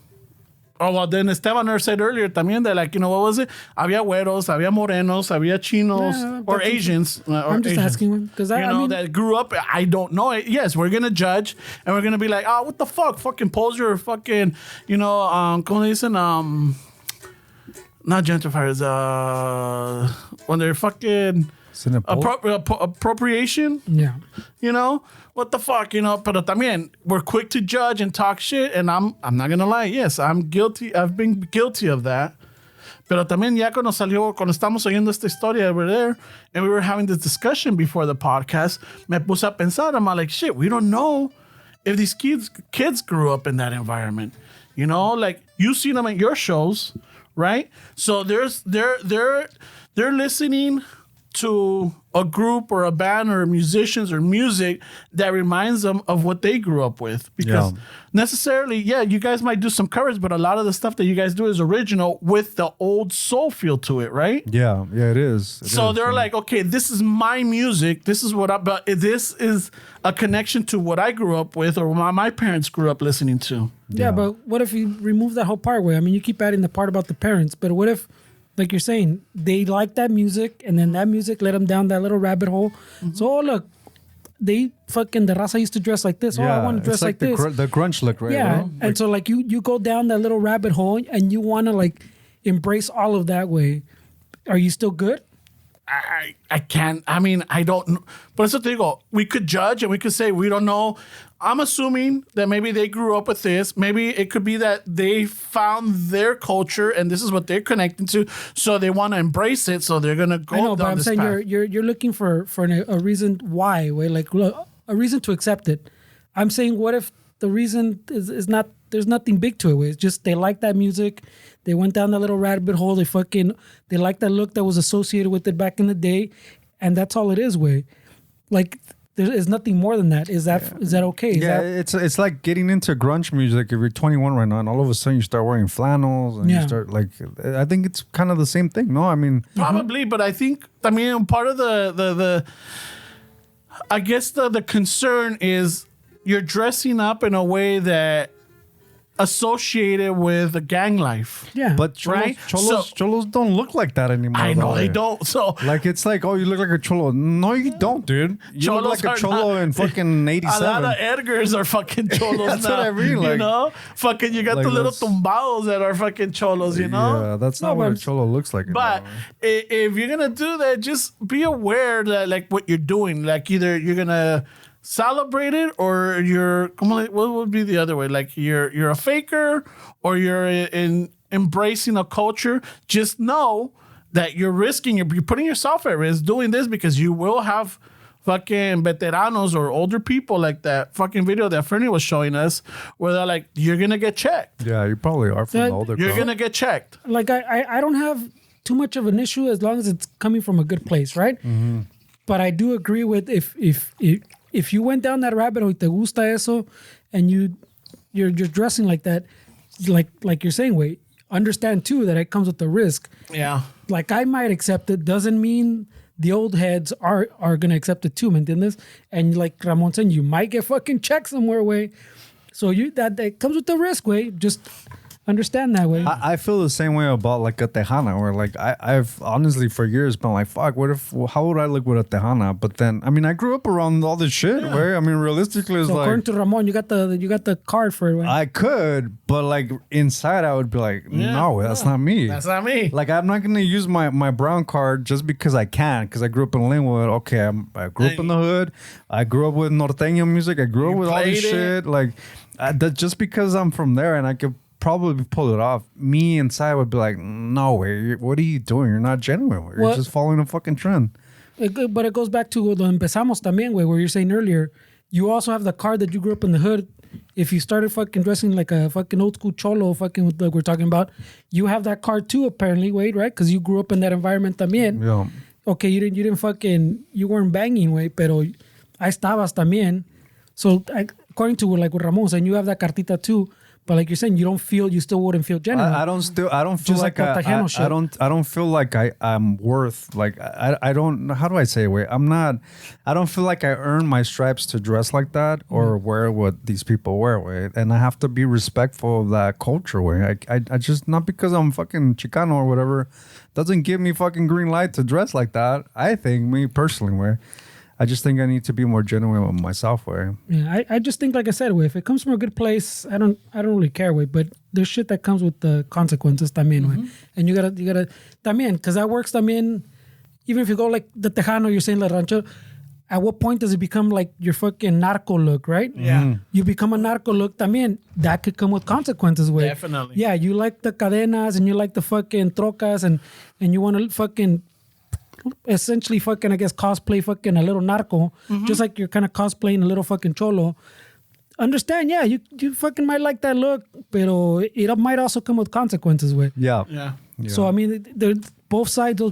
Oh, well, then Esteban said earlier también that, like, you know, what was it? Había güeros, había morenos, había chinos, or Asians. I'm just asking him. Because I mean, that grew up, I don't know it. Yes, we're going to judge, and we're going to be like, oh, what the fuck? Fucking poser, fucking, you know, ¿cómo dicen? Not gentrifiers, when they're fucking... appropriation. Yeah. You know, what the fuck, you know, pero también we're quick to judge and talk shit, and I'm not gonna lie, yes, I'm guilty. I've been guilty of that. Pero también ya cuando estamos oyendo esta historia over there, and we were having this discussion before the podcast, me puse a pensar, I'm like, shit, we don't know if these kids grew up in that environment. You know, like, you see them at your shows, right? So they're listening to a group or a band or musicians or music that reminds them of what they grew up with. Because necessarily, you guys might do some covers, but a lot of the stuff that you guys do is original with the old soul feel to it, right? Yeah, it is. So they're like, okay, this is my music. This is but this is a connection to what I grew up with or what my parents grew up listening to. Yeah, but what if you remove that whole part where, I mean, you keep adding the part about the parents, but what if, like you're saying, they like that music, and then that music led them down that little rabbit hole. Mm-hmm. So, look, the raza used to dress like this. I want to dress like this. The grunge look, right? Yeah, and so, like, you go down that little rabbit hole, and you want to, like, embrace all of that way. Are you still good? I can't. I mean, I don't. But it's what they go. We could judge, and we could say we don't know. I'm assuming that maybe they grew up with this. Maybe it could be that they found their culture and this is what they're connecting to, so they want to embrace it. So they're gonna go. I know, but I'm saying path. you're looking for a reason why, like a reason to accept it. I'm saying, what if the reason is not? There's nothing big to it. It's just they like that music. They went down that little rabbit hole. They like that look that was associated with it back in the day, and that's all it is. Way, like. There is nothing more than that. Is that okay? It's like getting into grunge music if you're 21 right now, and all of a sudden you start wearing flannels and you start like. I think it's kind of the same thing. No, I mean probably, but I think part of the I guess the concern is you're dressing up in a way that associated with the gang life. Yeah. But cholos don't look like that anymore. I know they don't. So like it's like, oh, you look like a cholo. No, you don't, dude. You look like a cholo in fucking 87. A lot of Edgars are fucking cholos that's now. What I mean. Like, you know? Fucking you got like the little tumbados that are fucking cholos, you know? Yeah, that's not what a cholo looks like. But if you're gonna do that, just be aware that like what you're doing, like either you're gonna celebrate it or what would be the other way? Like you're a faker or you're embracing a culture. Just know that you're putting yourself at risk doing this, because you will have fucking veteranos or older people like that fucking video that Fernie was showing us where they're like, you're gonna get checked. Yeah, you probably are from the older You're gonna get checked. Like I don't have too much of an issue as long as it's coming from a good place, right? Mm-hmm. But I do agree with if you went down that rabbit hole, te gusta eso, and you're dressing like that, like you're saying, wait, understand too that it comes with the risk. Yeah. Like I might accept it, doesn't mean the old heads are gonna accept it too, ¿me entiendes? And like Ramon said, you might get fucking checked somewhere, way. So that comes with the risk, way. Just understand that way. I feel the same way about like a tejana, where like I've honestly for years been like, fuck, how would I look with a tejana? But then I mean I grew up around all this shit, right? I mean realistically it's so like, according to Ramon, you got the card for it, right? I could, but like inside I would be like, no, that's not me. That's not me. Like I'm not gonna use my brown card just because I can, because I grew up in Linwood. Okay, I grew up in the hood. I grew up with norteño music. I grew up with all this shit. Like that just because I'm from there and I could probably pull it off. Me inside would be like, no way. What are you doing? You're not genuine. You're What? just following a fucking trend. But it goes back to donde empezamos también, güey, where you're saying earlier, you also have the card that you grew up in the hood. If you started fucking dressing like a fucking old school cholo, fucking like we're talking about, you have that card too, apparently, Wade, right? Because you grew up in that environment también. Yeah. Okay, you didn't fucking, you weren't banging, güey, pero ahí estabas también. So according to like what Ramon saying, you have that cartita too. But like you're saying, you still wouldn't feel genuine. I don't feel Just like like Cartagena shit. I don't feel like I'm worth, like, I don't, how do I say it? I don't feel like I earn my stripes to dress like that or wear what these people wear, way. And I have to be respectful of that culture, way. I just, not because I'm fucking Chicano or whatever, doesn't give me fucking green light to dress like that. I think, me personally, way. I just think I need to be more genuine with myself, way. Yeah, I just think, like I said, if it comes from a good place, I don't really care, way. But there's shit that comes with the consequences, también, way. And you gotta, también, because that works, también. Even if you go like the Tejano, you're saying La Rancho. At what point does it become like your fucking narco look, right? Yeah. You become a narco look, también. That could come with consequences, way. Definitely. Yeah, you like the cadenas and you like the fucking trocas and you want to fucking. Essentially fucking, I guess, cosplay fucking a little narco, just like you're kind of cosplaying a little fucking cholo. Understand, yeah, you fucking might like that look, pero it might also come with consequences, way. Yeah. Yeah. So, I mean, both sides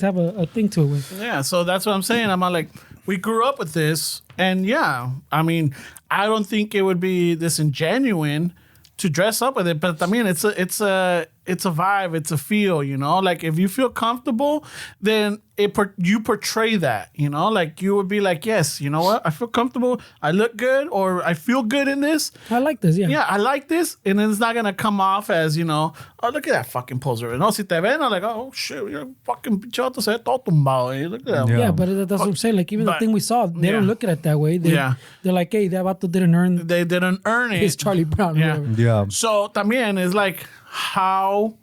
have a thing to it, way. Yeah, so that's what I'm saying. I'm like, we grew up with this, and yeah, I mean, I don't think it would be disingenuine to dress up with it, but I mean, it's a vibe, it's a feel, you know. Like if you feel comfortable, then you portray that, you know. Like you would be like, yes, you know what, I feel comfortable, I look good, or I feel good in this. I like this, yeah. Yeah, I like this, and then it's not gonna come off as, you know, oh, look at that fucking poser. No, si te ven, I'm like, oh shit, you're fucking pichoto, se ve todo tumbado. Look at that. Yeah, but that's what I'm saying. Like even the thing we saw, they don't look at it that way. They're like, hey, that vato didn't earn it. It's Charlie Brown. Yeah. Yeah. So también is like, how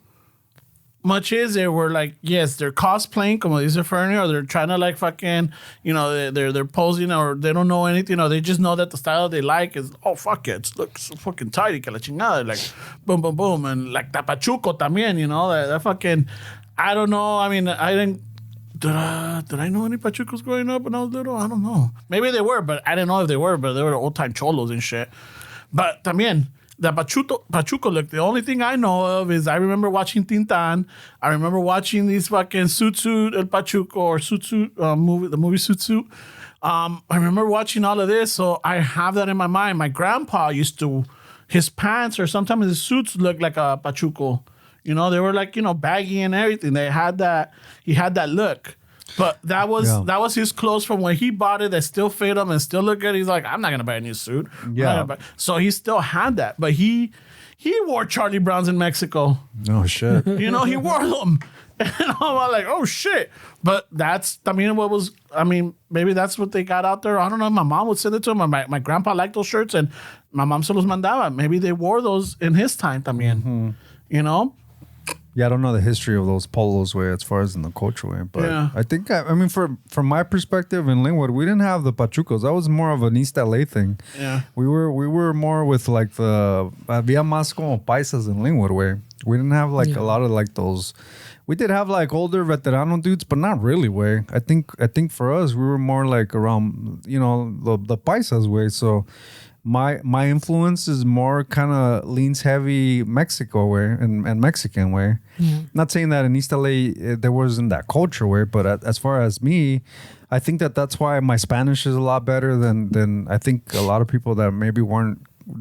much is it where like, yes, they're cosplaying, como dice Fernie, or they're trying to like fucking, you know, they're posing, or they don't know anything, or they just know that the style they like is, oh, fuck it, it looks so fucking tidy, que la chingada, like, boom, boom, boom, and like tapachuco también, you know, that fucking, I don't know, I mean, I didn't, did I know any pachucos growing up when I was little? I don't know. Maybe they were, but I didn't know if they were old-time cholos and shit. But también, the Pachuco look, the only thing I know of is I remember watching Tintan. I remember watching these fucking Suit El Pachuco or Suit movie, the movie Suit. I remember watching all of this, so I have that in my mind. My grandpa used to, his pants or sometimes his suits looked like a Pachuco. You know, they were like, you know, baggy and everything. He had that look. But that was his clothes from when he bought it that still fit him and still look good. He's like, I'm not gonna buy a new suit. Yeah. So he still had that, but he wore Charlie Browns in Mexico. Oh shit. You know, he wore them, and I'm like, oh shit. But that's, I mean, maybe that's what they got out there. I don't know. My mom would send it to him. My grandpa liked those shirts, and my mom se los mandaba. Maybe they wore those in his time también. You know. Yeah, I don't know the history of those polos way as far as in the culture way, but I think I mean from my perspective in Linwood, we didn't have the pachucos. That was more of an East LA thing. Yeah, we were more with like the había más como paisas in Linwood way. We didn't have like a lot of like those. We did have like older veterano dudes, but not really way. I think for us we were more like around, you know, the paisas way. So my influence is more kind of leans heavy Mexico way and Mexican way. Yeah. Not saying that in East LA there wasn't that culture way, but as far as me, I think that's why my Spanish is a lot better than I think a lot of people that maybe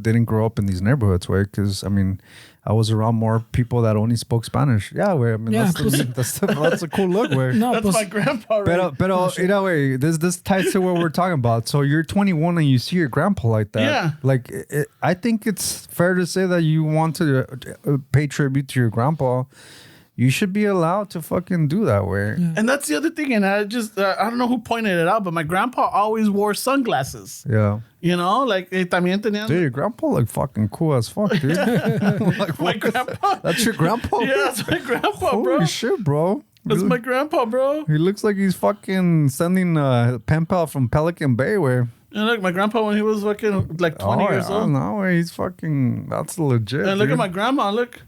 didn't grow up in these neighborhoods way. Because I mean, I was around more people that only spoke Spanish. Yeah, way. I mean, that's a cool look. Way. No, that's my grandpa. Right? Pero you know, way this ties to what we're talking about. So you're 21 and you see your grandpa like that. Yeah. Like I think it's fair to say that you want to pay tribute to your grandpa. You should be allowed to fucking do that way. Yeah. And that's the other thing. And I just, I don't know who pointed it out, but my grandpa always wore sunglasses. Yeah. You know, like, también tenían... Dude, your grandpa look fucking cool as fuck, dude. Like, my grandpa? That's your grandpa? Yeah, that's my grandpa, bro. Holy shit, bro. That's my grandpa, bro. He looks like he's fucking sending a pen pal from Pelican Bay where... And look, my grandpa when he was fucking like 20 years old. No, he's fucking. That's legit. And look dude. at my grandma. Look.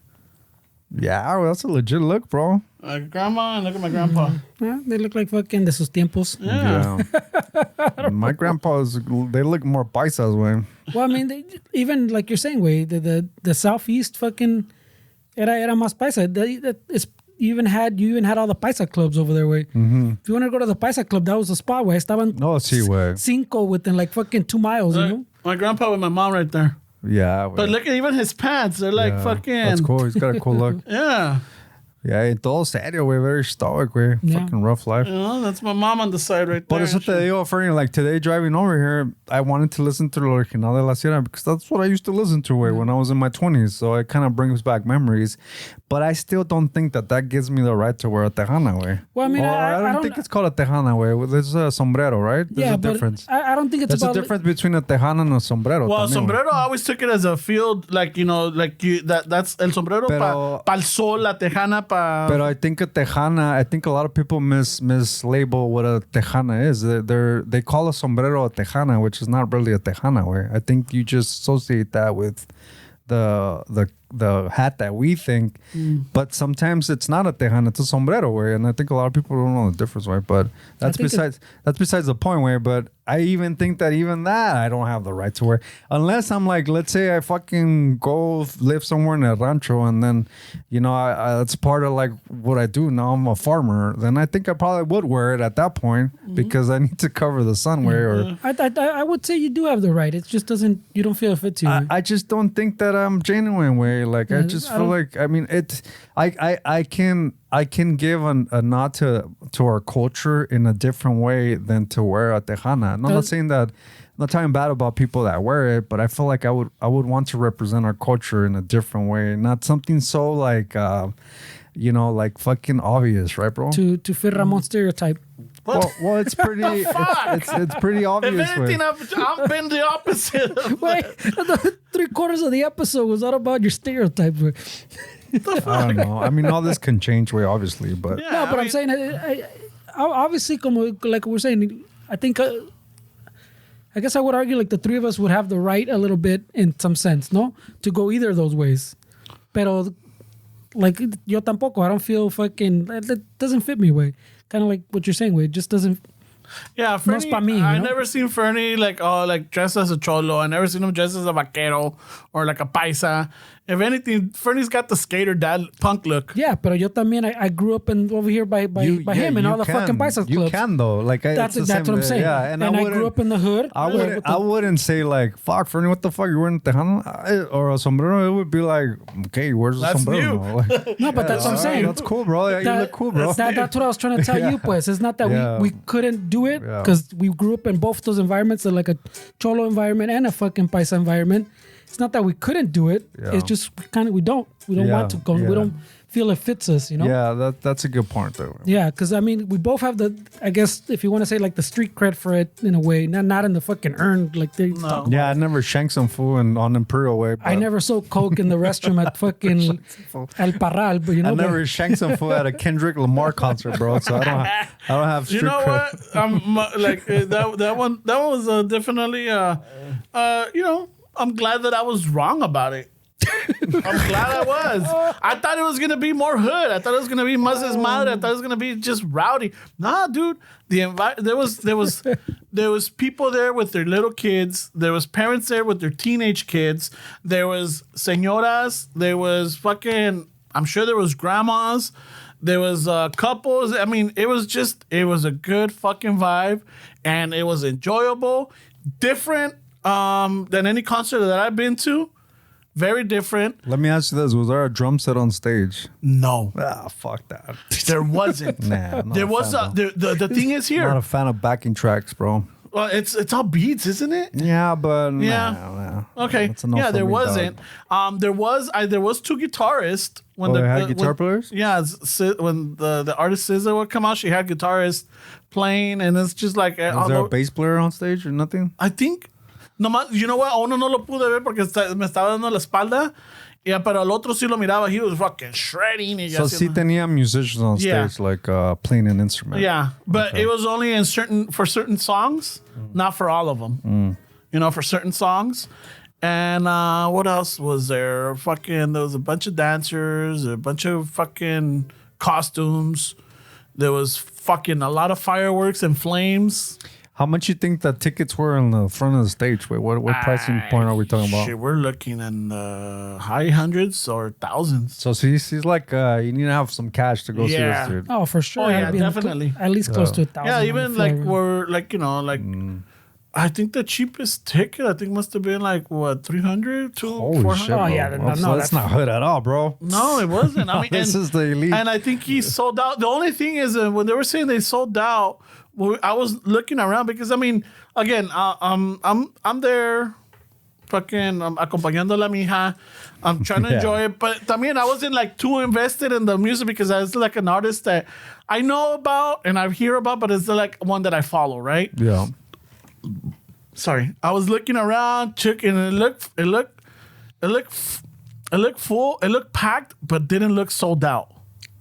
Yeah, well, that's a legit look, bro. My grandma and look at my grandpa. Yeah, they look like fucking de sus tiempos. Yeah. My grandpa's. They look more paisas, way. Well, I mean, even like you're saying, way the southeast fucking era más paisa. You even had all the paisa clubs over there, way. Mm-hmm. If you want to go to the paisa club, that was the spot where estaban Sí, güey. cinco within like fucking 2 miles, you know. My grandpa with my mom right there. Yeah, But look at even his pants. They're like fucking. That's cool. He's got a cool look. Yeah. Yeah, y todo serio, güey. Very stoic, güey. Yeah. Fucking rough life. You know, that's my mom on the side right Por there. eso te digo, Fernie, like today driving over here, I wanted to listen to Lo Original de la Sierra because that's what I used to listen to when I was in my 20s. So it kind of brings back memories. But I still don't think that gives me the right to wear a tejana, way. Well, I mean, I don't think it's called a tejana, way. There's a sombrero, right? There's yeah, a but difference. I don't think it's There's a about difference between a tejana and a sombrero. Well, también, sombrero, I always took it as a field, like, you know, like that's el sombrero Pero- pa el sol, la tejana pa. But I think a tejana, I think a lot of people mislabel what a tejana is. They call a sombrero a tejana, which is not really a tejana, way. I think you just associate that with the hat that we think, but sometimes it's not a tejana, it's a sombrero, way. And I think a lot of people don't know the difference, way. But that's besides the point, way. But I even think that I don't have the right to wear, unless I'm like, let's say I fucking go live somewhere in a rancho, and then, you know, I that's part of like what I do now. I'm a farmer. Then I think I probably would wear it at that point because I need to cover the sun, way. Or I would say you do have the right. It just doesn't. You don't feel it fits you. I just don't think that I'm genuine, way. Like I just feel like, I mean, I can give a nod to our culture in a different way than to wear a tejana. And I'm not saying that, I'm not talking bad about people that wear it, but I feel like I would want to represent our culture in a different way, not something so like, you know, like fucking obvious, right, bro? to fit Ramon's stereotype. Well, it's pretty, it's pretty obvious. If anything, I've been the opposite. Wait, 3/4 of the episode was all about your stereotypes. I don't know. I mean, all this can change, way, obviously, but Yeah, No, but I I'm mean- saying, I obviously, como, like we're saying, I think, I guess I would argue like the three of us would have the right a little bit in some sense, no? To go either of those ways. Pero, like, yo tampoco, I don't feel fucking, that doesn't fit me, way. Kind of like what you're saying, way. It just doesn't. Yeah, Fernie, pa' mí, you I know? never seen Fernie like dressed as a cholo. I never seen him dressed as a vaquero or like a paisa. If anything, Fernie's got the skater dad punk look. Yeah, pero yo también, I grew up over here by him and all the fucking paisas clubs. You can though, like That's it's the what same- I'm saying. Yeah, and I grew up in the hood. I wouldn't say like, fuck, Fernie, what the fuck, you're wearing a tejana or a sombrero? It would be like, okay, where's the That's sombrero? new. now? Like, No, but that's what I'm all saying. right, that's cool, bro. Yeah, you look cool, bro. That's what I was trying to tell you, pues. It's not that Yeah. we couldn't do it Yeah. because we grew up in both those environments, so like a cholo environment and a fucking paisa environment. It's not that we couldn't do it. Yeah. It's just we don't Yeah, want to go. yeah. We don't feel it fits us, you know? Yeah, that's a good point though. Yeah, because I mean, we both have I guess if you want to say like the street cred for it in a way, not in the fucking earned like they talk about. Yeah, I never shanked some fool on Imperial Way. I but never saw coke in the restroom at fucking El Parral, but you know, I never shanked some fool at a Kendrick Lamar concert, bro. So I don't have street You know cred. what? Like that one was definitely you know, I'm glad that I was wrong about it. I'm glad I was. I thought it was gonna be more hood. I thought it was gonna be más desmadre. I thought it was gonna be just rowdy. Nah, dude. There was people there with their little kids. There was parents there with their teenage kids. There was señoras. There was fucking. I'm sure there was grandmas. There was couples. I mean, it was a good fucking vibe, and it was enjoyable, different than any concert that I've been to. Very different. Let me ask you this: was there a drum set on stage? No, Fuck that. there wasn't. Nah, I'm not There a was fan, bro. the thing is I'm not here. a fan of backing tracks, bro. Well, it's all beats, isn't it? Yeah, but Yeah. nah. Okay. That's a no Yeah, for there me, wasn't. dog. There was two guitarists when Oh, they had guitar players? Yeah, when the artist SZA would come out, she had guitarists playing, and it's just like Was there a bass player on stage or nothing? I think nomás, you know what, a uno no lo pude ver porque me estaba dando la espalda. Yeah, pero el otro sí lo miraba. He was fucking shredding. Y So sí tenía musicians on stage, like playing an instrument. Yeah, but it was only for certain songs, not for all of them. You know, for certain songs. And what else was there? There was a bunch of dancers, a bunch of fucking costumes. There was fucking a lot of fireworks and flames. How much you think the tickets were in the front of the stage? Wait, what pricing point are we talking about? Shit, we're looking in the high hundreds or thousands. So she's like, you need to have some cash to go see this dude. Oh, for sure. Oh, yeah, I'd be definitely. At least close to 1,000. Yeah, on even the like floor. we're like, you know, like I think the cheapest ticket I think must have been like what 300 to Holy 400. shit, bro. Oh, yeah, no, So that's not hood at all, bro. No, it wasn't. I mean, This is the elite. And I think he sold out. The only thing is when they were saying they sold out, I was looking around because I mean, again, I'm there, fucking acompañando a la mija. I'm trying to enjoy it, but también I wasn't like too invested in the music because I was like an artist that I know about and I hear about, but it's like one that I follow, right? Yeah. Sorry, I was looking around, checking, and it looked full, it looked packed, but didn't look sold out.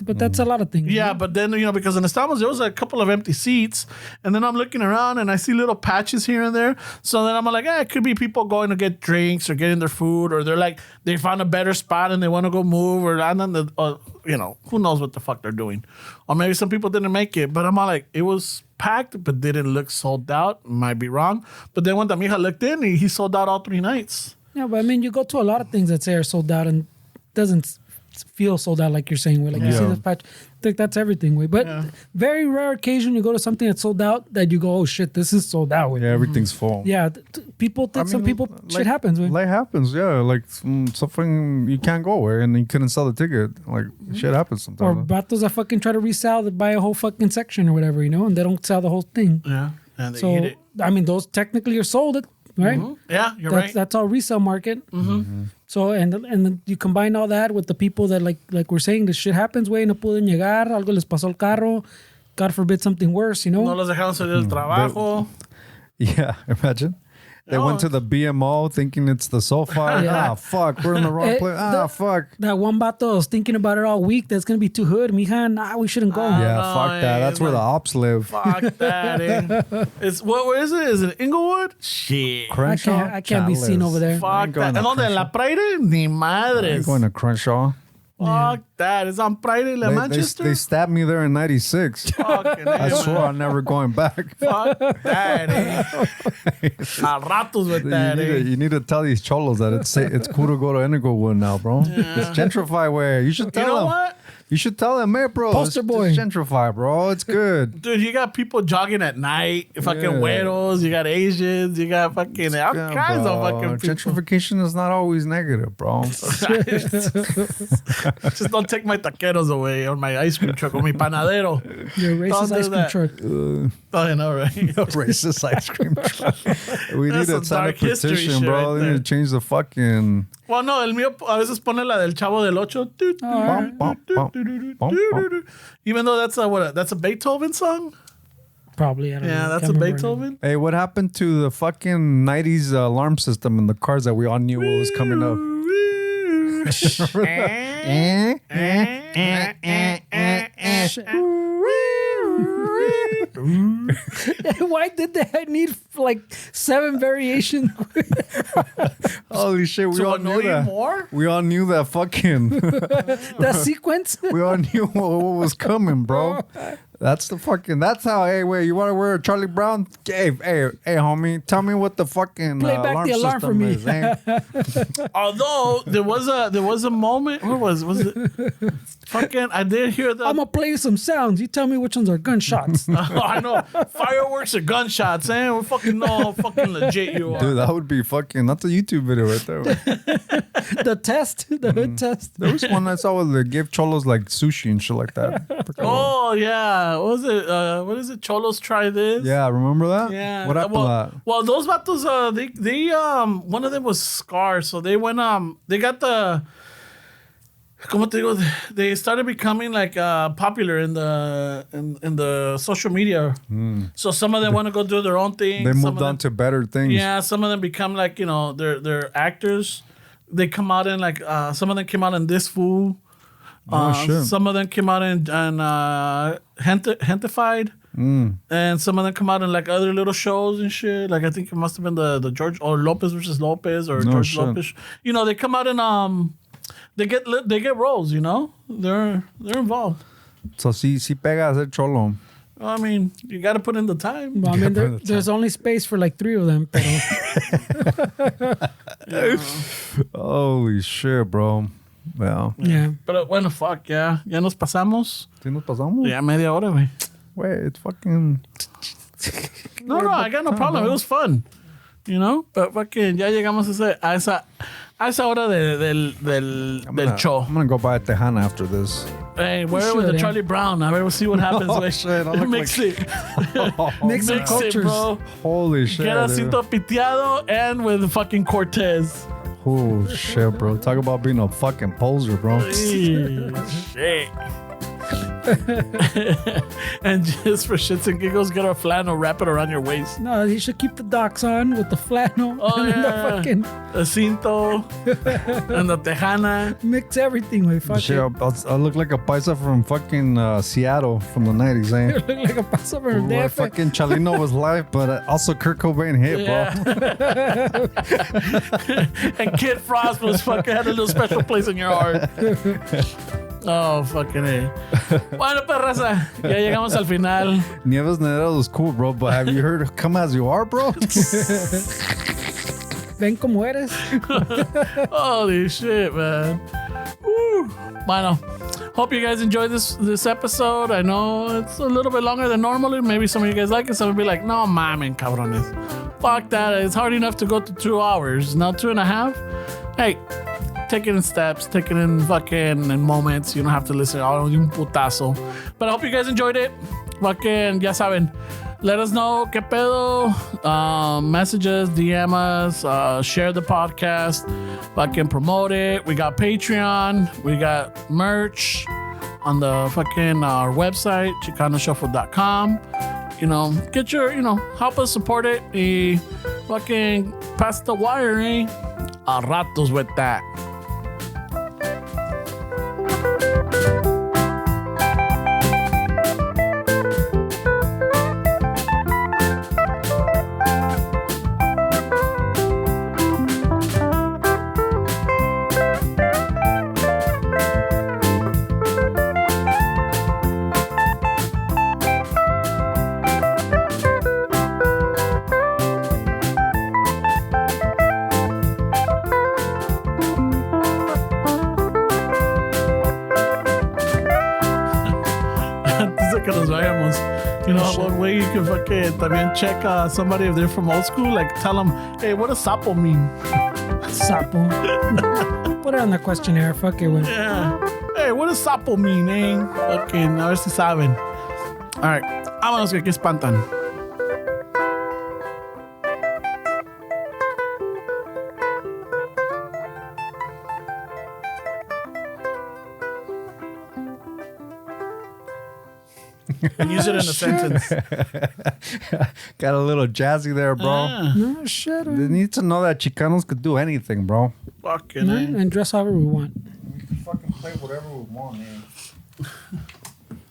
But that's a lot of things. Yeah, right? but then, you know, because in Estamos, there was a couple of empty seats. And then I'm looking around and I see little patches here and there. So then I'm like, it could be people going to get drinks or getting their food. Or they're like, they found a better spot and they want to go move. Or, you know, who knows what the fuck they're doing. Or maybe some people didn't make it. But I'm all like, it was packed, but didn't look sold out. Might be wrong. But then when Mija looked in, he sold out all 3 nights. Yeah, but I mean, you go to a lot of things that say are sold out and doesn't feel sold out like you're saying. Like you see this patch, I think that's everything. But very rare occasion you go to something that's sold out that you go, oh shit, this is sold out. Yeah, everything's full. Yeah, people think some people shit happens. Like happens, yeah. Like something you can't go where and you couldn't sell the ticket. Like shit happens Or sometimes. Vatos that fucking try to resell that buy a whole fucking section or whatever, you know, and they don't sell the whole thing. Yeah. And they So eat it. I mean, those technically are sold, right? Yeah, you're right. That's all resale market. So and then you combine all that with the people that like we're saying, this shit happens, güey, no pueden llegar, algo les pasó al carro, God forbid something worse, you know. No los dejaron salir del trabajo. Yeah, imagine. They went to the BMO thinking it's the sofa. Yeah. Ah, fuck, we're in the wrong place. Fuck. That one vato was thinking about it all week. That's gonna be too hood, mija. Nah, we shouldn't go. Yeah, no, fuck that. That's where the ops live. Fuck that. It's where is it? Is it Inglewood? Shit. Crenshaw? I can't be seen over there. Fuck that. going ¿En to dónde? ¿En la Praire? Ni I'm madres. going to Crenshaw. Fuck that. It's on Praire, La Manchester. They stabbed me there in 96. Fucking I A, swear I'm never going back. Fuck that. A ratos with that. You need to tell these cholos that it's cool to go to Inglewood now, bro. It's gentrify where you should tell You know them. what? You should tell them, hey, bro. Poster it's boy. gentrify, bro. It's good. Dude, you got people jogging at night, fucking güeros, you got Asians, you got fucking all Yeah, kinds bro. of fucking people. Gentrification is not always negative, bro. Just don't take my taqueros away or my ice cream truck or my panadero. Your racist Don't do ice cream that. truck. Oh, I know, right? Racist ice cream truck. We That's need some to sign a dark history petition, shit bro. right They need there. to change the fucking. Well, no, el mío a veces pone la del Chavo del Ocho. Even though that's a Beethoven song? Probably. I don't know. Yeah, that's a Can't remember. Beethoven. Hey, what happened to the fucking 90s alarm system in the cars that we all knew what was coming up? Why did they need like 7 variations? Holy shit, we To all annoy knew you that. more? We all knew that fucking. That sequence? We all knew what was coming, bro. That's the fucking. That's how. Hey, wait. You want to wear a Charlie Brown? Hey, homie. Tell me what the fucking Play back the alarm for me. is, eh? Although there was a moment. What was it? Fucking, I did hear that. I'm gonna play you some sounds. You tell me which ones are gunshots. I know fireworks or gunshots. Eh? We fucking know how fucking legit you are. Dude, that would be fucking. That's a YouTube video right there. The test, the hood test. There was one I saw where they gave cholos like sushi and shit like that. Oh yeah, what was it? What is it? Cholos try this. Yeah, remember that? Yeah. What happened to that? Well, those vatos, they one of them was Scar, so they went they got the. Como te digo, they started becoming like popular in the social media. So some of them want to go do their own thing. They Some moved of on them, to better things. yeah. Some of them become like they're actors. they come out in like some of them came out in This Fool. Shit. Some of them came out in Hentified. And some of them come out in like other little shows and shit. Like I think it must have been the George or Lopez versus Lopez or George shit. Lopez. You know, they come out in they get roles. You know, they're involved. So si pega a ser cholo. I mean, you got to put in the time. Well, I mean, there's only space for like 3 of them. Pero Holy shit, bro. Well. yeah. Pero bueno, fuck, ya nos pasamos. ¿Sí nos pasamos? Ya media hora, güey. Wait, it's fucking... No, I got no problem. It was fun. You know? But fucking ya llegamos a esa hora del show. I'm gonna go buy a Tejana after this. Hey, wear it with the Charlie Brown. I will see what happens. Oh, güey. shit, I look Mix like- it. Mix Mix it, cultures. bro. Holy shit. Get dude. asito piteado and with fucking Cortez. Oh shit, bro. Talk about being a fucking poser, bro. Shit. And just for shits and giggles, get a flannel, wrap it around your waist. No, you should keep the docks on with the flannel Oh, and then yeah. the fucking The cinto and the tejana. mix everything with fucking. Shit, I'll look like a paisa from fucking Seattle from the 90s, You eh? look like a passover Where DF. fucking Chalino was live, but also Kurt Cobain hit, bro. And Kid Frost was fucking had a little special place in your heart. Oh, fucking A. Bueno, perraza, ya llegamos al final. Nieves Nedero was cool, bro, but have you heard Come As You Are, bro? Ven como eres. Holy shit, man. Woo. Bueno, hope you guys enjoyed this episode. I know it's a little bit longer than normally. Maybe some of you guys like it. Some will be like, no, mamen, cabrones. Fuck that. It's hard enough to go to 2 hours. Now 2.5. Hey, take it in steps. Take it in fucking in moments. You don't have to listen all de un putazo. But I hope you guys enjoyed it. Fucking, ya saben. Let us know qué pedo. Messages, DM us, share the podcast, fucking promote it. We got Patreon, we got merch on the fucking our website, chicanoshuffle.com. You know, get your, help us support it. Y fucking pass the wire, eh? A ratos with that. Antes de que nos vayamos, one way you can fucking también check somebody if they're from old school, like tell them, hey, what does sapo mean? Sapo. Put it on the questionnaire. Fuck it, güey. Yeah. Hey, what does sapo mean, eh? Fucking, a ver si saben. All right, vámonos que aquí espantan. And use it in a sentence. Got a little jazzy there, bro. No shit. They need to know that Chicanos could do anything, bro. Fucking, eh? And dress however we want. We can fucking play whatever we want, man.